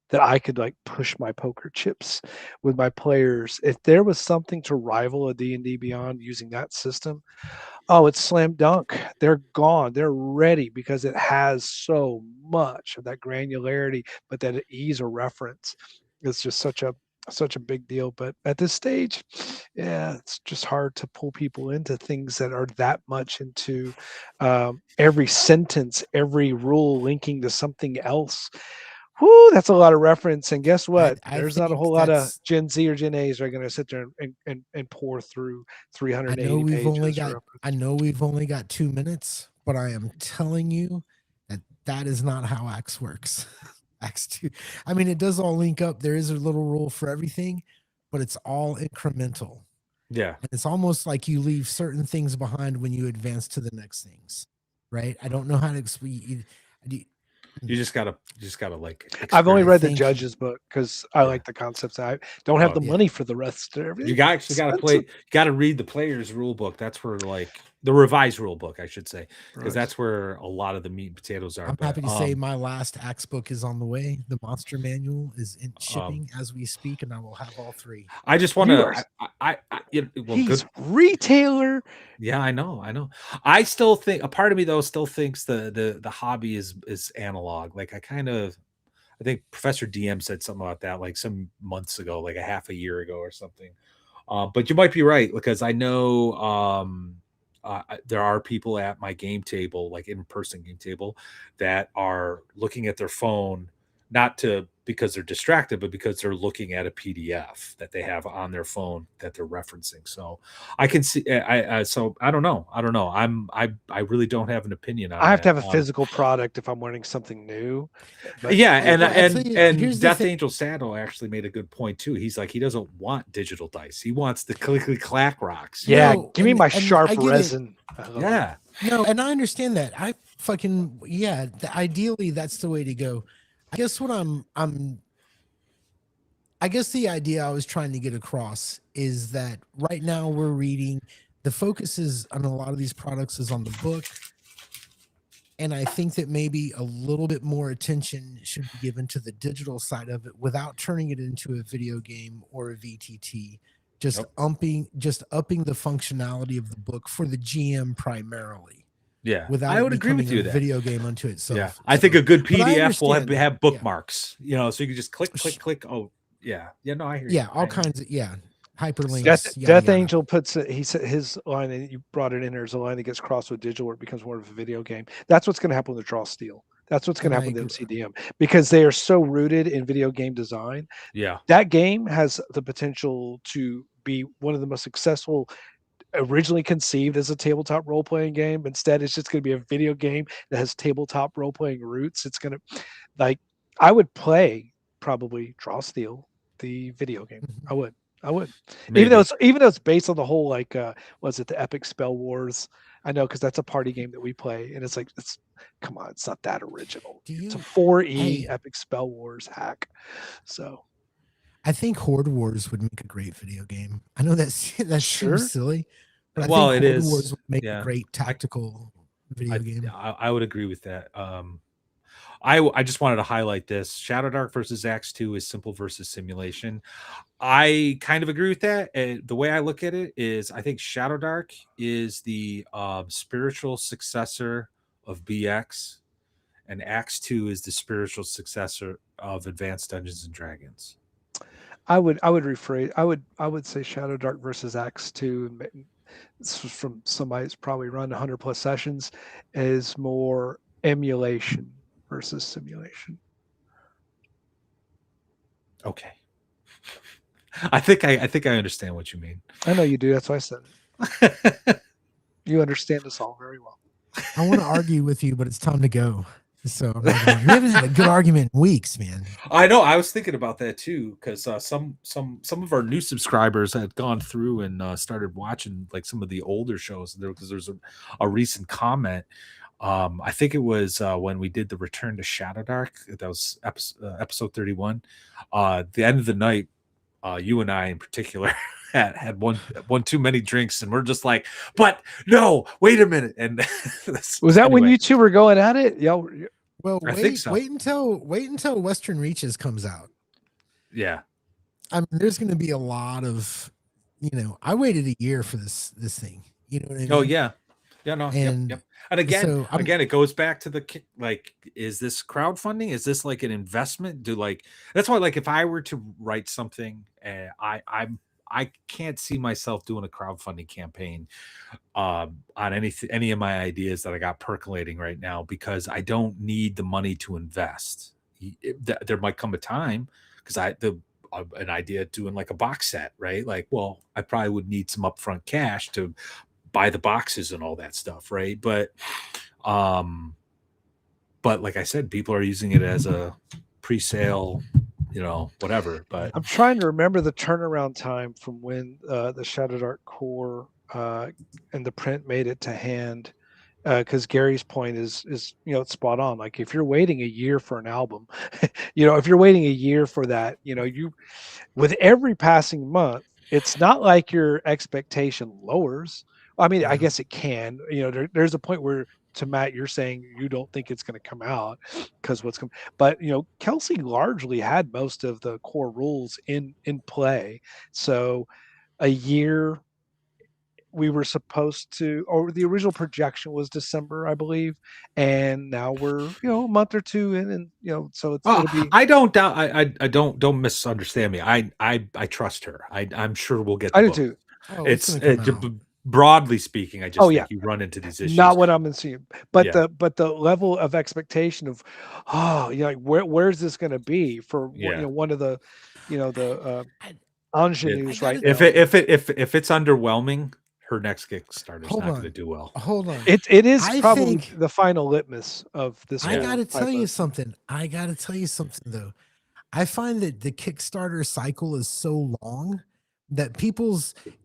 that I could like push my poker chips with my players. If there was something to rival a D&D Beyond using that system, oh, it's slam dunk. They're gone. They're ready because it has so much of that granularity, but that ease of reference. It's just such a big deal. But at this stage, yeah, it's just hard to pull people into things that are that much into every sentence, every rule linking to something else. Whoo, that's a lot of reference. And guess what? I There's not a think whole lot of that's- Gen Z or Gen A's are going to sit there and pour through 380 I know we've only pages. got I know we've only got 2 minutes, but I am telling you that is not how Axe works. Axe 2. I mean, it does all link up. There is a little rule for everything, but it's all incremental. Yeah. And it's almost like you leave certain things behind when you advance to the next things, right? I don't know how to explain. You just gotta like. I've only experience read the Thank you. Judge's book because I Yeah. like the concepts. I don't have Oh, the yeah. money for the rest of everything. You actually got to play. You got to read the player's rule book. That's where like the revised rule book, I should say, because that's where a lot of the meat and potatoes are. I'm but, happy to say my last Axe book is on the way. The Monster Manual is in shipping as we speak, and I will have all 3. I just want You to. are- Well, He's good. retailer. Yeah, I know. I still think a part of me though still thinks the hobby is analog. Like I think Professor DM said something about that like some months ago, like a half a year ago or something. But you might be right because I know there are people at my game table, like in-person game table, that are looking at their phone, not because they're distracted, but because they're looking at a PDF that they have on their phone that they're referencing. So I can see. So I don't know. I really don't have an opinion on. I have to that. have a physical product if I'm learning something new. But Yeah, Well, I'll and tell you, and here's the Death thing- Angel Saddle actually made a good point too. He's like he doesn't want digital dice. He wants the clickety clack rocks. yeah, No, give me and- my and sharp I get it. resin. I love it. Yeah. No, and I understand that. I fucking ideally that's the way to go. I guess what I guess the idea I was trying to get across is that right now we're reading, the focus is on a lot of these products is on the book. And I think that maybe a little bit more attention should be given to the digital side of it without turning it into a video game or a VTT. Just Nope. upping the functionality of the book for the GM primarily. Yeah, Without I it would agree with becoming you a that. video game unto itself. Yeah, I think a good But I PDF will understand that. have Yeah. bookmarks. You know, so you can just click, click, click. Oh, yeah. No, I hear you. Yeah, all I hear you. kinds of hyperlinks. Death, yada, Death yada. Angel puts it, he said his line, and you brought it in there, is a line that gets crossed with digital where it becomes more of a video game. That's what's going to happen with Draw Steel. That's what's going to And I happen with agree. MCDM because they are so rooted in video game design. Yeah. That game has the potential to be one of the most successful, originally conceived as a tabletop role playing game. Instead, it's just going to be a video game that has tabletop role playing roots. It's going to, like, I would play probably Draw Steel, the video game. Mhm. I would. I would. Maybe. Even though it's based on the whole, like, was it the Epic Spell Wars? I know, because that's a party game that we play, and it's like, it's, come on, it's not that original. Do It's a you? 4E Hey, Epic Spell Wars hack. So I think Horde Wars would make a great video game. I know that sure. seems silly, but I Well, think it Horde is. Wars would make a Yeah. great tactical video game. I would agree with that. I just wanted to highlight this. Shadow Dark versus Axe 2 is simple versus simulation. I kind of agree with that. And the way I look at it is I think Shadow Dark is the spiritual successor of BX, and Axe 2 is the spiritual successor of Advanced Dungeons and Dragons. I would rephrase. I would say Shadow Dark versus Axe 2. This was from somebody that's probably run 100 plus sessions. Is more emulation versus simulation. Okay. I think I understand what you mean. I know you do. That's why I said it. You understand us all very well. I want to argue with you, but it's time to go. So we haven't had a good argument in weeks, man. I know. I was thinking about that too, because some of our new subscribers had gone through and started watching like some of the older shows. Because there's a recent comment. I think it was when we did the Return to Shadow Dark. That was episode 31. The end of the night, you and I in particular had one too many drinks, and we're just like, but no, wait a minute. And Was that when anyway, you two were going at it? Yeah. Well, I think so. wait until Western Reaches comes out. Yeah. I mean, there's going to be a lot of, I waited a year for this thing. You know what I mean? Oh yeah. Yeah, no, And yep. And again, so it goes back to the kick. Like, is this crowdfunding? Is this like an investment? That's why, like, if I were to write something, I can't see myself doing a crowdfunding campaign on any of my ideas that I got percolating right now, because I don't need the money to invest. There might come a time, because an idea doing like a box set, right? Like, well, I probably would need some upfront cash to buy the boxes and all that stuff, right? But like I said, people are using it as a pre-sale, whatever. But I'm trying to remember the turnaround time from when the Shadow Dark core and the print made it to hand. Because Gary's point is it's spot on. Like, if you're waiting a year for an album, if you're waiting a year for that, you, with every passing month, it's not like your expectation lowers. I mean, I guess it can. There's a point where, to Matt, you're saying you don't think it's going to come out because what's coming. But Kelsey largely had most of the core rules in play, so a year. We were supposed to, or the original projection was December, I believe, and now we're a month or two in, and so it'll be. I don't doubt. I don't misunderstand me. I trust her. I'm sure we'll get. I do too. Oh, It's gonna come out. broadly speaking. I just think you run into these issues. Not what I'm seeing, but Yeah. the level of expectation of, like, where's this going to be for one of the, the ingenues, right? If it's underwhelming, her next Kickstarter is not going to do well. Hold on. It is I probably think- the final litmus of this. I whole got to type tell you of- something. Though. I find that the Kickstarter cycle is so long that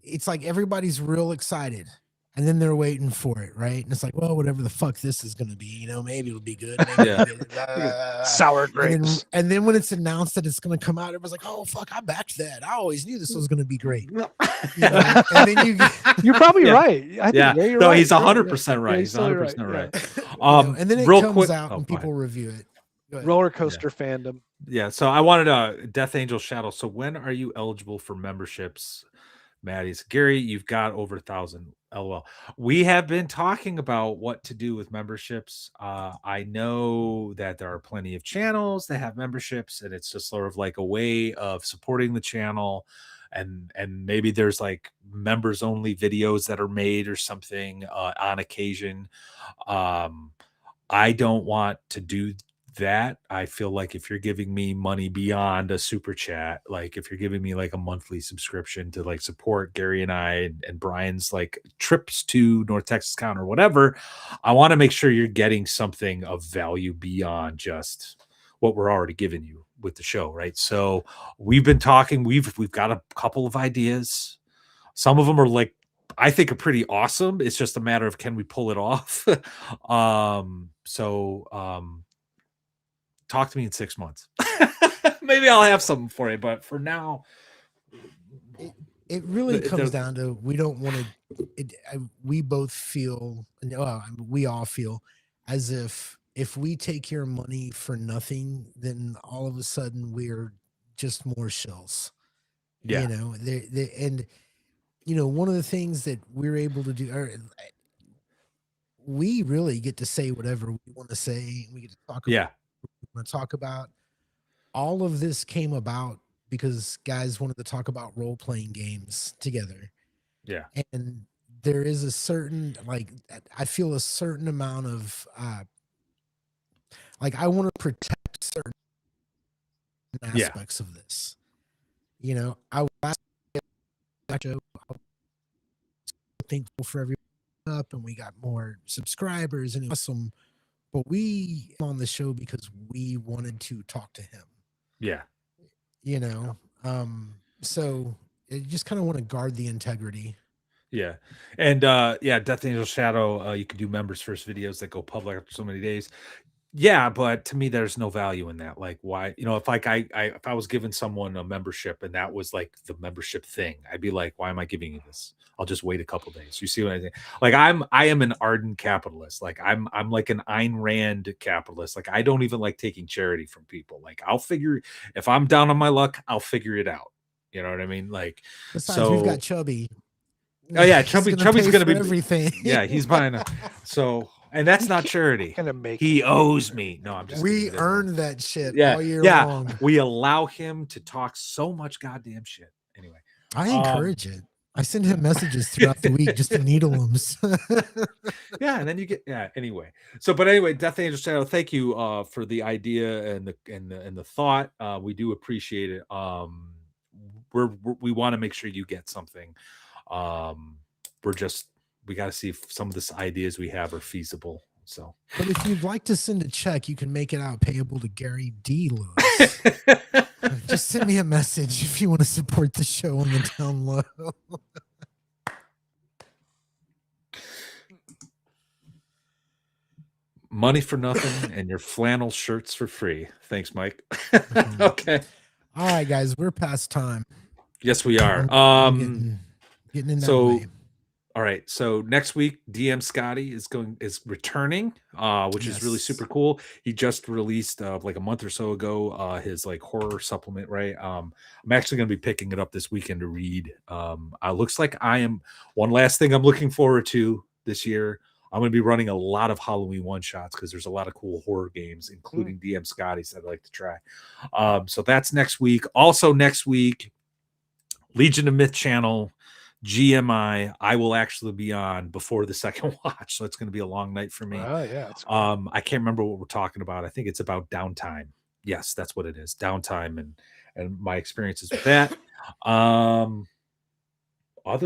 it's like everybody's real excited and then they're waiting for it, right? And it's like, well, whatever the fuck this is going to be, maybe it'll be good. Maybe it'll be sour grapes. And then when it's announced that it's going to come out, everyone's like, oh, fuck, I backed that. I always knew this was going to be great. And then you're probably right. I think no, right. he's 100% right. He's totally 100% right. And then it real comes quick, out and people review it. Roller coaster fandom. Yeah. So I wanted Death Angel Shadow. So when are you eligible for memberships, Maddie's? Gary, you've got over 1,000. LOL. We have been talking about what to do with memberships. I know that there are plenty of channels that have memberships, and it's just sort of like a way of supporting the channel. And maybe there's like members only videos that are made or something on occasion. I don't want to do that. I feel like if you're giving me money beyond a super chat, like if you're giving me like a monthly subscription to like support Gary and I and Brian's like trips to North Texas Con or whatever, I want to make sure you're getting something of value beyond just what we're already giving you with the show, right? So we've been talking, we've got a couple of ideas. Some of them are like I think are pretty awesome. It's just a matter of can we pull it off? Talk to me in 6 months. Maybe I'll have something for you, but for now, It really The- comes the- down to we don't want to. We both feel, we all feel as if we take your money for nothing, then all of a sudden we're just more shills. yeah, You know, and one of the things that we're able to do, we really get to say whatever we want to say. We get to talk about yeah, what we want to talk about. All of this came about because guys wanted to talk about role playing games together. yeah, And there is a certain, like, I feel a certain amount of like, I want to protect certain Yeah. aspects of this. I was thankful for everyone up, and we got more subscribers, and it's awesome. But we on the show because we wanted to talk to him. yeah. So you just kind of want to guard the integrity. Yeah. And Death Angel Shadow, you can do members first videos that go public after so many days. Yeah, but to me, there's no value in that. Like, why, if like if I was giving someone a membership and that was like the membership thing, I'd be like, why am I giving you this? I'll just wait a couple days. You see what I mean? Like, I am an ardent capitalist. Like, I'm like an Ayn Rand capitalist. Like, I don't even like taking charity from people. Like, if I'm down on my luck, I'll figure it out. You know what I mean? Like, Besides, we've got Chubby. Oh yeah, He's Chubby's pay gonna for be everything. Yeah, he's buying and that's not charity. Gonna make He it. owes me. No, I'm just We kidding. earn that shit Yeah, all year yeah. long. We allow him to talk so much goddamn shit. Anyway, I encourage it. I send him messages throughout the week just to needle him. yeah, and then you get anyway. But anyway, Death Angel Shadow, thank you for the idea and the thought. We do appreciate it. We want to make sure you get something. We got to see if some of the ideas we have are feasible. So, But if you'd like to send a check, you can make it out payable to Gary D. Lewis. Just send me a message if you want to support the show on the down low. money for nothing and your flannel shirts for free. Thanks, Mike. Okay. All right, guys, we're past time. Yes, we are. I'm getting in that way. All right. So next week, DM Scotty is returning, which is really Yes. super cool. He just released like a month or so ago his like horror supplement, right? I'm actually going to be picking it up this weekend to read. Looks like one last thing I'm looking forward to this year. I'm going to be running a lot of Halloween one-shots because there's a lot of cool horror games, including DM Scotty's that I'd like to try. So that's next week. Also next week, Legion of Myth channel, GMI, I will actually be on before the second watch. So it's going to be a long night for me. Oh, yeah. I can't remember what we're talking about. I think it's about downtime. Yes, that's what it is. Downtime and my experiences with that. Other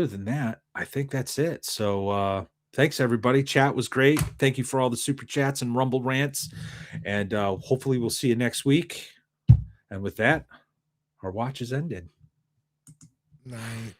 than that, I think that's it. So thanks everybody. Chat was great. Thank you for all the super chats and rumble rants. And hopefully we'll see you next week. And with that, our watch is ended. Night.